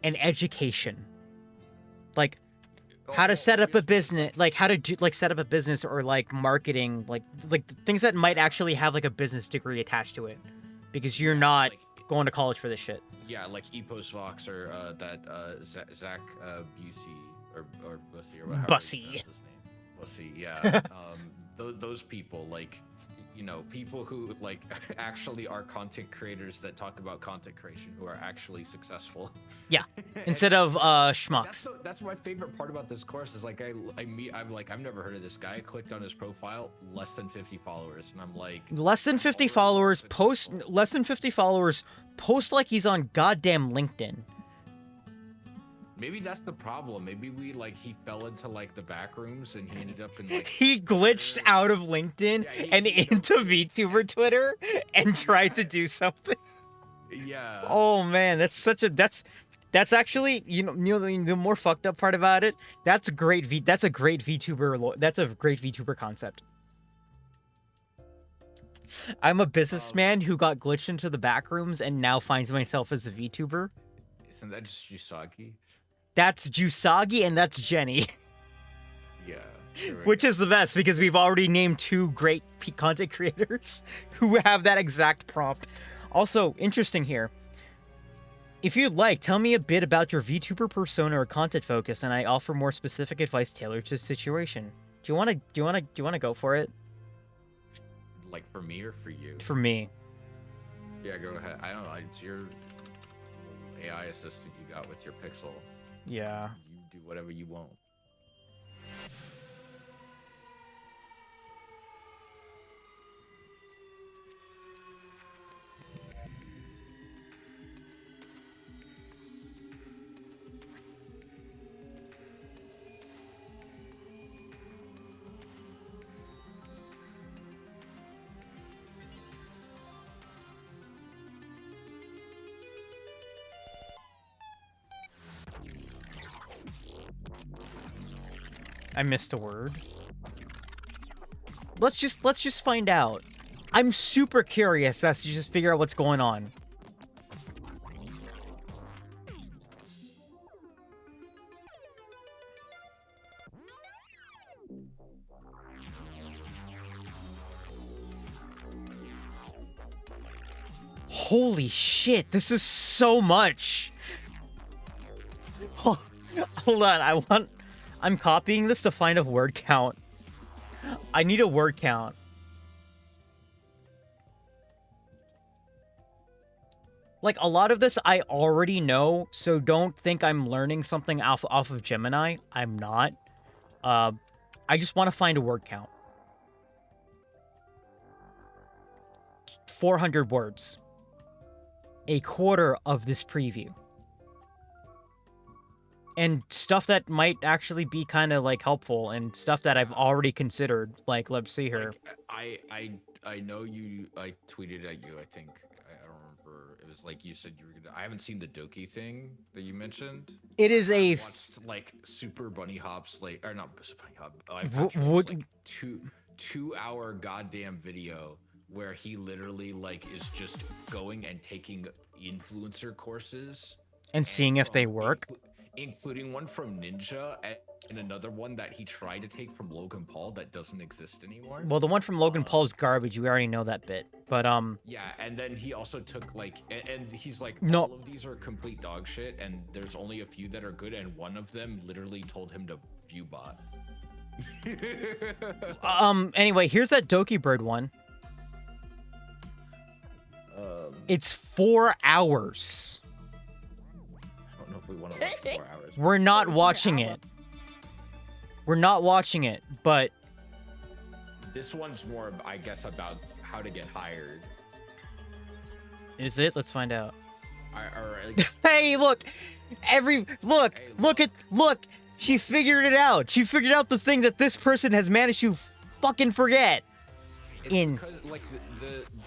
an education. Like how to set up a business, like how to do set up a business, or like marketing, like things that might actually have like a business degree attached to it, because you're not like, going to college for this shit. yeah, like Epos Vox or Zach Busey or Bussy or whatever. Bussy. His name. Bussy, yeah. Those people, like, people who like actually are content creators that talk about content creation, who are actually successful. Yeah. Instead of schmucks. That's my favorite part about this course is like I've never heard of this guy. I clicked on his profile, less than 50 followers, and I'm like, Less than 50 already followers, successful. post like he's on goddamn LinkedIn. Maybe that's the problem. Maybe he fell into like the back rooms and he ended up in like He glitched out of LinkedIn Yeah, and into VTuber Twitter and tried to do something. yeah. Oh man, that's actually, the more fucked up part about it, that's a great VTuber concept. I'm a businessman who got glitched into the back rooms and now finds myself as a VTuber. Isn't that just Usagi? That's Jusagi and that's Jenny, Yeah. Sure. which is the best because we've already named 2 great content creators who have that exact prompt. Also, interesting here. If you'd like, tell me a bit about your VTuber persona or content focus, and I offer more specific advice tailored to the situation. Do you want to go for it? Like for me or for you? For me. Yeah, go ahead. I don't know. It's your AI assistant you got with your Pixel. Yeah. You do whatever you want. I missed a word. Let's just find out. I'm super curious as to just figure out what's going on. Holy shit, this is so much. Hold on, I'm copying this to find a word count. I need a word count. Like, a lot of this I already know, so don't think I'm learning something off of Gemini. I'm not. I just want to find a word count. 400 words. A quarter of this preview. And stuff that might actually be kind of like helpful and stuff that I've already considered. Like, let's see here. Like, I know you. I tweeted at you. I think I don't remember. It was like you said you were gonna. I haven't seen the Doki thing that you mentioned. It is I a watched like Super Bunny Hops, like or not Super Bunny Hop. would- Like two-hour goddamn video where he literally like is just going and taking influencer courses and seeing if they from- work. including one from Ninja and another one that he tried to take from Logan Paul that doesn't exist anymore. Well, the one from Logan Paul is garbage. We already know that bit. But Yeah, and then he also took like, and he's like, No. all of these are complete dog shit, and there's only a few that are good, and one of them literally told him to view bot. anyway, here's that Doki Bird one. It's 4 hours. I don't know if we want to watch 4 hours. We're not watching it. We're not watching it, but This one's more, I guess, about how to get hired. is it? Let's find out. Or like, Hey, look! Look! Hey, Look! She figured it out. She figured out the thing that this person has managed to fucking forget. it's In- because, like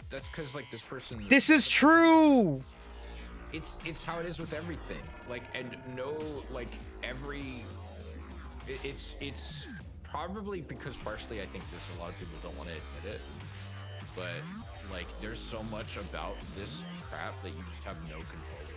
that's because like this person. This is true. It's how it is with everything. Like, and no, like every. It's probably because partially I think there's a lot of people don't want to admit it, but like there's so much about this crap that you just have no control over,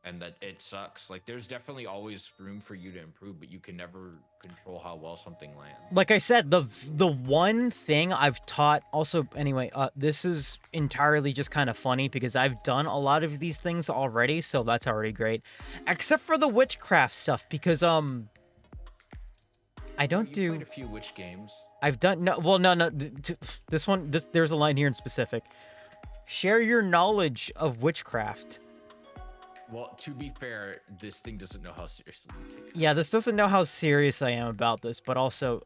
and that it sucks. Like there's definitely always room for you to improve, but you can never control how well something lands. Like I said, the one thing I've taught also anyway, this is entirely just kind of funny because I've done a lot of these things already, so that's already great. Except for the witchcraft stuff, because I don't You do played a few witch games. I've done no this one there's a line here in specific. Share your knowledge of witchcraft. Well, to be fair, this thing doesn't know how seriously you take it. Yeah, this doesn't know how serious I am about this, but also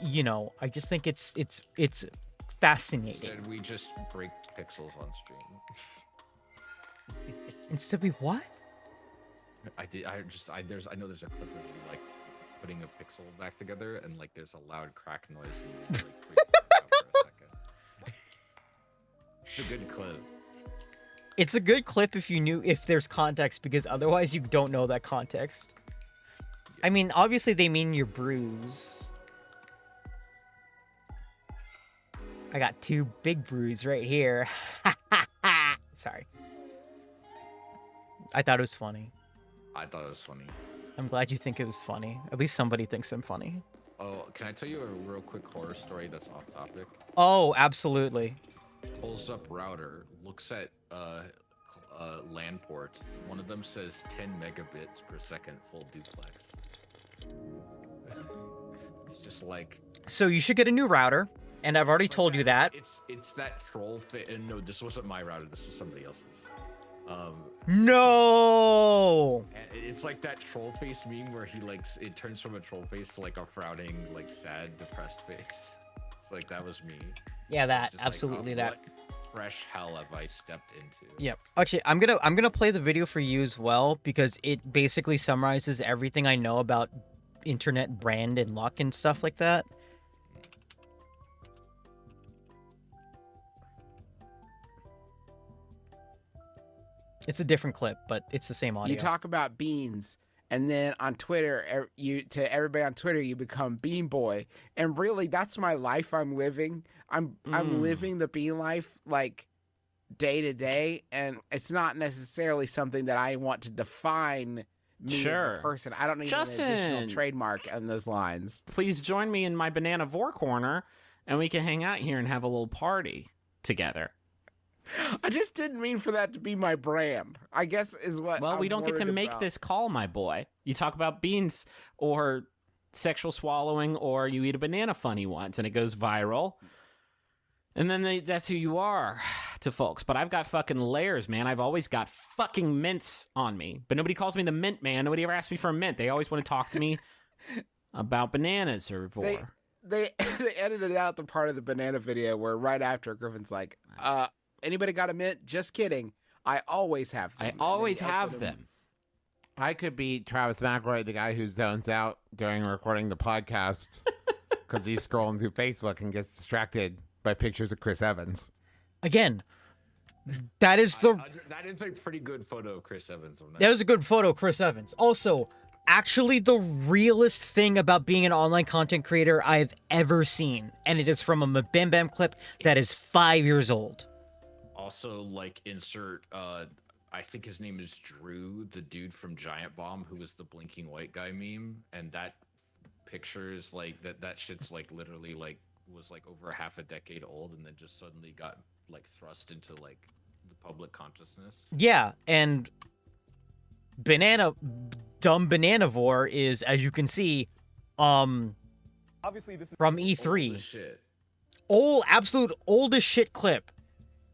you know, I just think it's fascinating. Instead, we just break pixels on stream. Instead we what? I know there's a clip of you like putting a pixel back together and like there's a loud crack noise and you like freak out for a second. It's a good clip. It's a good clip if there's context, because otherwise you don't know that context. I mean, obviously they mean your bruise. I got 2 big bruises right here. Sorry. I thought it was funny. I thought it was funny. I'm glad you think it was funny. At least somebody thinks I'm funny. Oh, can I tell you a real quick horror story that's off topic? Oh, absolutely. Pulls up router, looks at LAN ports. One of them says 10 megabits per second full duplex. It's just like. So you should get a new router, and I've already told you that. It's that troll fit. And no, this wasn't my router. This was somebody else's. No. And it's like that troll face meme where he like it turns from a troll face to like a frowning, like sad, depressed face. It's like that was me. Yeah, that It's just like, absolutely that. what fresh hell have I stepped into? Yep. Actually, I'm gonna play the video for you as well, because it basically summarizes everything I know about internet brand and luck and stuff like that. It's a different clip, but it's the same audio. You talk about beans, and then on Twitter, to everybody on Twitter, you become Bean Boy, and really, that's my life I'm living. I'm living the Bean life like day to day, and it's not necessarily something that I want to define me as a person. I don't need an additional Justin. trademark on those lines. Please join me in my Banana Vor corner, and we can hang out here and have a little party together. I just didn't mean for that to be my brand, I guess is what. Well, we I'm don't get to worried make about. this call, my boy. You talk about beans or sexual swallowing, or you eat a banana funny once and it goes viral. And then that's who you are to folks. But I've got fucking layers, man. I've always got fucking mints on me. But nobody calls me the mint man. Nobody ever asks me for a mint. They always want to talk to me about bananas or vor. They edited out the part of the banana video where right after Griffin's like, anybody got a mint? Just kidding. I always have them. I And then always he have opened them. I could be Travis McElroy, the guy who zones out during recording the podcast because he's scrolling through Facebook and gets distracted by pictures of Chris Evans. Again, that is the That is a pretty good photo of Chris Evans. On that was a good photo, Chris Evans. Also, actually the realest thing about being an online content creator I've ever seen, and it is from a Mabim Bam clip that is 5 years old. Also, like, insert, I think his name is Drew, the dude from Giant Bomb, who was the blinking white guy meme, and that picture is like that shit's like literally like was like over half a decade old, and then just suddenly got like thrust into like the public consciousness. Yeah, and dumb Bananavore is, as you can see, Obviously, this is from Holy E3, shit. absolute oldest shit clip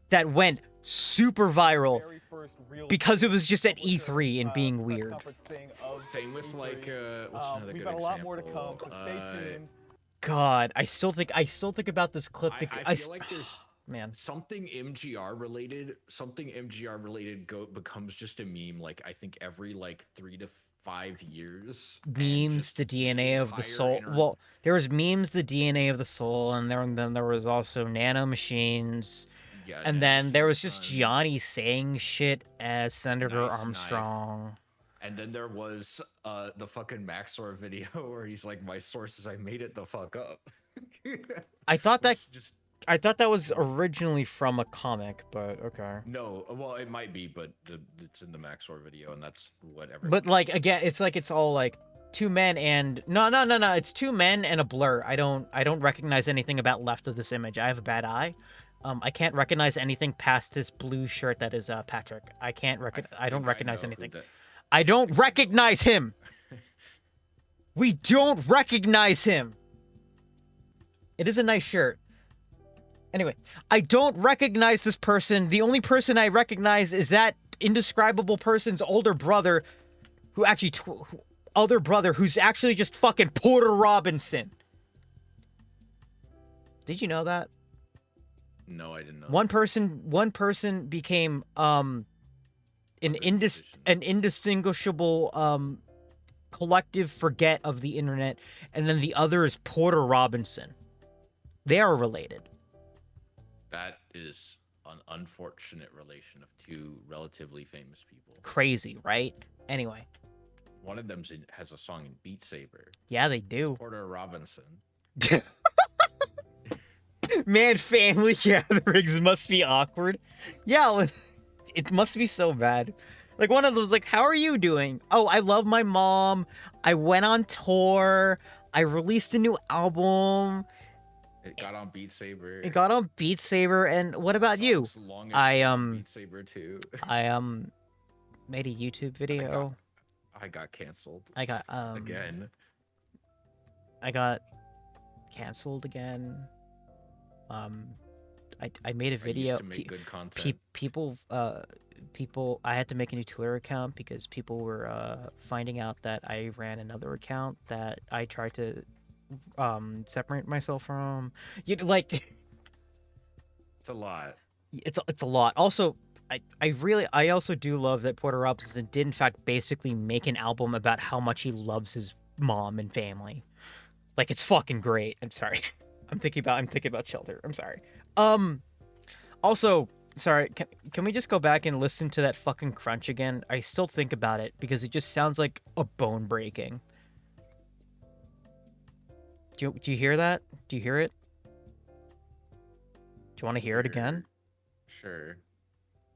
that went super viral very first real because it was just at E3 and being press weird. conference thing of Same with E3. like what's another We've good got a lot more to example? come, so stay tuned. God, I still think about this clip because I feel like there's man. something MGR related becomes just a meme like I think every like 3 to 5 years. and Memes, just the DNA of the entire soul. internet- Well, there was memes, the DNA of the soul, and then there was also nano machines, yeah, and Nano then there was Machine's just son. Gianni saying shit as Senator Nice knife. Armstrong. And then there was the fucking Maxor video where he's like, "My sources, I made it the fuck up." I thought that Which just was originally from a comic, but okay. no, well, it might be, but it's in the Maxor video, and that's whatever. But like again, it's all like two men and no, it's two men and a blur. I don't recognize anything about left of this image. I have a bad eye. I can't recognize anything past this blue shirt that is Patrick. I don't think recognize know who anything. that- I don't recognize him. We don't recognize him. It is a nice shirt. Anyway, I don't recognize this person. The only person I recognize is that indescribable person's older brother, who's actually just fucking Porter Robinson. Did you know that? No, I didn't know. One person became an indistinguishable collective forget of the internet, and then the other is Porter Robinson. They are related. That is an unfortunate relation of two relatively famous people. Crazy, right? Anyway, One of them has a song in Beat Saber. yeah, they do. Porter Robinson. Man, family gatherings must be awkward. Yeah, it must be so bad. Like one of those, like, how are you doing? Oh, I love my mom. I went on tour. I released a new album. It got on Beat Saber. It got on Beat Saber. And what about you? Song's long as I, shit, Beat Saber too. I made a YouTube video. I got canceled. I got again. I got canceled again. I made a video. I used to make good content. People I had to make a new Twitter account because people were finding out that I ran another account that I tried to separate myself from. Like It's a lot. it's a lot. Also, I also do love that Porter Robinson did in fact basically make an album about how much he loves his mom and family. Like, it's fucking great. I'm sorry. I'm thinking about Shelter. I'm sorry. Also, Sorry, can we just go back and listen to that fucking crunch again? I still think about it because it just sounds like a bone breaking. Do you hear that? Do you hear it? Do you want to hear it again? Sure.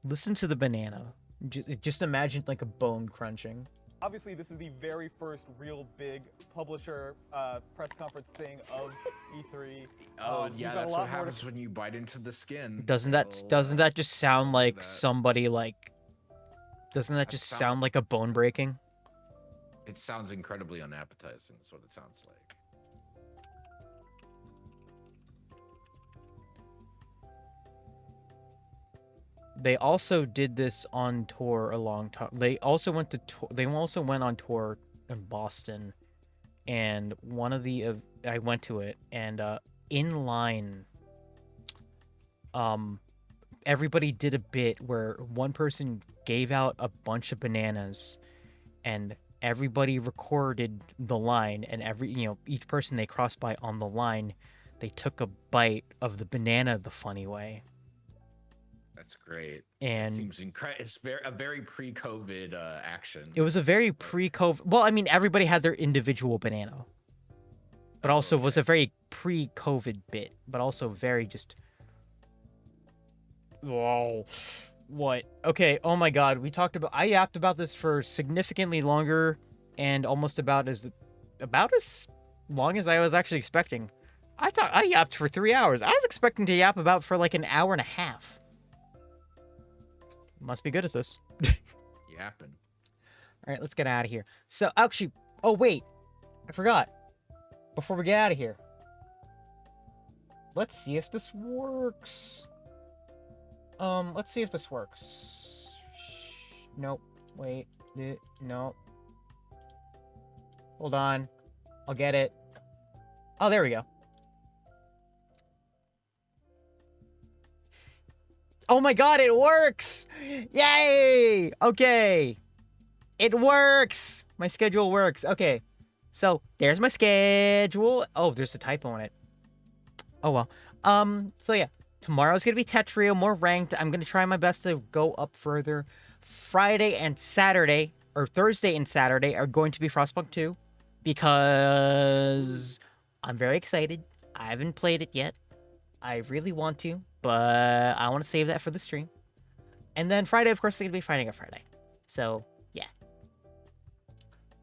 Listen to the banana. Just imagine like a bone crunching. Obviously, this is the very first real big publisher press conference thing of E3. Oh We've yeah, got a that's lot what more to- happens when you bite into the skin. Doesn't Well, that just sound like that- somebody like? Doesn't that That just sound- sound like a bone breaking? It sounds incredibly unappetizing. Is what it sounds like. They also did this on tour a long time. They also went to they also went on tour in Boston, and one of the I went to it, and in line, everybody did a bit where one person gave out a bunch of bananas, and everybody recorded the line, and each person they crossed by on the line, they took a bite of the banana the funny way. That's great. And It seems incredible. It's a very pre-COVID action. it was a very pre-COVID. Well, I mean, everybody had their individual banana, but also was a very pre-COVID bit, but also very just. Whoa, what? Okay. Oh my God, I yapped about this for significantly longer, and almost about as long as I was actually expecting. I yapped for 3 hours. I was expecting to yap about for like an hour and a half. Must be good at this. Yapping. All right, let's get out of here. So, actually, oh wait, I forgot. Before we get out of here, let's see if this works. Let's see if this works. Nope. Wait. No. Hold on. I'll get it. Oh, there we go. Oh my God, it works! Yay! Okay. It works! My schedule works. Okay. So, there's my schedule. Oh, there's a typo in it. Oh well. So yeah. Tomorrow's gonna be Tetrio, more ranked. I'm gonna try my best to go up further. Friday and Saturday, or Thursday and Saturday, are going to be Frostpunk 2. Because I'm very excited. I haven't played it yet. I really want to, but I want to save that for the stream. And then Friday, of course, is going to be Fighting a Friday. So, yeah.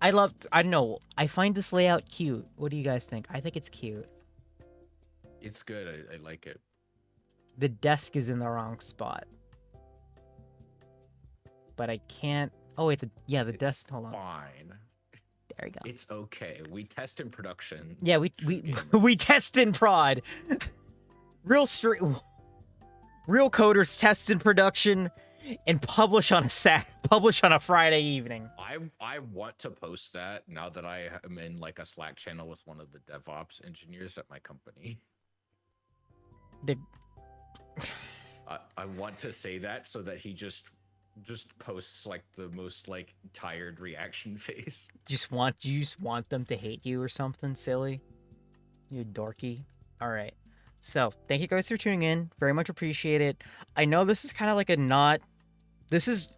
I don't know, I find this layout cute. What do you guys think? I think it's cute. It's good. I like it. The desk is in the wrong spot. But I can't... Oh, wait, the It's desk... Hold on. Fine. There we go. It's okay. We test in production. Yeah, we True gamers. we test in prod. Real coders test in production and publish on a Friday evening. I want to post that now that I am in like a Slack channel with one of the DevOps engineers at my company. I want to say that so that he just posts like the most like tired reaction face. You just want them to hate you or something silly? You dorky. All right. So, thank you guys for tuning in. Very much appreciate it. I know this is kind of like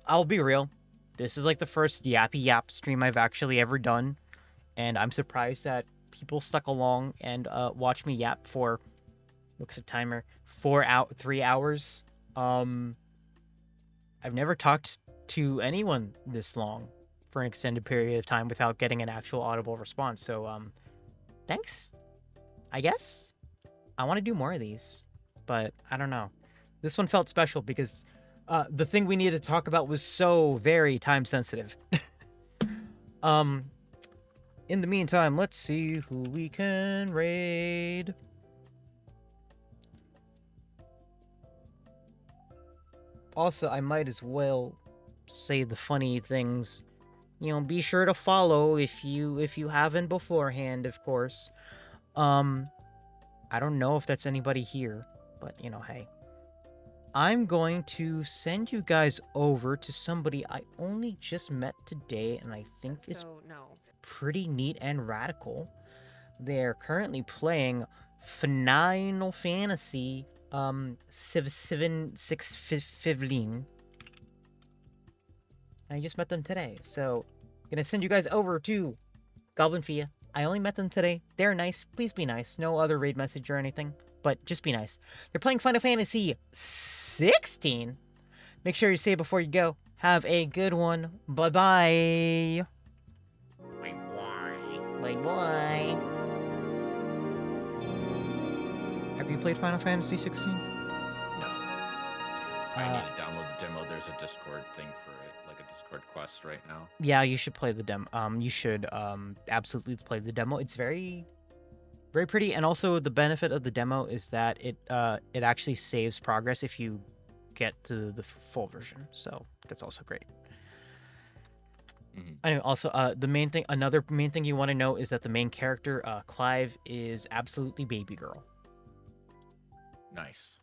I'll be real. This is like the first yappy yap stream I've actually ever done. And I'm surprised that people stuck along and watched me yap for, looks at timer, 3 hours. I've never talked to anyone this long for an extended period of time without getting an actual audible response. So, thanks, I guess. I want to do more of these, but I don't know. This one felt special because the thing we needed to talk about was so very time sensitive. In the meantime, let's see who we can raid. Also, I might as well say the funny things. You know, be sure to follow if you haven't beforehand, of course. I don't know if that's anybody here, but you know, hey. I'm going to send you guys over to somebody I only just met today, and I think is pretty neat and radical. They're currently playing Final Fantasy Sivlin. I just met them today, so I'm gonna send you guys over to Goblin Fia. I only met them today. They're nice. Please be nice. No other raid message or anything, but just be nice. They're playing Final Fantasy 16. Make sure you save before you go. Have a good one. Bye-bye. Bye-bye. Have you played Final Fantasy 16? No. I need to download the demo. There's a Discord thing for it, like a Discord quest right now. Yeah, you should play the demo. You should absolutely play the demo. It's very, very pretty, and also the benefit of the demo is that it actually saves progress if you get to the full version. So that's also great. Anyway, also another main thing you want to know is that the main character, Clive, is absolutely baby girl. Nice.